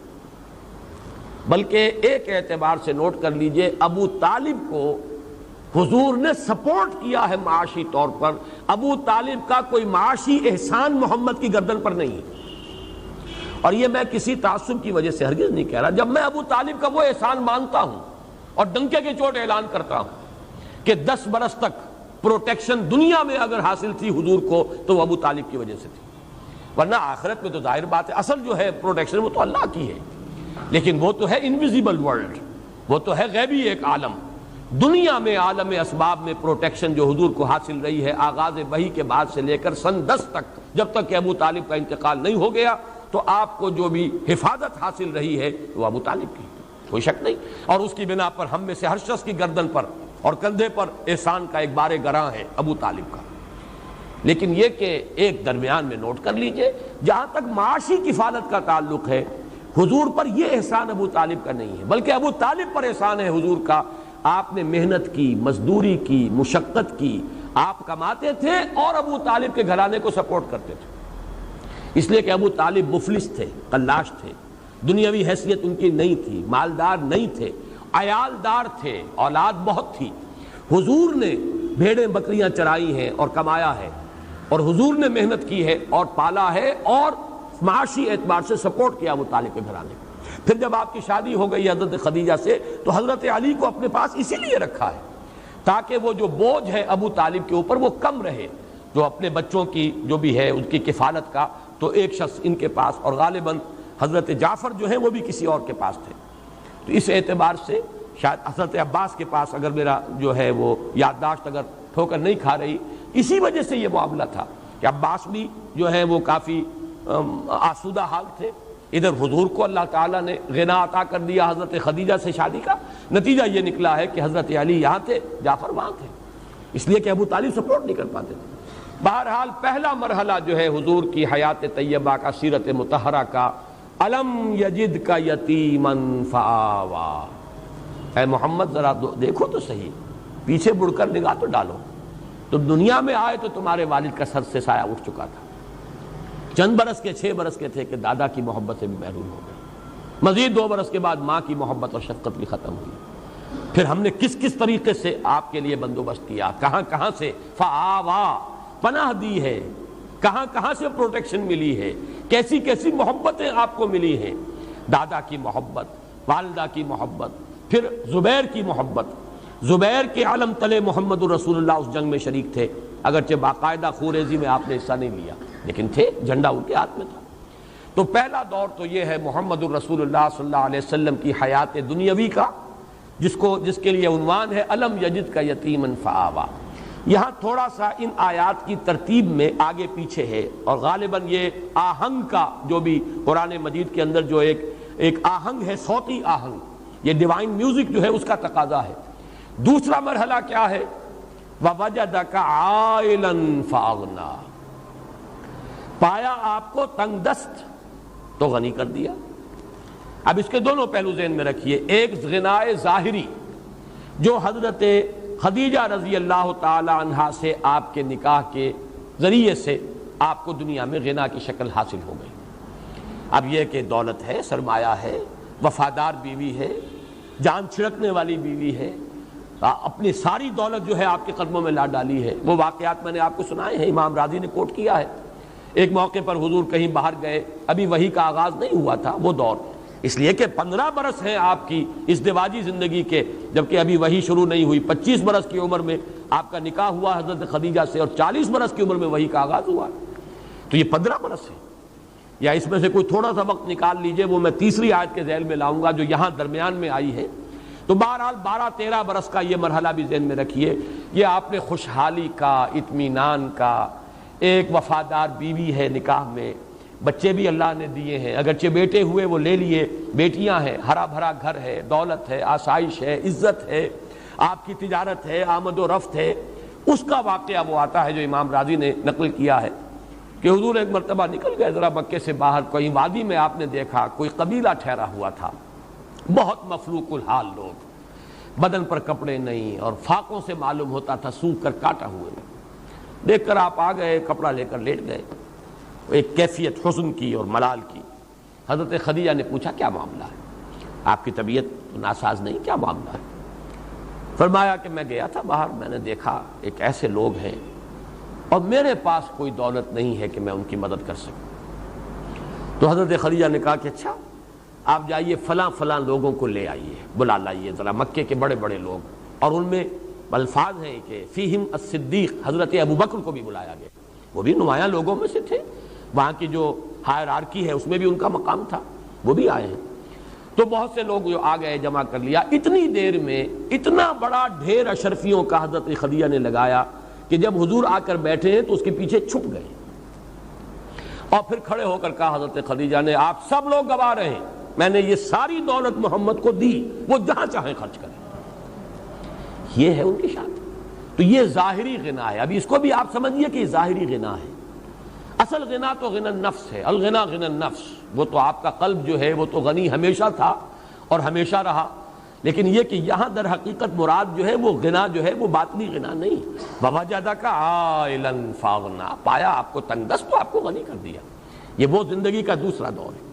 بلکہ ایک اعتبار سے نوٹ کر لیجئے، ابو طالب کو حضور نے سپورٹ کیا ہے معاشی طور پر۔ ابو طالب کا کوئی معاشی احسان محمد کی گردن پر نہیں ہے، اور یہ میں کسی تعصب کی وجہ سے ہرگز نہیں کہہ رہا۔ جب میں ابو طالب کا وہ احسان مانتا ہوں اور ڈنکے کے چوٹ اعلان کرتا ہوں کہ 10 برس تک پروٹیکشن دنیا میں اگر حاصل تھی حضور کو تو وہ ابو طالب کی وجہ سے تھی، ورنہ آخرت میں تو ظاہر بات ہے اصل جو ہے پروٹیکشن وہ تو اللہ کی ہے، لیکن وہ تو ہے انویزیبل ورلڈ، وہ تو ہے غیبی ایک عالم۔ دنیا میں عالم اسباب میں پروٹیکشن جو حضور کو حاصل رہی ہے آغاز وحی کے بعد سے لے کر سن 10 تک، جب تک کہ ابو طالب کا انتقال نہیں ہو گیا، تو آپ کو جو بھی حفاظت حاصل رہی ہے وہ ابو طالب کی، کوئی شک نہیں۔ اور اس کی بنا پر ہم میں سے ہر شخص کی گردن پر اور کندھے پر احسان کا ایک بار گراں ہے ابو طالب کا۔ لیکن یہ کہ ایک درمیان میں نوٹ کر لیجئے، جہاں تک معاشی کفالت کا تعلق ہے، حضور پر یہ احسان ابو طالب کا نہیں ہے، بلکہ ابو طالب پر احسان ہے حضور کا۔ آپ نے محنت کی، مزدوری کی، مشقت کی، آپ کماتے تھے اور ابو طالب کے گھرانے کو سپورٹ کرتے تھے، اس لیے کہ ابو طالب مفلس تھے، قلاش تھے، دنیاوی حیثیت ان کی نہیں تھی، مالدار نہیں تھے، عیالدار تھے، اولاد بہت تھی۔ حضور نے بھیڑیں بکریاں چرائی ہیں اور کمایا ہے، اور حضور نے محنت کی ہے اور پالا ہے اور معاشی اعتبار سے سپورٹ کیا ابو طالب کے گھرانے کو۔ پھر جب آپ کی شادی ہو گئی حضرت خدیجہ سے تو حضرت علی کو اپنے پاس اسی لیے رکھا ہے تاکہ وہ جو بوجھ ہے ابو طالب کے اوپر وہ کم رہے، جو اپنے بچوں کی جو بھی ہے ان کی کفالت کا، تو ایک شخص ان کے پاس، اور غالباً حضرت جعفر جو ہیں وہ بھی کسی اور کے پاس تھے، تو اس اعتبار سے شاید حضرت عباس کے پاس، اگر میرا جو ہے وہ یادداشت اگر ٹھوکر نہیں کھا رہی، اسی وجہ سے یہ معاملہ تھا کہ عباس بھی جو ہے وہ کافی آسودہ حال تھے۔ ادھر حضور کو اللہ تعالیٰ نے غنا عطا کر دیا حضرت خدیجہ سے شادی کا، نتیجہ یہ نکلا ہے کہ حضرت علی یہاں تھے، جعفر وہاں تھے، اس لیے کہ ابو طالب سپورٹ نہیں کر پاتے تھے۔ بہرحال پہلا مرحلہ جو ہے حضور کی حیات طیبہ کا، سیرت مطہرہ کا، الم یجد کا یتیما فآوا۔ اے محمد ذرا دیکھو تو صحیح، پیچھے مڑ کر نگاہ تو ڈالو، تم دنیا میں آئے تو تمہارے والد کا سر سے سایہ اٹھ چکا تھا، چند برس کے 6 برس کے تھے کہ دادا کی محبت سے بھی محروم ہو گئے، مزید 2 برس کے بعد ماں کی محبت اور شفقت بھی ختم ہوئی۔ پھر ہم نے کس کس طریقے سے آپ کے لیے بندوبست کیا، کہاں کہاں سے فآوا، پناہ دی ہے، کہاں کہاں سے پروٹیکشن ملی ہے، کیسی کیسی محبتیں آپ کو ملی ہیں، دادا کی محبت، والدہ کی محبت، پھر زبیر کی محبت۔ زبیر کے علم تلے محمد الرسول اللہ اس جنگ میں شریک تھے، اگرچہ باقاعدہ خوریزی میں آپ نے حصہ نہیں لیا، لیکن تھے، جھنڈا ان کے ہاتھ میں تھا۔ تو پہلا دور تو یہ ہے محمد الرسول اللہ صلی اللہ علیہ وسلم کی حیات دنیاوی کا، جس کے لیے عنوان ہے الم یجد کا یتیما فآوا۔ یہاں تھوڑا سا ان آیات کی ترتیب میں آگے پیچھے ہے، اور غالباً یہ آہنگ کا جو بھی قرآن مجید کے اندر جو ایک آہنگ ہے، صوتی آہنگ، یہ ڈیوائن میوزک جو ہے اس کا تقاضا ہے۔ دوسرا مرحلہ کیا ہے؟ وَوَجَدَكَ عَائِلًا فَأَغْنَىٰ، پایا آپ کو تنگ دست تو غنی کر دیا۔ اب اس کے دونوں پہلو ذہن میں رکھیے، ایک غنائے ظاہری جو حضرت خدیجہ رضی اللہ تعالی عنہا سے آپ کے نکاح کے ذریعے سے آپ کو دنیا میں غنا کی شکل حاصل ہو گئی۔ اب یہ کہ دولت ہے، سرمایہ ہے، وفادار بیوی ہے، جان چھڑکنے والی بیوی ہے، اپنی ساری دولت جو ہے آپ کے قدموں میں لا ڈالی ہے۔ وہ واقعات میں نے آپ کو سنائے ہیں، امام راضی نے کوٹ کیا ہے۔ ایک موقع پر حضور کہیں باہر گئے، ابھی وحی کا آغاز نہیں ہوا تھا وہ دور، اس لیے کہ 15 برس ہیں آپ کی ازدواجی زندگی کے، جبکہ ابھی وحی شروع نہیں ہوئی۔ 25 برس کی عمر میں آپ کا نکاح ہوا حضرت خدیجہ سے، اور 40 برس کی عمر میں وحی کا آغاز ہوا، تو یہ 15 برس ہے۔ یا اس میں سے کوئی تھوڑا سا وقت نکال لیجئے، وہ میں تیسری آیت کے ذیل میں لاؤں گا جو یہاں درمیان میں آئی ہے۔ تو بہرحال 12-13 برس کا یہ مرحلہ بھی ذہن میں رکھیے، یہ آپ نے خوشحالی کا، اطمینان کا، ایک وفادار بیوی ہے نکاح میں، بچے بھی اللہ نے دیے ہیں، اگرچہ بیٹے ہوئے وہ لے لیے، بیٹیاں ہیں، ہرا بھرا گھر ہے، دولت ہے، آسائش ہے، عزت ہے، آپ کی تجارت ہے، آمد و رفت ہے۔ اس کا واقعہ وہ آتا ہے جو امام راضی نے نقل کیا ہے کہ حضور ایک مرتبہ نکل گئے ذرا مکے سے باہر، کوئی وادی میں آپ نے دیکھا کوئی قبیلہ ٹھہرا ہوا تھا، بہت مفلوق الحال لوگ، بدن پر کپڑے نہیں، اور فاقوں سے معلوم ہوتا تھا سوکھ کر کاٹا ہوئے۔ دیکھ کر آپ آ گئے، کپڑا لے کر لیٹ گئے، ایک کیفیت حزن کی اور ملال کی۔ حضرت خدیجہ نے پوچھا کیا معاملہ ہے، آپ کی طبیعت ناساز نہیں، کیا معاملہ ہے؟ فرمایا کہ میں گیا تھا باہر، میں نے دیکھا ایک ایسے لوگ ہیں اور میرے پاس کوئی دولت نہیں ہے کہ میں ان کی مدد کر سکوں۔ تو حضرت خدیجہ نے کہا کہ اچھا آپ جائیے فلاں فلاں لوگوں کو لے آئیے، بلا لائیے ذرا، مکے کے بڑے بڑے لوگ، اور ان میں الفاظ ہیں کہ فیہم الصدیق، حضرت ابو بکر کو بھی بلایا گیا، وہ بھی نمایاں لوگوں میں سے تھے، وہاں کی جو ہائرارکی ہے اس میں بھی ان کا مقام تھا، وہ بھی آئے ہیں۔ تو بہت سے لوگ جو آ گئے، جمع کر لیا، اتنی دیر میں اتنا بڑا ڈھیر اشرفیوں کا حضرت خدیجہ نے لگایا کہ جب حضور آ کر بیٹھے ہیں تو اس کے پیچھے چھپ گئے، اور پھر کھڑے ہو کر کہا حضرت خدیجہ نے آپ سب لوگ گواہ رہے ہیں میں نے یہ ساری دولت محمد کو دی، وہ جہاں چاہیں خرچ کریں۔ یہ ہے ان کی شان۔ تو یہ ظاہری غنا ہے، ابھی اس کو بھی آپ سمجھیے کہ یہ ظاہری غنا ہے، اصل غنا تو غنا النفس ہے، الغنا غنا النفس، وہ تو آپ کا قلب جو ہے وہ تو غنی ہمیشہ تھا اور ہمیشہ رہا، لیکن یہ کہ یہاں در حقیقت مراد جو ہے وہ غنا جو ہے وہ باطنی غنا نہیں، وَوَجَدَكَ عَائِلًا فَأَغْنَىٰ، پایا آپ کو تنگ دست تو آپ کو غنی کر دیا۔ یہ وہ زندگی کا دوسرا دور ہے۔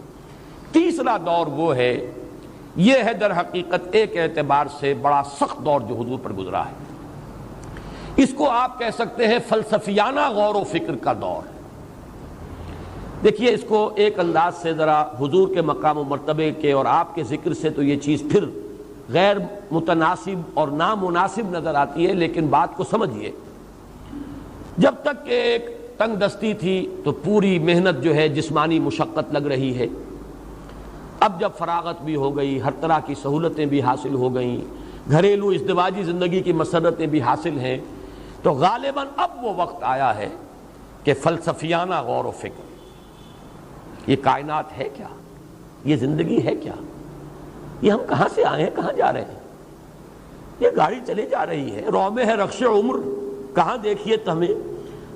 تیسرا دور وہ ہے، یہ ہے در حقیقت ایک اعتبار سے بڑا سخت دور جو حضور پر گزرا ہے، اس کو آپ کہہ سکتے ہیں فلسفیانہ غور و فکر کا دور۔ دیکھیے اس کو ایک انداز سے ذرا حضور کے مقام و مرتبے کے اور آپ کے ذکر سے تو یہ چیز پھر غیر متناسب اور نامناسب نظر آتی ہے، لیکن بات کو سمجھیے۔ جب تک کہ ایک تنگ دستی تھی تو پوری محنت جو ہے جسمانی مشقت لگ رہی ہے، اب جب فراغت بھی ہو گئی، ہر طرح کی سہولتیں بھی حاصل ہو گئیں، گھریلو ازدواجی زندگی کی مسرتیں بھی حاصل ہیں، تو غالباً اب وہ وقت آیا ہے کہ فلسفیانہ غور و فکر، یہ کائنات ہے کیا، یہ زندگی ہے کیا، یہ ہم کہاں سے آئے ہیں، کہاں جا رہے ہیں، یہ گاڑی چلے جا رہی ہے، رو میں ہے رخش عمر، کہاں دیکھیے تو ہمیں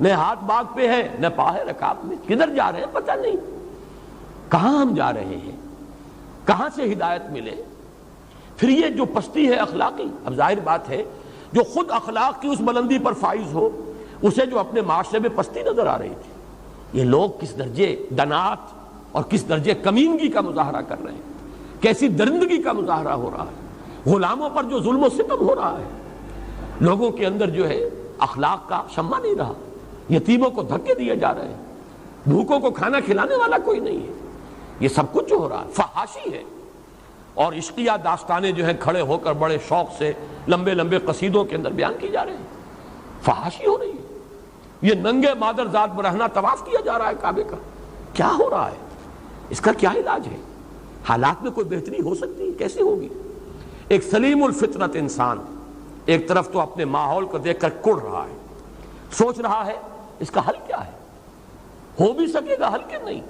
نہ ہاتھ باغ پہ ہے نہ پا ہے رکاب میں، کدھر جا رہے ہیں پتہ نہیں، کہاں ہم جا رہے ہیں، کہاں سے ہدایت ملے۔ پھر یہ جو پستی ہے اخلاقی، اب ظاہر بات ہے جو خود اخلاق کی اس بلندی پر فائز ہو، اسے جو اپنے معاشرے میں پستی نظر آ رہی تھی، یہ لوگ کس درجے ڈنات اور کس درجے کمینگی کا مظاہرہ کر رہے ہیں، کیسی درندگی کا مظاہرہ ہو رہا ہے، غلاموں پر جو ظلم و ستم ہو رہا ہے، لوگوں کے اندر جو ہے اخلاق کا شمع نہیں رہا، یتیموں کو دھکے دیے جا رہے ہیں، بھوکوں کو کھانا کھلانے والا کوئی نہیں ہے، یہ سب کچھ جو ہو رہا ہے فحاشی ہے۔ اور عشقیہ داستانیں جو ہیں کھڑے ہو کر بڑے شوق سے لمبے لمبے قصیدوں کے اندر بیان کی جا رہے ہیں، فحاشی ہو رہی ہے، یہ ننگے مادر ذات برہنہ طواف کیا جا رہا ہے کعبے کا، کیا ہو رہا ہے، اس کا کیا علاج ہے، حالات میں کوئی بہتری ہو سکتی ہے، کیسے ہوگی؟ ایک سلیم الفطرت انسان ایک طرف تو اپنے ماحول کو دیکھ کر کڑ رہا ہے، سوچ رہا ہے اس کا حل کیا ہے، ہو بھی سکے گا حل کہ نہیں،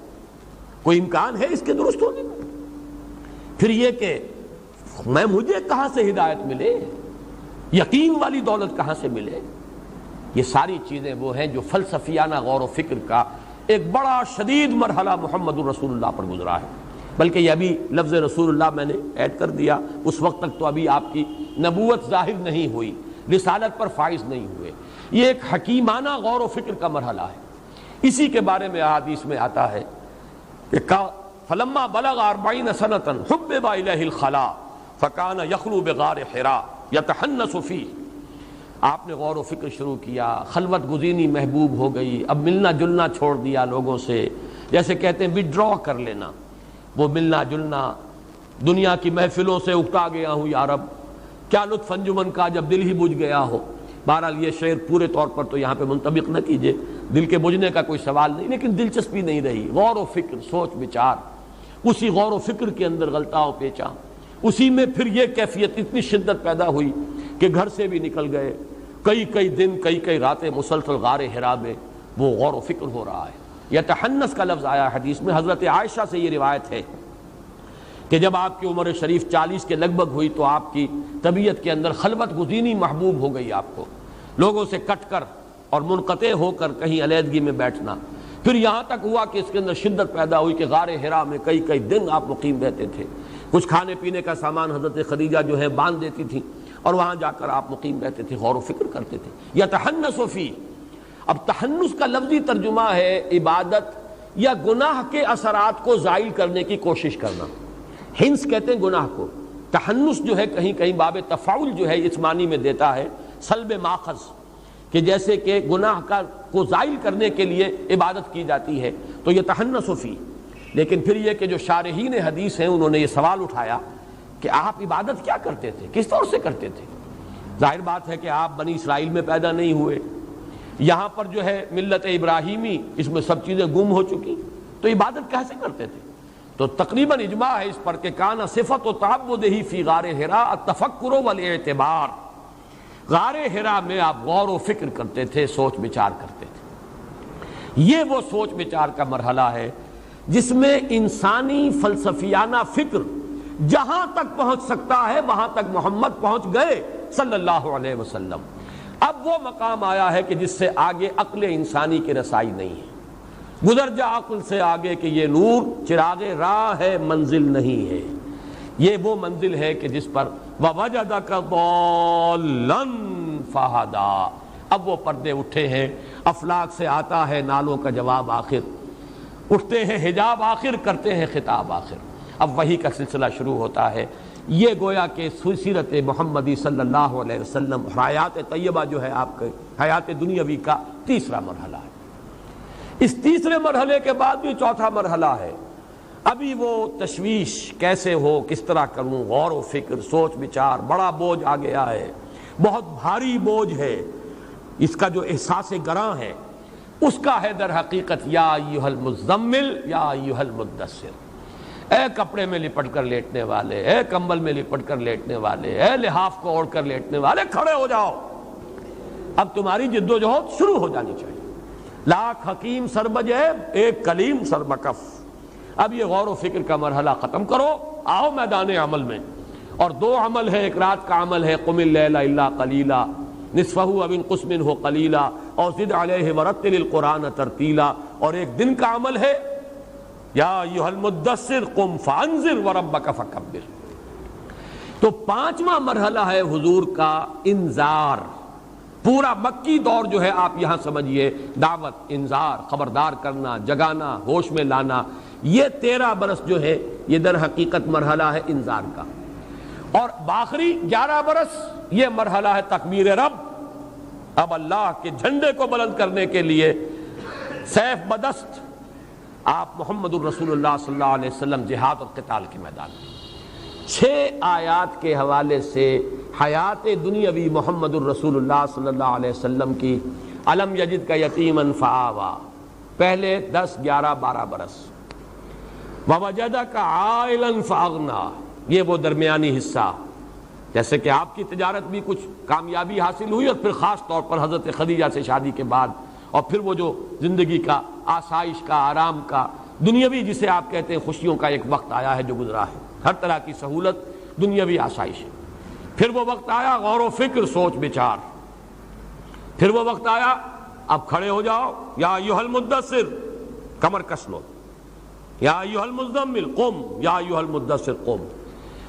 کوئی امکان ہے اس کے درست ہونے میں؟ پھر یہ کہ مجھے کہاں سے ہدایت ملے، یقین والی دولت کہاں سے ملے، یہ ساری چیزیں وہ ہیں جو فلسفیانہ غور و فکر کا ایک بڑا شدید مرحلہ محمد الرسول اللہ پر گزرا ہے۔ بلکہ یہ ابھی لفظ رسول اللہ میں نے ایڈ کر دیا، اس وقت تک تو ابھی آپ کی نبوت ظاہر نہیں ہوئی، رسالت پر فائز نہیں ہوئے، یہ ایک حکیمانہ غور و فکر کا مرحلہ ہے۔ اسی کے بارے میں احادیث میں آتا ہے کہ فلما بلغ 40 سنة حبب إليه الخلاء فكان يخلو بغار حراء يتحنس فيه، آپ نے غور و فکر شروع کیا، خلوت گزینی محبوب ہو گئی، اب ملنا جلنا چھوڑ دیا لوگوں سے، جیسے کہتے ہیں وڈرا کر لینا، وہ ملنا جلنا، دنیا کی محفلوں سے اکتا گیا ہوں یا رب، کیا لطف انجمن کا جب دل ہی بجھ گیا ہو۔ بہرحال یہ شعر پورے طور پر تو یہاں پہ منطبق نہ کیجئے، دل کے بجھنے کا کوئی سوال نہیں، لیکن دلچسپی نہیں رہی، غور و فکر، سوچ بچار، اسی غور و فکر کے اندر غلطہ و پیچا، اسی میں پھر یہ کیفیت اتنی شدت پیدا ہوئی کہ گھر سے بھی نکل گئے، کئی دن کئی راتیں مسلسل غار حرا میں وہ غور و فکر ہو رہا ہے۔ یتحنس کا لفظ آیا حدیث میں، حضرت عائشہ سے یہ روایت ہے کہ جب آپ کی عمر شریف 40 کے لگ بھگ ہوئی تو آپ کی طبیعت کے اندر خلوت گزینی محبوب ہو گئی، آپ کو لوگوں سے کٹ کر اور منقطع ہو کر کہیں علیحدگی میں بیٹھنا، پھر یہاں تک ہوا کہ اس کے اندر شدت پیدا ہوئی کہ غار حرا میں کئی دن آپ مقیم رہتے تھے، کچھ کھانے پینے کا سامان حضرت خدیجہ جو ہے باندھ دیتی تھی اور وہاں جا کر آپ مقیم رہتے تھے، غور و فکر کرتے تھے۔ یتحنس فی، اب تحنس کا لفظی ترجمہ ہے عبادت یا گناہ کے اثرات کو زائل کرنے کی کوشش کرنا. ہنس کہتے ہیں گناہ کو. تحنس جو ہے کہیں کہیں باب تفاعل جو ہے اس معنی میں دیتا ہے سلب ماخذ، کہ جیسے کہ گناہ کو زائل کرنے کے لیے عبادت کی جاتی ہے تو یہ تحنس فی. لیکن پھر یہ کہ جو شارحین حدیث ہیں انہوں نے یہ سوال اٹھایا کہ آپ عبادت کیا کرتے تھے، کس طور سے کرتے تھے؟ ظاہر بات ہے کہ آپ بنی اسرائیل میں پیدا نہیں ہوئے، یہاں پر جو ہے ملت ابراہیمی اس میں سب چیزیں گم ہو چکی، تو عبادت کیسے کرتے تھے؟ تو تقریباً اجماع ہے اس پر کہ کانا صفت و تعبدہ فی غار حراء التفکر والاعتبار. غار حراء میں آپ غور و فکر کرتے تھے، سوچ بچار کرتے تھے. یہ وہ سوچ بچار کا مرحلہ ہے جس میں انسانی فلسفیانہ فکر جہاں تک پہنچ سکتا ہے وہاں تک محمد پہنچ گئے صلی اللہ علیہ وسلم. اب وہ مقام آیا ہے کہ جس سے آگے عقل انسانی کی رسائی نہیں ہے. گزر جا عقل سے آگے کہ یہ نور چراغ راہ ہے، منزل نہیں ہے. یہ وہ منزل ہے کہ جس پر وَوَجَدَكَ ضَالًّا فَهَدَىٰ. اب وہ پردے اٹھے ہیں، افلاک سے آتا ہے نالوں کا جواب آخر، اٹھتے ہیں حجاب آخر، کرتے ہیں خطاب آخر. اب وحی کا سلسلہ شروع ہوتا ہے. یہ گویا کہ سیرت محمدی صلی اللہ علیہ وسلم حیات طیبہ جو ہے آپ کے حیات دنیاوی کا تیسرا مرحلہ ہے. اس تیسرے مرحلے کے بعد بھی چوتھا مرحلہ ہے. ابھی وہ تشویش کیسے ہو، کس طرح کروں، غور و فکر، سوچ بچار، بڑا بوجھ آ گیا ہے، بہت بھاری بوجھ ہے. اس کا جو احساس گراں ہے اس کا ہے در حقیقت یا ایھا المزمل یا ایھا المدثر. اے کپڑے میں لپٹ کر لیٹنے والے، اے کمبل میں لپٹ کر لیٹنے والے، اے لحاف کو اوڑھ کر لیٹنے والے، کھڑے ہو جاؤ. اب تمہاری جد و جہد شروع ہو جانی چاہیے. لاکھ حکیم سر بجیب ایک کلیم سر بکف. اب یہ غور و فکر کا مرحلہ ختم کرو، آؤ میدان عمل میں. اور دو عمل ہے، ایک رات کا عمل ہے قم اللیل الا قلیلا نصفہ او انقص منہ قلیلا اور زد علیہ ورتل القرآن ترتیلا. اور ایک دن کا عمل ہے یا ایھا المدثر قم فانذر وربک فکبر. تو پانچواں مرحلہ ہے حضور کا انذار. پورا مکی دور جو ہے آپ یہاں سمجھیے دعوت، انذار، خبردار کرنا، جگانا، ہوش میں لانا. یہ 13 برس جو ہے یہ در حقیقت مرحلہ ہے انذار کا. اور باخری 11 برس یہ مرحلہ ہے تکبیر رب. اب اللہ کے جھنڈے کو بلند کرنے کے لیے سیف بدست آپ محمد الرسول اللہ صلی اللہ علیہ وسلم جہاد اور قتال کے میدان میں. 6 آیات کے حوالے سے حیات دنیاوی محمد الرسول اللہ صلی اللہ علیہ وسلم کی علم یجد کا یتیمن فآوا، پہلے 10 11 12 برس. ووجدک عائلا فاغنا، یہ وہ درمیانی حصہ. جیسے کہ آپ کی تجارت بھی کچھ کامیابی حاصل ہوئی اور پھر خاص طور پر حضرت خدیجہ سے شادی کے بعد، اور پھر وہ جو زندگی کا آسائش کا، آرام کا، دنیاوی جسے آپ کہتے ہیں خوشیوں کا ایک وقت آیا ہے جو گزرا ہے، ہر طرح کی سہولت دنیاوی آسائش ہے. پھر وہ وقت آیا غور و فکر، سوچ بچار. پھر وہ وقت آیا اب کھڑے ہو جاؤ یا ایھا المدثر، کمر کس لو، یا ایھا المزمل قم یا ایھا المدثر قم.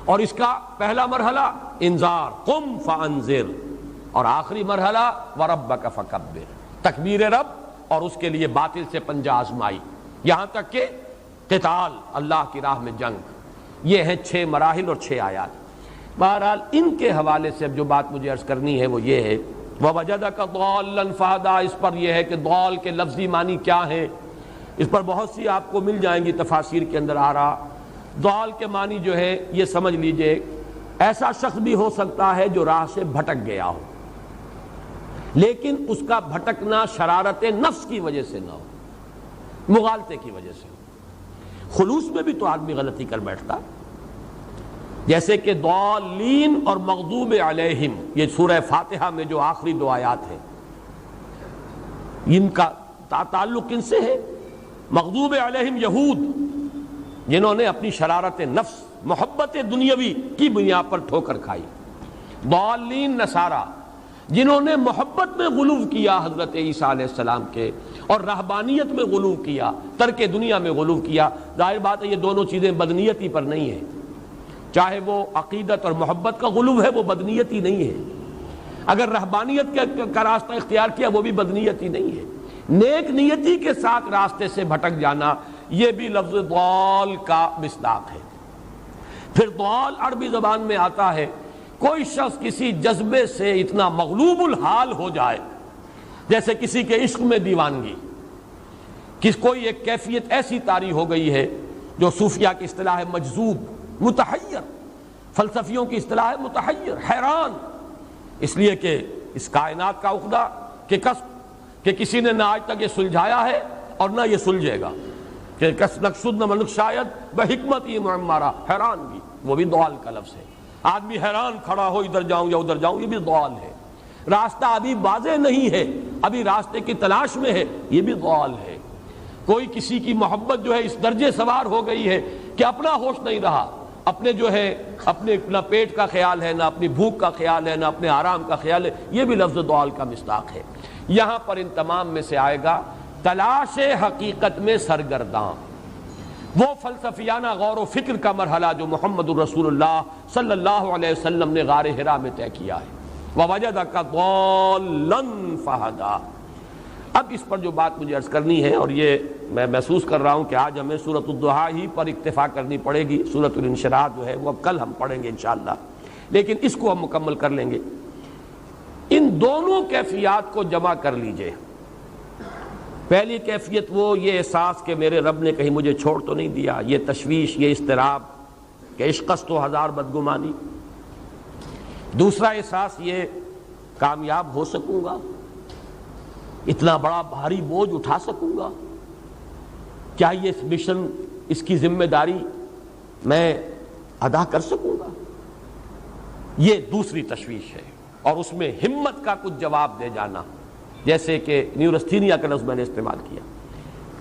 اور اس کا پہلا مرحلہ انذار قم فانذر، اور آخری مرحلہ وربک فکبر، تکبیر رب اور اس کے لیے باطل سے پنجہ آزمائی، یہاں تک کہ قتال، اللہ کی راہ میں جنگ. یہ ہیں 6 مراحل اور 6 آیات. بہرحال ان کے حوالے سے اب جو بات مجھے عرض کرنی ہے وہ یہ ہے وَوَجَدَكَ ضَالًّا فَهَدَىٰ. اس پر یہ ہے کہ ضال کے لفظی معنی کیا ہیں، اس پر بہت سی آپ کو مل جائیں گی تفاسیر کے اندر آ رہا. ضال کے معنی جو ہے یہ سمجھ لیجئے ایسا شخص بھی ہو سکتا ہے جو راہ سے بھٹک گیا ہو، لیکن اس کا بھٹکنا شرارت نفس کی وجہ سے نہ ہو، مغالطے کی وجہ سے ہو. خلوص میں بھی تو آدمی غلطی کر بیٹھتا، جیسے کہ ضالین اور مغضوب علیہم، یہ سورہ فاتحہ میں جو آخری 2 آیات ہیں ان کا تعلق ان سے ہے. مغضوب علیہم یہود، جنہوں نے اپنی شرارت نفس، محبت دنیاوی کی بنیاد پر ٹھوکر کھائی. ضالین نصارہ، جنہوں نے محبت میں غلو کیا حضرت عیسیٰ علیہ السلام کے، اور رہبانیت میں غلو کیا، ترک دنیا میں غلو کیا. ظاہر بات ہے یہ دونوں چیزیں بدنیتی پر نہیں ہیں، چاہے وہ عقیدت اور محبت کا غلو ہے وہ بدنیتی نہیں ہے. اگر رہبانیت کا راستہ اختیار کیا وہ بھی بدنیتی نہیں ہے، نیک نیتی کے ساتھ راستے سے بھٹک جانا یہ بھی لفظ ضال کا مصداق ہے۔ پھر ضال عربی زبان میں آتا ہے کوئی شخص کسی جذبے سے اتنا مغلوب الحال ہو جائے، جیسے کسی کے عشق میں دیوانگی، کوئی ایک کیفیت ایسی طاری ہو گئی ہے جو صوفیہ کی اصطلاح ہے مجذوب، متحیر، فلسفیوں کی اصطلاح ہے متحیر، حیران، اس لیے کہ اس کائنات کا عقدہ کہ کسب کہ کسی نے نہ آج تک یہ سلجھایا ہے اور نہ یہ سلجھے گا، کہ کس نقصد نہ ملک شاید بحکمت ہی معمارہ، حیرانگی، وہ بھی ضال کا لفظ ہے۔ آدمی حیران کھڑا ہو ادھر جاؤں یا ادھر جاؤں، یہ بھی ضال ہے۔ راستہ ابھی واضح نہیں ہے، ابھی راستے کی تلاش میں ہے، یہ بھی ضال ہے۔ کوئی کسی کی محبت جو ہے اس درجے سوار ہو گئی ہے کہ اپنا ہوش نہیں رہا، اپنے جو ہے اپنے نہ پیٹ کا خیال ہے، نہ اپنی بھوک کا خیال ہے، نہ اپنے آرام کا خیال ہے، یہ بھی لفظ ضال کا مصداق ہے۔ یہاں پر ان تمام میں سے آئے گا تلاش حقیقت میں سرگرداں، وہ فلسفیانہ غور و فکر کا مرحلہ جو محمد الرسول اللہ صلی اللہ علیہ وسلم نے غار حرا میں طے کیا ہے۔ وَوَجَدَكَ ضَالًّا فَهَدَىٰ۔ اب اس پر جو بات مجھے عرض کرنی ہے، اور یہ میں محسوس کر رہا ہوں کہ آج ہمیں سورۃ الضحیٰ ہی پر اکتفا کرنی پڑے گی، سورۃ الانشراح جو ہے وہ اب کل ہم پڑھیں گے انشاءاللہ، لیکن اس کو ہم مکمل کر لیں گے۔ ان دونوں کیفیات کو جمع کر لیجئے۔ پہلی کیفیت وہ یہ احساس کہ میرے رب نے کہیں مجھے چھوڑ تو نہیں دیا، یہ تشویش، یہ اضطراب کہ عشقست و ہزار بدگمانی۔ دوسرا احساس یہ کامیاب ہو سکوں گا، اتنا بڑا بھاری بوجھ اٹھا سکوں گا، کیا یہ مشن، اس کی ذمہ داری میں ادا کر سکوں گا، یہ دوسری تشویش ہے۔ اور اس میں ہمت کا کچھ جواب دے جانا، جیسے کہ نیورستھینیا کا لفظ میں نے استعمال کیا۔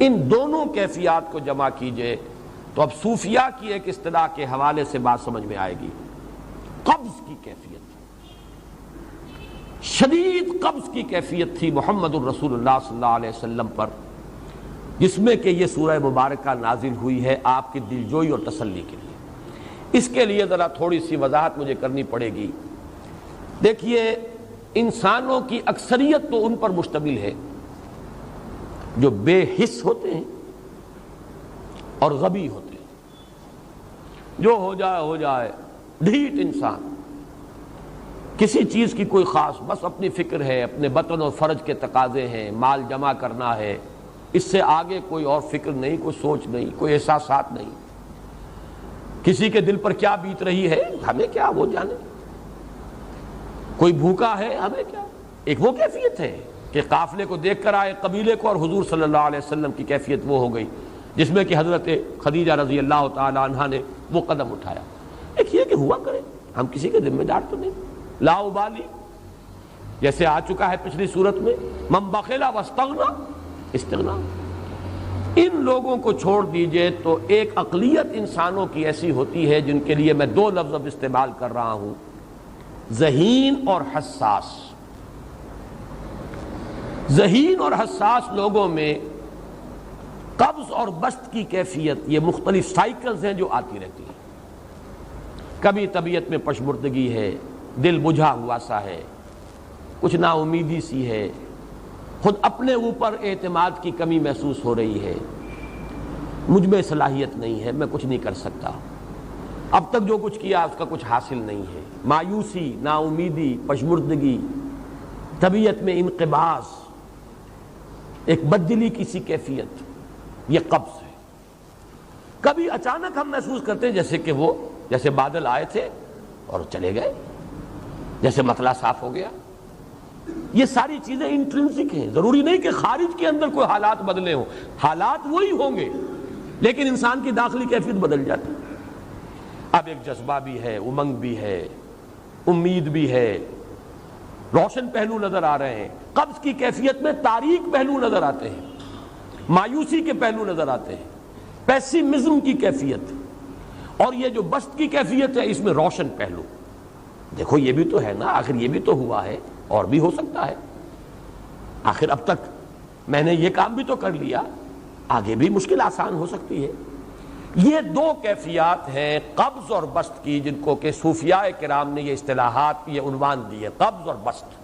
ان دونوں کیفیات کو جمع کیجئے تو اب صوفیہ کی ایک اصطلاح کے حوالے سے بات سمجھ میں آئے گی۔ قبض کی کیفیت، شدید قبض کی کیفیت تھی محمد الرسول اللہ صلی اللہ علیہ وسلم پر، جس میں کہ یہ سورہ مبارکہ نازل ہوئی ہے آپ کی دلجوئی اور تسلی کے لیے۔ اس کے لیے ذرا تھوڑی سی وضاحت مجھے کرنی پڑے گی۔ دیکھیے، انسانوں کی اکثریت تو ان پر مشتمل ہے جو بے حس ہوتے ہیں اور غبی ہوتے ہیں، جو ہو جائے ڈھیٹ انسان، کسی چیز کی کوئی خاص بس اپنی فکر ہے، اپنے بطن اور فرج کے تقاضے ہیں، مال جمع کرنا ہے، اس سے آگے کوئی اور فکر نہیں، کوئی سوچ نہیں، کوئی احساسات نہیں۔ کسی کے دل پر کیا بیت رہی ہے ہمیں کیا، وہ جانے۔ کوئی بھوکا ہے ہمیں کیا۔ ایک وہ کیفیت ہے کہ قافلے کو دیکھ کر آئے قبیلے کو، اور حضور صلی اللہ علیہ وسلم کی کیفیت وہ ہو گئی جس میں کہ حضرت خدیجہ رضی اللہ تعالی عنہا نے وہ قدم اٹھایا۔ ایک یہ کہ ہوا کرے، ہم کسی کے ذمہ دار تو نہیں، لا ابالی، جیسے آ چکا ہے پچھلی صورت میں، من بخل واستغنی استغنا۔ ان لوگوں کو چھوڑ دیجئے تو ایک اقلیت انسانوں کی ایسی ہوتی ہے جن کے لیے میں دو لفظ اب استعمال کر رہا ہوں، ذہین اور حساس۔ ذہین اور حساس لوگوں میں قبض اور بسط کی کیفیت، یہ مختلف سائیکلز ہیں جو آتی رہتی ہیں۔ کبھی طبیعت میں پشمردگی ہے، دل بجھا ہوا سا ہے، کچھ نا امیدی سی ہے، خود اپنے اوپر اعتماد کی کمی محسوس ہو رہی ہے، مجھ میں صلاحیت نہیں ہے، میں کچھ نہیں کر سکتا، اب تک جو کچھ کیا اس کا کچھ حاصل نہیں ہے، مایوسی، نا امیدی، پشمردگی، طبیعت میں انقباض، ایک بددلی کی سی کیفیت، یہ قبض ہے۔ کبھی اچانک ہم محسوس کرتے ہیں جیسے بادل آئے تھے اور چلے گئے، جیسے مطلع صاف ہو گیا۔ یہ ساری چیزیں انٹرنسک ہیں، ضروری نہیں کہ خارج کے اندر کوئی حالات بدلے ہوں، حالات وہی ہوں گے لیکن انسان کی داخلی کیفیت بدل جاتی۔ اب ایک جذبہ بھی ہے، امنگ بھی ہے، امید بھی ہے، روشن پہلو نظر آ رہے ہیں۔ قبض کی کیفیت میں تاریک پہلو نظر آتے ہیں، مایوسی کے پہلو نظر آتے ہیں، پیسیمزم کی کیفیت۔ اور یہ جو بسط کی کیفیت ہے اس میں روشن پہلو، دیکھو یہ بھی تو ہے نا، آخر یہ بھی تو ہوا ہے اور بھی ہو سکتا ہے، آخر اب تک میں نے یہ کام بھی تو کر لیا، آگے بھی مشکل آسان ہو سکتی ہے۔ یہ دو کیفیات ہیں قبض اور بسط کی، جن کو کہ صوفیاء کرام نے یہ اصطلاحات، یہ عنوان دیے، قبض اور بسط۔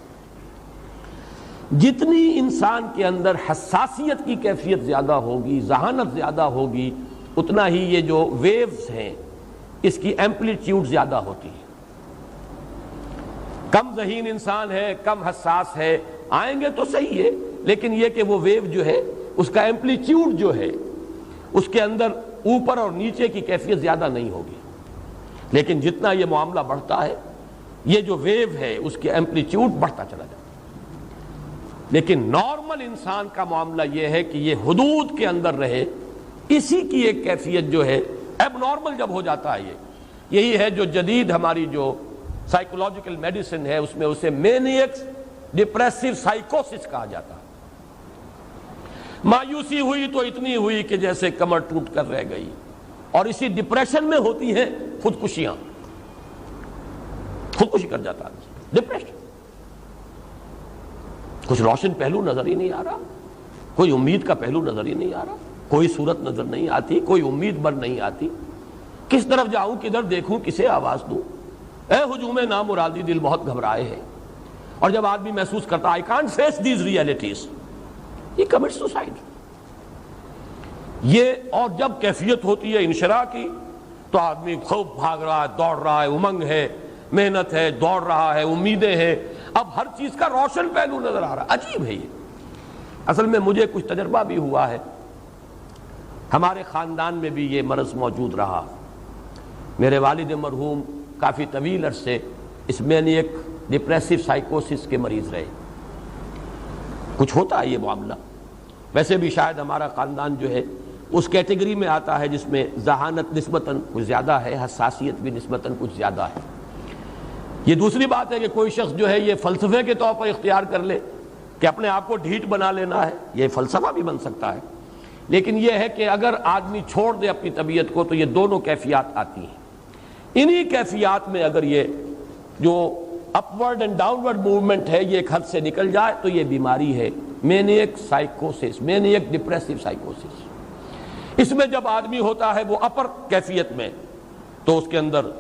جتنی انسان کے اندر حساسیت کی کیفیت زیادہ ہوگی، ذہانت زیادہ ہوگی، اتنا ہی یہ جو ویوز ہیں اس کی ایمپلیٹیوڈ زیادہ ہوتی ہے۔ کم ذہین انسان ہے، کم حساس ہے، آئیں گے تو صحیح ہے، لیکن یہ کہ وہ ویو جو ہے اس کا ایمپلیٹیوڈ جو ہے اس کے اندر اوپر اور نیچے کی کیفیت زیادہ نہیں ہوگی۔ لیکن جتنا یہ معاملہ بڑھتا ہے یہ جو ویو ہے اس کی ایمپلیٹیوڈ بڑھتا چلا جاتا ہے۔ لیکن نارمل انسان کا معاملہ یہ ہے کہ یہ حدود کے اندر رہے، اسی کی ایک کیفیت جو ہے اب نارمل جب ہو جاتا ہے، یہی ہے جو جدید ہماری جو سائیکولوجیکل میڈیسن ہے اس میں اسے مینیکس ڈپریسو سائیکوسس کہا جاتا ہے۔ مایوسی ہوئی تو اتنی ہوئی کہ جیسے کمر ٹوٹ کر رہ گئی، اور اسی ڈپریشن میں ہوتی ہیں خودکشیاں، خودکشی کر جاتا ہے ڈپریشن۔ کچھ روشن پہلو نظر ہی نہیں آ رہا، کوئی امید کا پہلو نظر ہی نہیں آ رہا، کوئی صورت نظر نہیں آتی، کوئی امید بر نہیں آتی، کس طرف جاؤں، کدھر دیکھوں، کسے آواز دوں، اے ہجوم نامرادی دل بہت گھبرائے ہیں۔ اور جب آدمی محسوس کرتا I can't face these realities، یہ commits suicide۔ یہ اور جب کیفیت ہوتی ہے انشراح کی تو آدمی خوب بھاگ رہا ہے، دوڑ رہا ہے، امنگ ہے، محنت ہے، دوڑ رہا ہے، امیدیں ہیں، اب ہر چیز کا روشن پہلو نظر آ رہا۔ عجیب ہے یہ۔ اصل میں مجھے کچھ تجربہ بھی ہوا ہے، ہمارے خاندان میں بھی یہ مرض موجود رہا۔ میرے والد مرحوم کافی طویل عرصے اس مینیک ڈپریسو سائیکوسس کے مریض رہے۔ کچھ ہوتا ہے یہ معاملہ، ویسے بھی شاید ہمارا خاندان جو ہے اس کیٹیگری میں آتا ہے جس میں ذہانت نسبتاً کچھ زیادہ ہے، حساسیت بھی نسبتاً کچھ زیادہ ہے۔ یہ دوسری بات ہے کہ کوئی شخص جو ہے یہ فلسفے کے طور پر اختیار کر لے کہ اپنے آپ کو ڈھیٹ بنا لینا ہے، یہ فلسفہ بھی بن سکتا ہے، لیکن یہ ہے کہ اگر آدمی چھوڑ دے اپنی طبیعت کو تو یہ دونوں کیفیات آتی ہیں۔ انہی کیفیات میں اگر یہ جو اپورڈ اینڈ ڈاؤنورڈ موومنٹ ہے یہ ایک حد سے نکل جائے تو یہ بیماری ہے مینیک سائیکوسس، مینیک ڈپریسو سائیکوسس۔ اس میں جب آدمی ہوتا ہے وہ اپر کیفیت میں تو اس کے اندر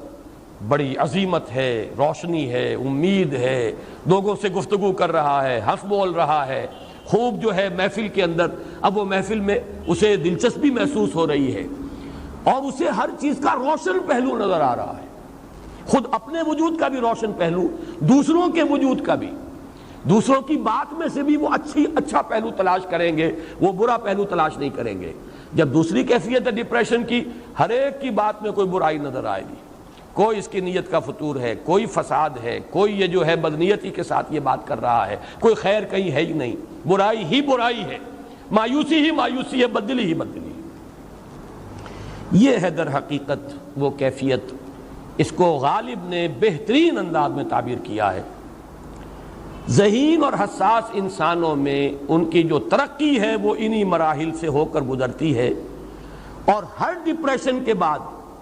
بڑی عظیمت ہے، روشنی ہے، امید ہے، لوگوں سے گفتگو کر رہا ہے، ہنس بول رہا ہے، خوب جو ہے محفل کے اندر، اب وہ محفل میں اسے دلچسپی محسوس ہو رہی ہے اور اسے ہر چیز کا روشن پہلو نظر آ رہا ہے، خود اپنے وجود کا بھی روشن پہلو، دوسروں کے وجود کا بھی، دوسروں کی بات میں سے بھی وہ اچھا پہلو تلاش کریں گے، وہ برا پہلو تلاش نہیں کریں گے۔ جب دوسری کیفیت ہے ڈپریشن کی، ہر ایک کی بات میں کوئی برائی نظر آئے گی، کوئی اس کی نیت کا فطور ہے، کوئی فساد ہے، کوئی یہ جو ہے بدنیتی کے ساتھ یہ بات کر رہا ہے، کوئی خیر کہیں ہے ہی نہیں، برائی ہی برائی ہے، مایوسی ہی مایوسی ہے، بدلی ہی بدلی ہے۔ یہ ہے در حقیقت وہ کیفیت، اس کو غالب نے بہترین انداز میں تعبیر کیا ہے۔ ذہین اور حساس انسانوں میں ان کی جو ترقی ہے وہ انہی مراحل سے ہو کر گزرتی ہے، اور ہر ڈپریشن کے بعد،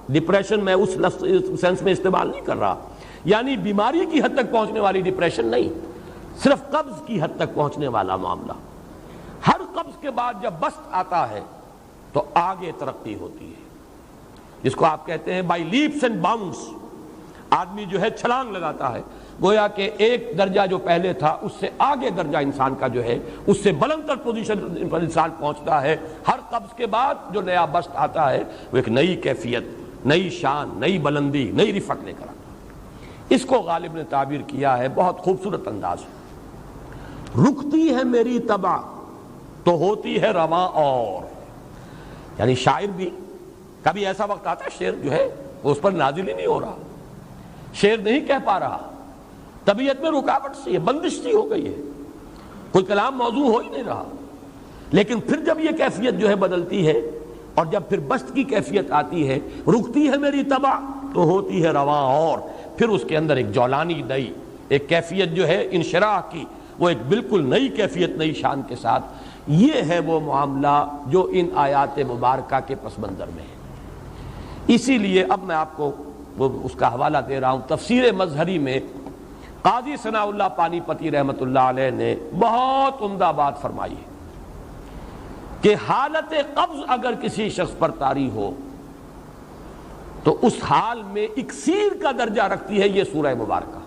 ڈپریشن میں اس لفظ سینس میں استعمال نہیں کر رہا، یعنی بیماری کی حد تک پہنچنے والی ڈپریشن نہیں، صرف قبض کی حد تک پہنچنے والا معاملہ۔ ہر قبض کے بعد جب بسط آتا ہے تو آگے ترقی ہوتی ہے، جس کو آپ کہتے ہیں بائی لیپس اینڈ باؤنڈس، آدمی جو ہے چھلانگ لگاتا ہے، گویا کہ ایک درجہ جو پہلے تھا اس سے آگے درجہ انسان کا جو ہے اس سے بلند تر پوزیشن پر انسان پہنچتا ہے۔ ہر قبض کے بعد جو نیا بسط آتا ہے وہ ایک نئی کیفیت، نئی شان، نئی بلندی، نئی رفعت لے کر آتا ہے۔ اس کو غالب نے تعبیر کیا ہے بہت خوبصورت انداز ہے، رکتی ہے میری طبع تو ہوتی ہے رواں اور، یعنی شاعر بھی کبھی ایسا وقت آتا ہے شعر جو ہے اس پر نازل ہی نہیں ہو رہا، شعر نہیں کہہ پا رہا، طبیعت میں رکاوٹ سی ہے، بندش سی ہو گئی ہے، کوئی کلام موضوع ہو ہی نہیں رہا، لیکن پھر جب یہ کیفیت جو ہے بدلتی ہے اور جب پھر بسط کی کیفیت آتی ہے، رکتی ہے میری طبع تو ہوتی ہے رواں اور، پھر اس کے اندر ایک جولانی نئی ایک کیفیت جو ہے انشراح کی، وہ ایک بالکل نئی کیفیت، نئی شان کے ساتھ۔ یہ ہے وہ معاملہ جو ان آیات مبارکہ کے پس منظر میں ہے۔ اسی لیے اب میں آپ کو اس کا حوالہ دے رہا ہوں، تفسیر مظہری میں قاضی ثناء اللہ پانی پتی رحمۃ اللہ علیہ نے بہت عمدہ بات فرمائی ہے کہ حالت قبض اگر کسی شخص پر طاری ہو تو اس حال میں اکسیر کا درجہ رکھتی ہے یہ سورہ مبارکہ،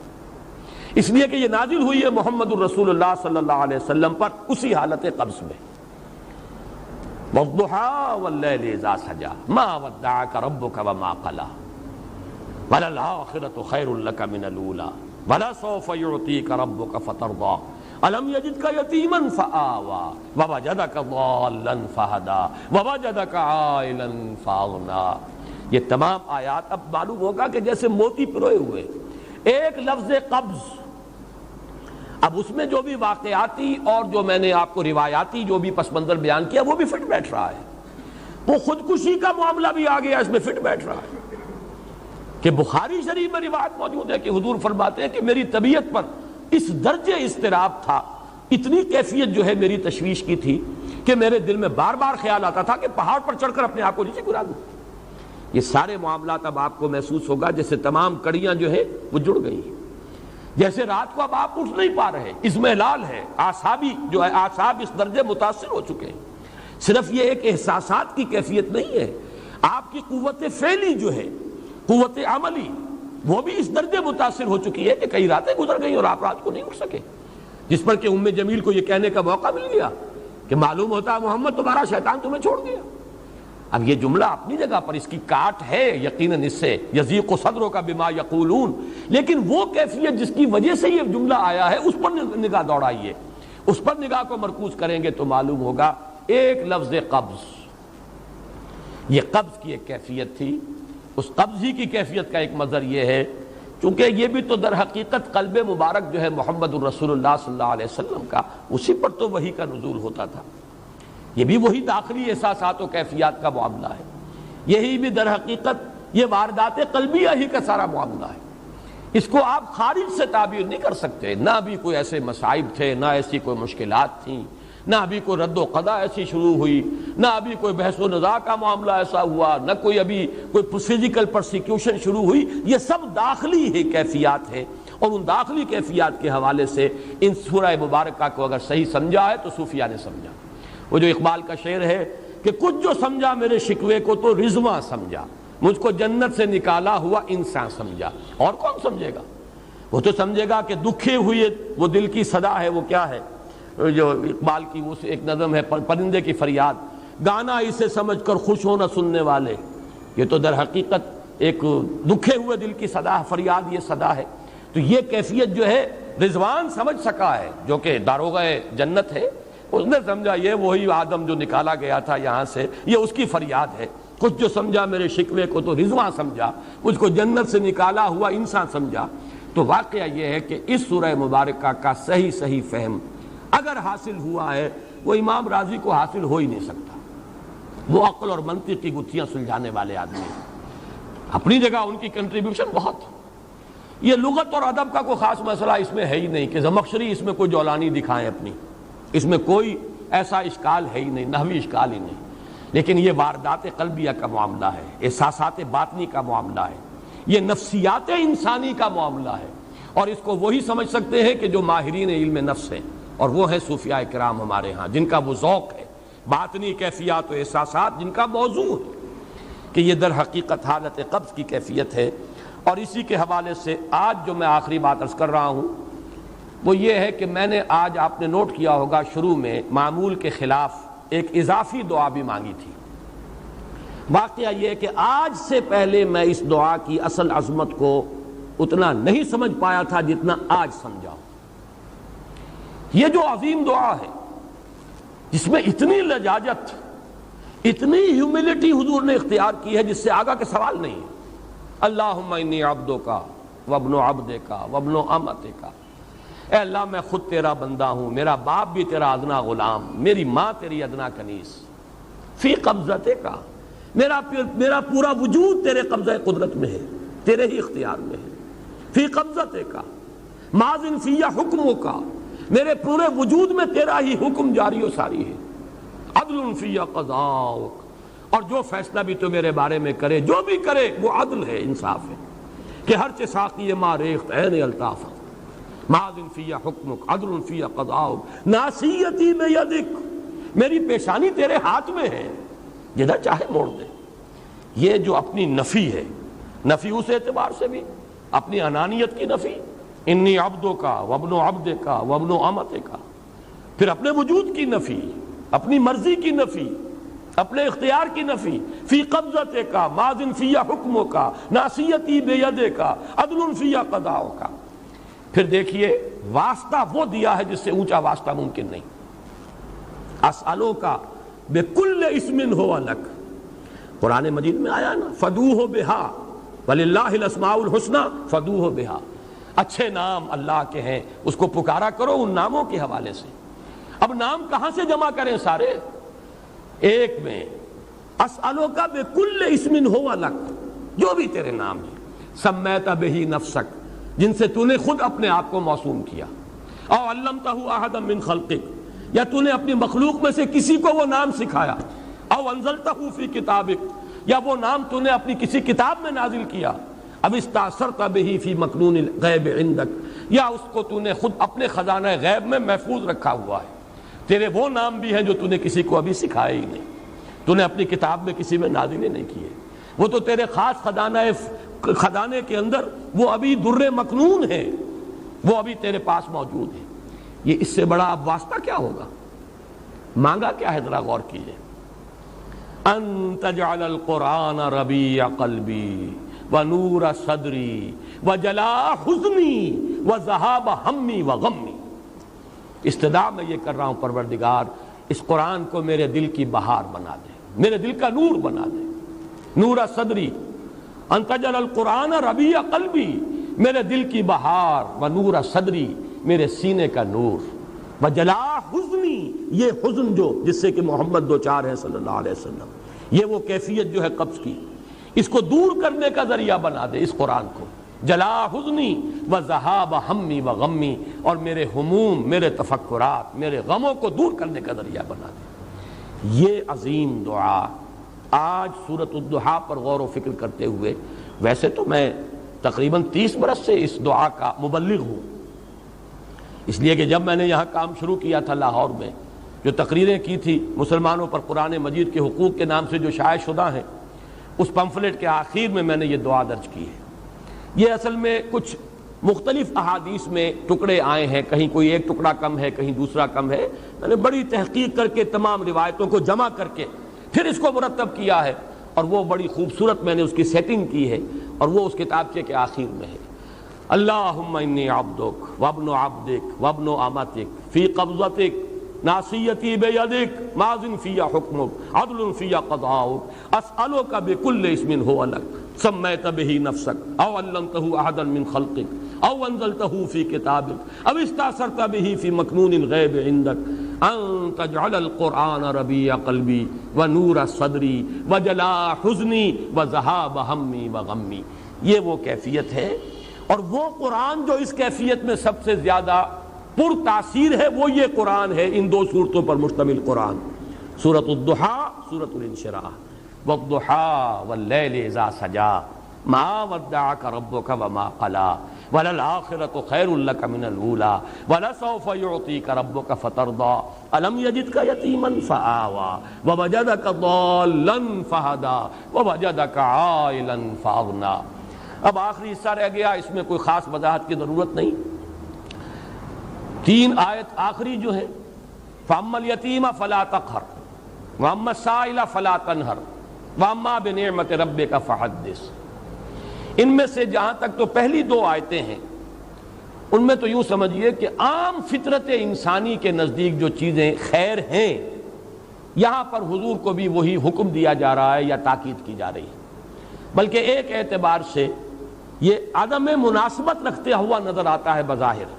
اس لیے کہ یہ نازل ہوئی ہے محمد الرسول اللہ صلی اللہ علیہ وسلم پر اسی حالت قبض میں۔ وَالضُّحَىٰ وَاللَّيْلِ إِذَا سَجَىٰ مَا وَدَّعَكَ رَبُّكَ وَمَا قَلَىٰ وَلَلْآخِرَةُ خَيْرٌ لَكَ مِنَ الْأُولَىٰ وَلَسَوْفَ يُعْطِيكَ رَبُّكَ فَتَرْضَىٰ أَلَمْ يَجِدْكَ يَتِيمًا فَآوَىٰ وَوَجَدَكَ ضَالًّا فَهَدَىٰ وَوَجَدَكَ عَائِلًا فَأَغْنَىٰ۔ یہ تمام آیات اب معلوم ہوگا کہ جیسے موتی پروئے ہوئے، ایک لفظ قبض، اب اس میں جو بھی واقعاتی اور جو میں نے آپ کو روایاتی جو بھی پس منظر بیان کیا وہ بھی فٹ بیٹھ رہا ہے، وہ خودکشی کا معاملہ بھی آ گیا، اس میں فٹ بیٹھ رہا ہے کہ بخاری شریف میں روایت موجود ہے کہ حضور فرماتے ہیں کہ میری طبیعت پر اس درجے اضطراب تھا، اتنی کیفیت جو ہے میری تشویش کی تھی کہ میرے دل میں بار بار خیال آتا تھا کہ پہاڑ پر چڑھ کر اپنے آپ کو نیچے گرا دوں۔ یہ سارے معاملات اب آپ کو محسوس ہوگا جیسے تمام کڑیاں جو ہیں وہ جڑ گئی ہیں، جیسے رات کو اب آپ اٹھ نہیں پا رہے، اضمحلال ہے، اعصابی جو ہے اعصاب اس درجے متاثر ہو چکے ہیں۔ صرف یہ ایک احساسات کی کیفیت نہیں ہے، آپ کی قوت فعلی جو ہے، قوت عملی، وہ بھی اس درجے متاثر ہو چکی ہے کہ کئی راتیں گزر گئی اور آپ رات کو نہیں اٹھ سکے، جس پر کہ ام جمیل کو یہ کہنے کا موقع مل گیا کہ معلوم ہوتا ہے محمد تمہارا شیطان تمہیں چھوڑ گیا۔ اب یہ جملہ اپنی جگہ پر اس کی کاٹ ہے یقیناً، اس سے یضیق صدرک بما یقولون، لیکن وہ کیفیت جس کی وجہ سے یہ جملہ آیا ہے اس پر نگاہ دوڑائیے، اس پر نگاہ کو مرکوز کریں گے تو معلوم ہوگا ایک لفظ قبض، یہ قبض کی ایک کیفیت تھی۔ اس قبض ہی کی کیفیت کا ایک مظہر یہ ہے چونکہ یہ بھی تو در حقیقت قلب مبارک جو ہے محمد الرسول اللہ صلی اللہ علیہ وسلم کا، اسی پر تو وحی کا نزول ہوتا تھا، یہ بھی وہی داخلی احساسات و کیفیات کا معاملہ ہے، یہی بھی در حقیقت یہ واردات قلبیہ ہی کا سارا معاملہ ہے۔ اس کو آپ خارج سے تعبیر نہیں کر سکتے، نہ بھی کوئی ایسے مصائب تھے، نہ ایسی کوئی مشکلات تھیں، نہ ابھی کوئی رد و قضا ایسی شروع ہوئی، نہ ابھی کوئی بحث و نزاع کا معاملہ ایسا ہوا، نہ کوئی ابھی کوئی فزیکل پرسیکیوشن شروع ہوئی، یہ سب داخلی ہی کیفیات ہیں، اور ان داخلی کیفیات کے حوالے سے ان سورہ مبارکہ کو اگر صحیح سمجھا ہے تو صوفیہ نے سمجھا۔ وہ جو اقبال کا شعر ہے کہ کچھ جو سمجھا میرے شکوے کو تو رضواں سمجھا، مجھ کو جنت سے نکالا ہوا انسان سمجھا، اور کون سمجھے گا؟ وہ تو سمجھے گا کہ دکھے ہوئے وہ دل کی صدا ہے، وہ کیا ہے جو اقبال کی وہ ایک نظم ہے پرندے کی فریاد، گانا اسے سمجھ کر خوش ہونا سننے والے، یہ تو در حقیقت ایک دکھے ہوئے دل کی صدا، فریاد یہ صدا ہے۔ تو یہ کیفیت جو ہے رضوان سمجھ سکا ہے جو کہ داروغہ جنت ہے، اس نے سمجھا یہ وہی آدم جو نکالا گیا تھا یہاں سے، یہ اس کی فریاد ہے۔ کچھ جو سمجھا میرے شکوے کو تو رضواں سمجھا، مجھ کو جنت سے نکالا ہوا انسان سمجھا۔ تو واقعہ یہ ہے کہ اس سورہ مبارکہ کا صحیح فہم اگر حاصل ہوا ہے، وہ امام راضی کو حاصل ہو ہی نہیں سکتا، وہ عقل اور منطق کی گتھیاں سلجھانے والے آدمی ہیں، اپنی جگہ ان کی کنٹریبیوشن بہت۔ یہ لغت اور ادب کا کوئی خاص مسئلہ اس میں ہے ہی نہیں کہ زمخشری اس میں کوئی جولانی دکھائیں اپنی، اس میں کوئی ایسا اشکال ہے ہی نہیں، نحوی اشکال ہی نہیں، لیکن یہ واردات قلبیہ کا معاملہ ہے، احساسات باطنی کا معاملہ ہے، یہ نفسیات انسانی کا معاملہ ہے، اور اس کو وہی سمجھ سکتے ہیں کہ جو ماہرین علم نفس ہیں، اور وہ ہیں صوفیاء کرام ہمارے ہاں، جن کا وہ ذوق ہے باطنی کیفیات و احساسات، جن کا موضوع ہے کہ یہ در حقیقت حالت قبض کی کیفیت ہے۔ اور اسی کے حوالے سے آج جو میں آخری بات عرض کر رہا ہوں وہ یہ ہے کہ میں نے آج، آپ نے نوٹ کیا ہوگا، شروع میں معمول کے خلاف ایک اضافی دعا بھی مانگی تھی۔ واقعہ یہ ہے کہ آج سے پہلے میں اس دعا کی اصل عظمت کو اتنا نہیں سمجھ پایا تھا جتنا آج سمجھا۔ یہ جو عظیم دعا ہے جس میں اتنی لجاجت، اتنی ہیوملٹی حضور نے اختیار کی ہے جس سے آگا کے سوال نہیں ہے۔ اللہم انی عبدک وابن عبدک وابن امتک، اے اللہ میں خود تیرا بندہ ہوں، میرا باپ بھی تیرا ادنا غلام، میری ماں تیری ادنا کنیز، فی قبضتک، میرا پورا وجود تیرے قبضہ قدرت میں ہے، تیرے ہی اختیار میں ہے، فی قبضتک ماضٍ فی حکمک، میرے پورے وجود میں تیرا ہی حکم جاری و ساری ہے، عدل فی قضاؤک، اور جو فیصلہ بھی تو میرے بارے میں کرے، جو بھی کرے وہ عدل ہے، انصاف ہے، کہ ہر چہ ساقی ما ریخت عین الطاف، ماضٍ فی حکمک عدل فی قضاؤک، ناصیتی بیدک، میری پیشانی تیرے ہاتھ میں ہے، جدھر چاہے موڑ دے۔ یہ جو اپنی نفی ہے نفی اس اعتبار سے بھی اپنی انانیت کی نفی، انی عبدوں کا وابن عبد کا وابن امت کا، پھر اپنے وجود کی نفی، اپنی مرضی کی نفی، اپنے اختیار کی نفی، فی قبضت کا ماضٍ فی حکموں کا ناصیتی بید کا عدل فی قضاء کا۔ پھر دیکھیے واسطہ وہ دیا ہے جس سے اونچا واسطہ ممکن نہیں۔ اسألو کا بکل اسم ہو لک، قرآن مجید میں آیا نا فدوہ بہا وللہ الاسماء الحسنی فدوہ بہا، اچھے نام اللہ کے ہیں، اس کو پکارا کرو ان ناموں کے حوالے سے۔ اب نام کہاں سے جمع کریں سارے؟ ایک میں اسألو کا بکل اسم ہو لک، جو بھی تیرے نام ہیں، سمیت بہ نفسک، جن سے تو نے خود اپنے آپ کو موسوم کیا، او علمتہ احدا من خلقک، یا تو نے اپنی مخلوق میں سے کسی کو وہ نام سکھایا، او انزلتہ فی کتابک، یا وہ نام تو نے اپنی کسی کتاب میں نازل کیا، اب استاثرت بہ فی مکنون الغیب عندک، یا اس کو تو نے خود اپنے خزانہ غیب میں محفوظ رکھا ہوا ہے۔ تیرے وہ نام بھی ہیں جو تو نے کسی کو ابھی سکھائے ہی نہیں، تو نے اپنی کتاب میں کسی میں نازل ہی نہیں کیے، وہ تو تیرے خاص خزانے کے اندر وہ ابھی در مکنون ہے، وہ ابھی تیرے پاس موجود ہے۔ یہ اس سے بڑا اب واسطہ کیا ہوگا؟ مانگا کیا ہے؟ ذرا غور کیجئے، ان تجعل القرآن ربیع قلبی ونور صدری وجلاء حزنی وذہاب ہمی وغمی۔ استدعا میں یہ کر رہا ہوں پروردگار اس قرآن کو میرے دل کی بہار بنا دے، میرے دل کا نور بنا دے۔ نور صدری، ان تجعل القرآن ربیع قلبی، میرے دل کی بہار، و نور صدری، میرے سینے کا نور، وجلاء حزنی، یہ حزن جو جس سے کہ محمد دو چار ہیں صلی اللہ علیہ وسلم، یہ وہ کیفیت جو ہے قبض کی، اس کو دور کرنے کا ذریعہ بنا دے اس قرآن کو۔ جلاء حزنی و ذہاب ہمی و غمی، اور میرے ہموم، میرے تفکرات، میرے غموں کو دور کرنے کا ذریعہ بنا دے۔ یہ عظیم دعا آج سورۃ الضحیٰ پر غور و فکر کرتے ہوئے، ویسے تو میں تقریباً 30 برس سے اس دعا کا مبلغ ہوں، اس لیے کہ جب میں نے یہاں کام شروع کیا تھا لاہور میں، جو تقریریں کی تھی مسلمانوں پر قرآن مجید کے حقوق کے نام سے جو شائع شدہ ہیں، اس پمفلٹ کے آخر میں میں نے یہ دعا درج کی ہے۔ یہ اصل میں کچھ مختلف احادیث میں ٹکڑے آئے ہیں، کہیں کوئی ایک ٹکڑا کم ہے، کہیں دوسرا کم ہے، میں نے بڑی تحقیق کر کے تمام روایتوں کو جمع کر کے پھر اس کو مرتب کیا ہے، اور وہ بڑی خوبصورت میں نے اس کی سیٹنگ کی ہے، اور وہ اس کتابچے کے آخر میں ہے۔ اللہم انی عبدک وابن عبدک وابن امتک فی قبضتک ناصیتی بیدک ماضٍ فی حکمک عدل فی قضاؤک اسألک بکل اسم ہو لک سمیت بہ نفسک او علمتہ احدا من خلقک او انزلتہ فی کتابک او استاثرت بہ فی مکنون الغیب عندک ان تجعل القرآن ربیع قلبی ونور صدری وجلاء حزنی وذہاب ہمی وغمی۔ یہ وہ کیفیت ہے، اور وہ قرآن جو اس کیفیت میں سب سے زیادہ پر تاثیر ہے وہ یہ قرآن ہے، ان دو صورتوں پر مشتمل قرآن، سورۃ الضحیٰ، سورۃ الانشراح۔ والضحیٰ واللیل اذا سجا ما ودعک ربک وما قلی وللآخرۃ خیر لک من الاولی ولسوف یعطیک ربک فترضی الم یجدک یتیما فآوی ووجدک ضالا فہدی ووجدک عائلا فاغنی۔ اب آخری حصہ رہ گیا، اس میں کوئی خاص وضاحت کی ضرورت نہیں۔ 3 آیت آخری جو ہے، فَأَمَّا الْيَتِيمَ فَلَا تَقْهَرْ وَأَمَّا السَّائِلَ فَلَا تَنْهَرْ وَأَمَّا بِنِعْمَةِ رَبِّكَ فَحَدِّثْ۔ ان میں سے جہاں تک تو پہلی 2 آیتیں ہیں، ان میں تو یوں سمجھیے کہ عام فطرت انسانی کے نزدیک جو چیزیں خیر ہیں، یہاں پر حضور کو بھی وہی حکم دیا جا رہا ہے یا تاکید کی جا رہی ہے، بلکہ ایک اعتبار سے یہ عدم مناسبت رکھتے ہوا نظر آتا ہے بظاہر۔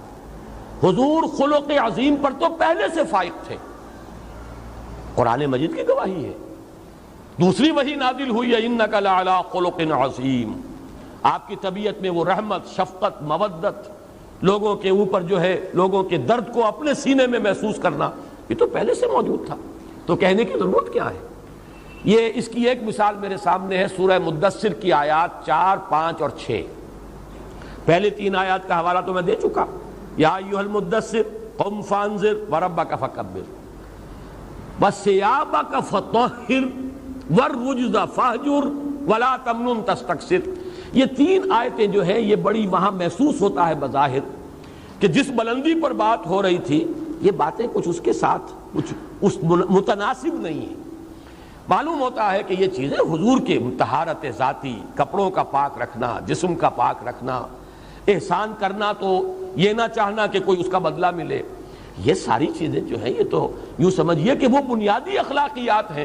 حضور خلق عظیم پر تو پہلے سے فائق تھے، قرآن مجید کی گواہی ہے، دوسری وحی نازل ہوئی ہے انک لعلی خلق عظیم۔ آپ کی طبیعت میں وہ رحمت، شفقت، مودت، لوگوں کے اوپر جو ہے لوگوں کے درد کو اپنے سینے میں محسوس کرنا، یہ تو پہلے سے موجود تھا، تو کہنے کی ضرورت کیا ہے؟ یہ اس کی ایک مثال میرے سامنے ہے، سورہ مدثر کی آیات 4، 5 اور 6۔ پہلے 3 آیات کا حوالہ تو میں دے چکا، یا ایھا المدثر قم فانذر وربک فکبر وثیابک فطہر والرجز فاہجر ولا تمنن تستکثر۔ یہ تین آیتیں جو ہیں یہ بڑی وہاں محسوس ہوتا ہے بظاہر کہ جس بلندی پر بات ہو رہی تھی یہ باتیں کچھ اس کے ساتھ کچھ اس متناسب نہیں ہیں. معلوم ہوتا ہے کہ یہ چیزیں حضور کے طہارت ذاتی، کپڑوں کا پاک رکھنا، جسم کا پاک رکھنا، احسان کرنا تو یہ نہ چاہنا کہ کوئی اس کا بدلہ ملے، یہ ساری چیزیں جو ہیں یہ تو یوں سمجھیے کہ وہ بنیادی اخلاقیات ہیں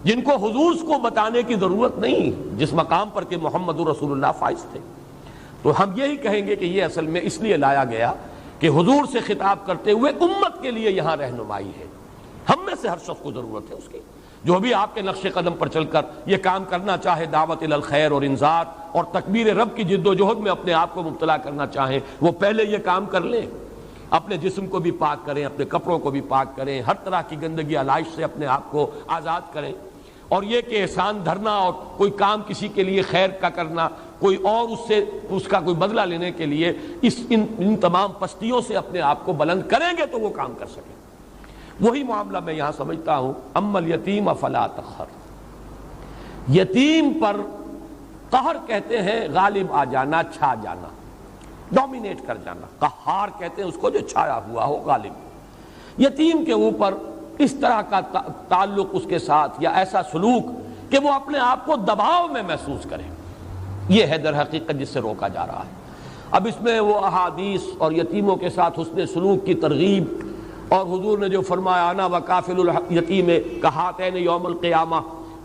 جن کو حضور کو بتانے کی ضرورت نہیں جس مقام پر کہ محمد رسول اللہ فائز تھے. تو ہم یہی کہیں گے کہ یہ اصل میں اس لیے لایا گیا کہ حضور سے خطاب کرتے ہوئے امت کے لیے یہاں رہنمائی ہے. ہم میں سے ہر شخص کو ضرورت ہے اس کی، جو بھی آپ کے نقش قدم پر چل کر یہ کام کرنا چاہے، دعوت الی الخیر اور انذار اور تکبیر رب کی جد و جہد میں اپنے آپ کو مبتلا کرنا چاہیں، وہ پہلے یہ کام کر لیں. اپنے جسم کو بھی پاک کریں، اپنے کپڑوں کو بھی پاک کریں، ہر طرح کی گندگی علائش سے اپنے آپ کو آزاد کریں. اور یہ کہ احسان دھرنا اور کوئی کام کسی کے لیے خیر کا کرنا، کوئی اور اس کا کوئی بدلہ لینے کے لیے ان تمام پستیوں سے اپنے آپ کو بلند کریں گے تو وہ کام کر سکیں. وہی معاملہ میں یہاں سمجھتا ہوں. اما الیتیم فلا تقہر، یتیم پر قہر کہتے ہیں غالب آ جانا، چھا جانا، ڈومینیٹ کر جانا. قہار کہتے ہیں اس کو جو چھایا ہوا ہو، غالب. یتیم کے اوپر اس طرح کا تعلق اس کے ساتھ یا ایسا سلوک کہ وہ اپنے آپ کو دباؤ میں محسوس کرے، یہ ہے در حقیقت جس سے روکا جا رہا ہے. اب اس میں وہ احادیث اور یتیموں کے ساتھ حسن سلوک کی ترغیب اور حضور نے جو فرمایا انا وکافل الیتیم کہاتین یوم القیامہ،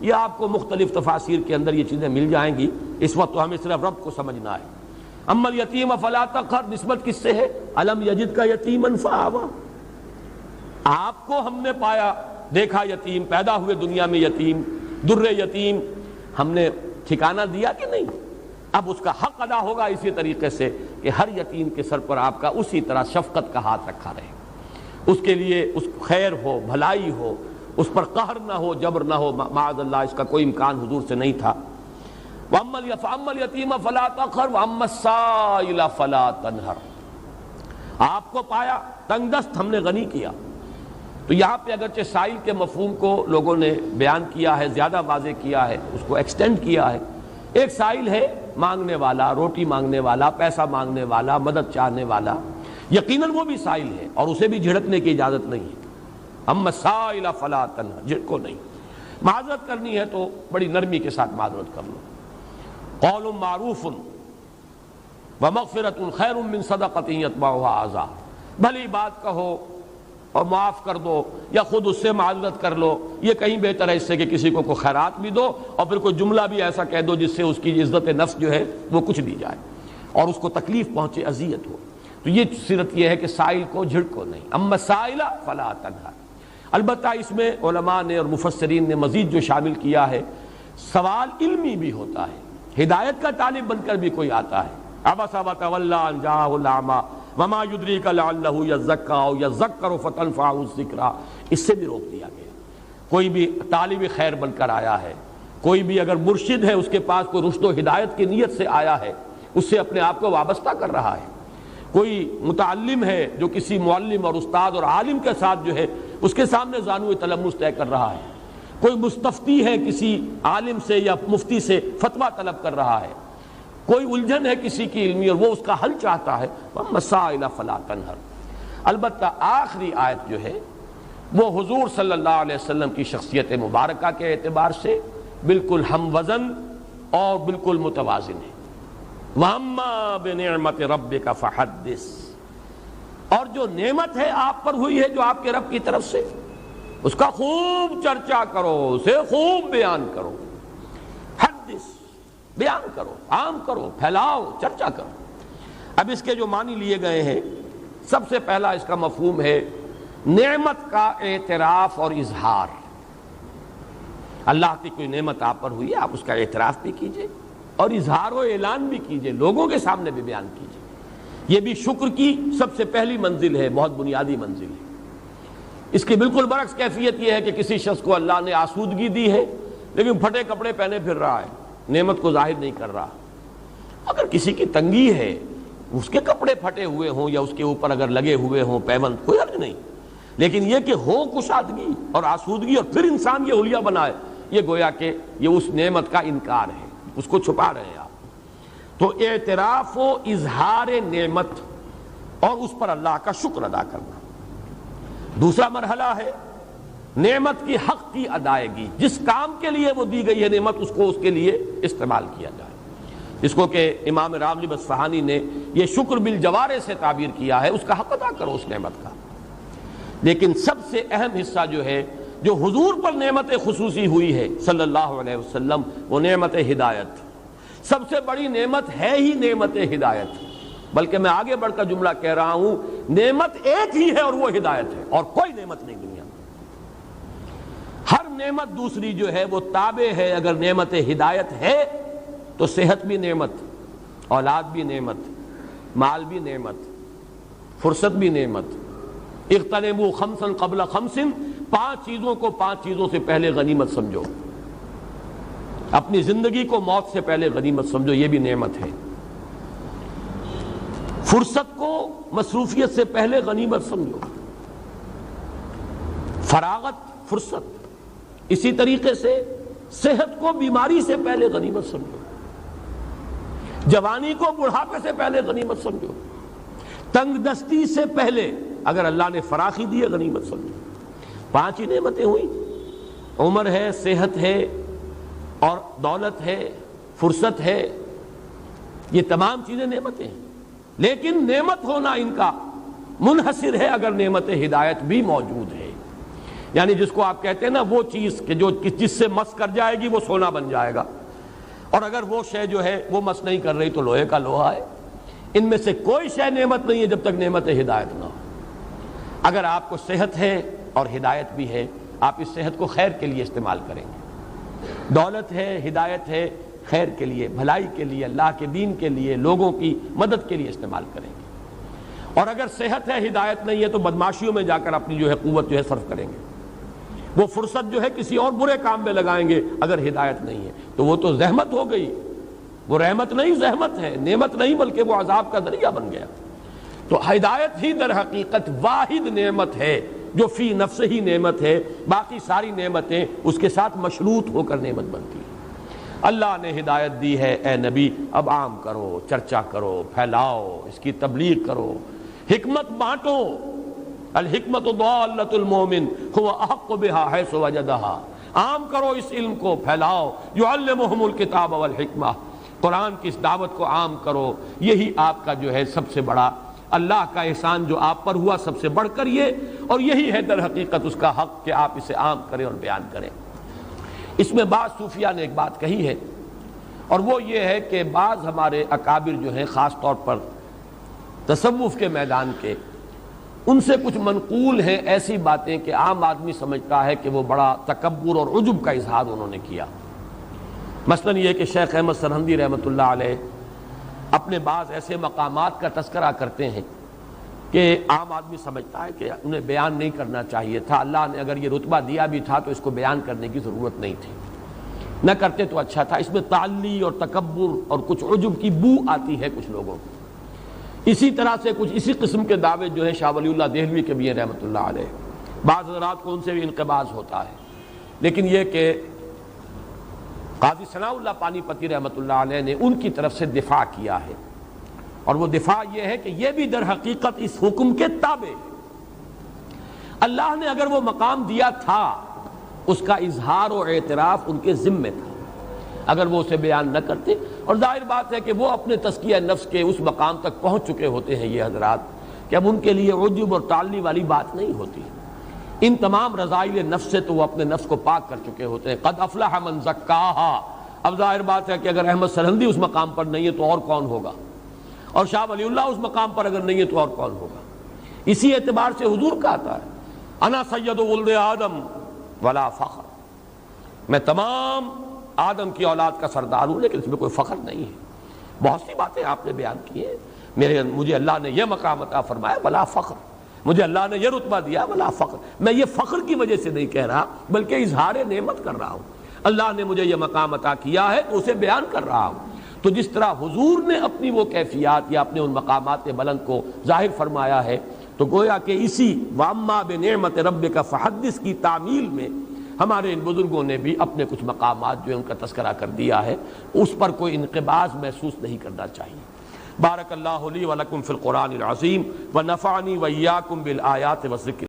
یہ آپ کو مختلف تفاسیر کے اندر یہ چیزیں مل جائیں گی. اس وقت تو ہمیں صرف رب کو سمجھنا ہے. اما الیتیم فلا تقہر نسبت کس سے ہے؟ الم یجد کا یتیما فآویٰ، آپ کو ہم نے پایا، دیکھا یتیم، پیدا ہوئے دنیا میں یتیم، در یتیم، ہم نے ٹھکانہ دیا کہ نہیں؟ اب اس کا حق ادا ہوگا اسی طریقے سے کہ ہر یتیم کے سر پر آپ کا اسی طرح شفقت کا ہاتھ رکھا رہے، اس کے لیے اس خیر ہو، بھلائی ہو، اس پر قہر نہ ہو، جبر نہ ہو. معاذ اللہ اس کا کوئی امکان حضور سے نہیں تھا. فَأَمَّا الْيَتِيمَ فَلَا تَقْهَرْ وَأَمَّا السَّائِلَ فَلَا تَنْهَرْ، آپ کو پایا تنگ دست ہم نے غنی کیا. تو یہاں پہ اگرچہ سائل کے مفہوم کو لوگوں نے بیان کیا ہے، زیادہ واضح کیا ہے، اس کو ایکسٹینڈ کیا ہے. ایک سائل ہے مانگنے والا، روٹی مانگنے والا، پیسہ مانگنے والا، مدد چاہنے والا، یقیناً وہ بھی سائل ہے اور اسے بھی جھڑکنے کی اجازت نہیں ہے. اما السائل فلا تنہر، جھڑکو نہیں. معذرت کرنی ہے تو بڑی نرمی کے ساتھ معذرت کر لو. قول معروف ومغفرۃ خیر من صدقۃ یتبعها اذى، بھلی بات کہو اور معاف کر دو یا خود اس سے معذرت کر لو، یہ کہیں بہتر ہے اس سے کہ کسی کو کوئی خیرات بھی دو اور پھر کوئی جملہ بھی ایسا کہہ دو جس سے اس کی عزت نفس جو ہے وہ کچھ دی جائے اور اس کو تکلیف پہنچے، اذیت ہو. تو یہ سیرت یہ ہے کہ سائل کو جھڑکو نہیں. اما السائل فلا تنہر. البتہ اس میں علماء نے اور مفسرین نے مزید جو شامل کیا ہے، سوال علمی بھی ہوتا ہے، ہدایت کا طالب بن کر بھی کوئی آتا ہے. عبس وتولی ان جاءہ الاعمی وما یدریک لعلہ یزکیٰ او یذکر فتنفعہ الذکریٰ، اس سے بھی روک دیا گیا. کوئی بھی طالب خیر بن کر آیا ہے، کوئی بھی اگر مرشد ہے، اس کے پاس کوئی رشد و ہدایت کی نیت سے آیا ہے، اس سے اپنے آپ کو وابستہ کر رہا ہے. کوئی متعلم ہے جو کسی معلم اور استاد اور عالم کے ساتھ جو ہے اس کے سامنے زانو تلمس طے کر رہا ہے. کوئی مستفتی ہے کسی عالم سے یا مفتی سے فتویٰ طلب کر رہا ہے. کوئی الجھن ہے کسی کی علمی اور وہ اس کا حل چاہتا ہے. مسائل فلا تنہر. البتہ آخری آیت جو ہے وہ حضور صلی اللہ علیہ وسلم کی شخصیت مبارکہ کے اعتبار سے بالکل ہم وزن اور بالکل متوازن ہے. وَأَمَّا بِنِعْمَةِ رَبِّكَ فَحَدِّثْ، اور جو نعمت ہے آپ پر ہوئی ہے جو آپ کے رب کی طرف سے، اس کا خوب چرچا کرو، اسے خوب بیان کرو. حدث، بیان کرو، عام کرو، پھیلاؤ، چرچا کرو. اب اس کے جو معنی لیے گئے ہیں، سب سے پہلا اس کا مفہوم ہے نعمت کا اعتراف اور اظہار. اللہ کی کوئی نعمت آپ پر ہوئی ہے، آپ اس کا اعتراف بھی کیجئے اور اظہار و اعلان بھی کیجئے، لوگوں کے سامنے بھی بیان کیجئے. یہ بھی شکر کی سب سے پہلی منزل ہے، بہت بنیادی منزل ہے. اس کی بالکل برعکس کیفیت یہ ہے کہ کسی شخص کو اللہ نے آسودگی دی ہے لیکن پھٹے کپڑے پہنے پھر رہا ہے، نعمت کو ظاہر نہیں کر رہا. اگر کسی کی تنگی ہے، اس کے کپڑے پھٹے ہوئے ہوں یا اس کے اوپر اگر لگے ہوئے ہوں پیوند، کوئی حرج نہیں. لیکن یہ کہ ہو کشادگی اور آسودگی اور پھر انسان یہ حلیہ بنائے، یہ گویا کہ یہ اس نعمت کا انکار ہے، اس کو چھپا رہے ہیں آپ. تو اعتراف و اظہار نعمت اور اس پر اللہ کا شکر ادا کرنا۔ دوسرا مرحلہ ہے نعمت کی حق کی ادائیگی، جس کام کے لیے وہ دی گئی ہے نعمت اس کو اس کے لیے استعمال کیا جائے، جس کو کہ امام راغب اصفہانی نے یہ شکر بالجوارح سے تعبیر کیا ہے، اس کا حق ادا کرو اس نعمت کا۔ لیکن سب سے اہم حصہ جو ہے جو حضور پر نعمت خصوصی ہوئی ہے صلی اللہ علیہ وسلم، وہ نعمت ہدایت۔ سب سے بڑی نعمت ہے ہی نعمت ہدایت، بلکہ میں آگے بڑھ کر جملہ کہہ رہا ہوں، نعمت ایک ہی ہے اور وہ ہدایت ہے، اور کوئی نعمت نہیں دنیا میں۔ ہر نعمت دوسری جو ہے وہ تابع ہے۔ اگر نعمت ہدایت ہے تو صحت بھی نعمت، اولاد بھی نعمت، مال بھی نعمت، فرصت بھی نعمت۔ اغتنموا خمسا قبل خمس، 5 چیزوں کو 5 چیزوں سے پہلے غنیمت سمجھو، اپنی زندگی کو موت سے پہلے غنیمت سمجھو، یہ بھی نعمت ہے۔ فرصت کو مصروفیت سے پہلے غنیمت سمجھو، فراغت فرصت۔ اسی طریقے سے صحت کو بیماری سے پہلے غنیمت سمجھو، جوانی کو بڑھاپے سے پہلے غنیمت سمجھو، تنگ دستی سے پہلے اگر اللہ نے فراخی دی ہے غنیمت سمجھو۔ 5 ہی نعمتیں ہوئی، عمر ہے، صحت ہے اور دولت ہے، فرصت ہے، یہ تمام چیزیں نعمتیں ہیں۔ لیکن نعمت ہونا ان کا منحصر ہے اگر نعمت ہدایت بھی موجود ہے، یعنی جس کو آپ کہتے ہیں نا وہ چیز کہ جو جس سے مس کر جائے گی وہ سونا بن جائے گا، اور اگر وہ شے جو ہے وہ مس نہیں کر رہی تو لوہے کا لوہا ہے۔ ان میں سے کوئی شے نعمت نہیں ہے جب تک نعمت ہدایت نہ ہو۔ اگر آپ کو صحت ہے اور ہدایت بھی ہے، آپ اس صحت کو خیر کے لیے استعمال کریں گے، دولت ہے، ہدایت ہے، خیر کے لیے، بھلائی کے لیے، اللہ کے دین کے لیے، لوگوں کی مدد کے لیے استعمال کریں گے۔ اور اگر صحت ہے، ہدایت نہیں ہے تو بدماشیوں میں جا کر اپنی جو ہے قوت جو ہے صرف کریں گے، وہ فرصت جو ہے کسی اور برے کام میں لگائیں گے۔ اگر ہدایت نہیں ہے تو وہ تو زحمت ہو گئی، وہ رحمت نہیں زحمت ہے، نعمت نہیں بلکہ وہ عذاب کا ذریعہ بن گیا۔ تو ہدایت ہی در حقیقت واحد نعمت ہے جو فی نفس ہی نعمت ہے، باقی ساری نعمتیں اس کے ساتھ مشروط ہو کر نعمت بنتی ہیں۔ اللہ نے ہدایت دی ہے، اے نبی اب عام کرو، چرچا کرو، پھیلاؤ، اس کی تبلیغ کرو، حکمت بانٹو۔ الحکمت ضالۃ المؤمن هو احق بها حیث وجدها، عام کرو اس علم کو، پھیلاؤ۔ یعلمہم الکتاب والحکمہ، قرآن کی اس دعوت کو عام کرو۔ یہی آپ کا جو ہے سب سے بڑا اللہ کا احسان جو آپ پر ہوا، سب سے بڑھ کر یہ، اور یہی ہے در حقیقت اس کا حق کہ آپ اسے عام کریں اور بیان کریں۔ اس میں بعض صوفیاء نے ایک بات کہی ہے، اور وہ یہ ہے کہ بعض ہمارے اکابر جو ہیں خاص طور پر تصوف کے میدان کے، ان سے کچھ منقول ہیں ایسی باتیں کہ عام آدمی سمجھتا ہے کہ وہ بڑا تکبر اور عجب کا اظہار انہوں نے کیا۔ مثلا یہ کہ شیخ احمد سرہندی رحمۃ اللہ علیہ اپنے بعض ایسے مقامات کا تذکرہ کرتے ہیں کہ عام آدمی سمجھتا ہے کہ انہیں بیان نہیں کرنا چاہیے تھا، اللہ نے اگر یہ رتبہ دیا بھی تھا تو اس کو بیان کرنے کی ضرورت نہیں تھی، نہ کرتے تو اچھا تھا۔ اس میں تعلی اور تکبر اور کچھ عجب کی بو آتی ہے کچھ لوگوں کو۔ اسی طرح سے کچھ اسی قسم کے دعوے جو ہیں شاہ ولی اللہ دہلوی کے بھی ہیں رحمۃ اللہ علیہ، بعض حضرات کو ان سے بھی انقباض ہوتا ہے۔ لیکن یہ کہ قاضی ثناء اللہ پانی پتی رحمۃ اللہ علیہ نے ان کی طرف سے دفاع کیا ہے، اور وہ دفاع یہ ہے کہ یہ بھی در حقیقت اس حکم کے تابع ہے۔ اللہ نے اگر وہ مقام دیا تھا، اس کا اظہار و اعتراف ان کے ذمے تھا، اگر وہ اسے بیان نہ کرتے، اور ظاہر بات ہے کہ وہ اپنے تزکیہ نفس کے اس مقام تک پہنچ چکے ہوتے ہیں یہ حضرات کہ اب ان کے لیے عجب اور تعلی والی بات نہیں ہوتی، ان تمام رذائل نفس سے تو وہ اپنے نفس کو پاک کر چکے ہوتے ہیں۔ قد افلح من زکاہا۔ اب ظاہر بات ہے کہ اگر احمد سرہندی اس مقام پر نہیں ہے تو اور کون ہوگا، اور شاہ ولی اللہ اس مقام پر اگر نہیں ہے تو اور کون ہوگا۔ اسی اعتبار سے حضور کا آتا ہے انا سید ولد آدم ولا فخر، میں تمام آدم کی اولاد کا سردار ہوں لیکن اس میں کوئی فخر نہیں ہے۔ بہت سی باتیں آپ نے بیان کی ہیں، مجھے اللہ نے یہ مقام عطا فرمایا ولا فخر، مجھے اللہ نے یہ رتبہ دیا ولا فخر، میں یہ فخر کی وجہ سے نہیں کہہ رہا بلکہ اظہار نعمت کر رہا ہوں۔ اللہ نے مجھے یہ مقام عطا کیا ہے تو اسے بیان کر رہا ہوں۔ تو جس طرح حضور نے اپنی وہ کیفیات یا اپنے ان مقامات بلند کو ظاہر فرمایا ہے، تو گویا کہ اسی واما بنعمت ربک فحدث کی تعمیل میں ہمارے ان بزرگوں نے بھی اپنے کچھ مقامات جو ہے ان کا تذکرہ کر دیا ہے، اس پر کوئی انقباض محسوس نہیں کرنا چاہیے۔ بارک اللہ لی ولکم فی القرآن العظیم ونفعنی وإیاکم بالآیات والذکر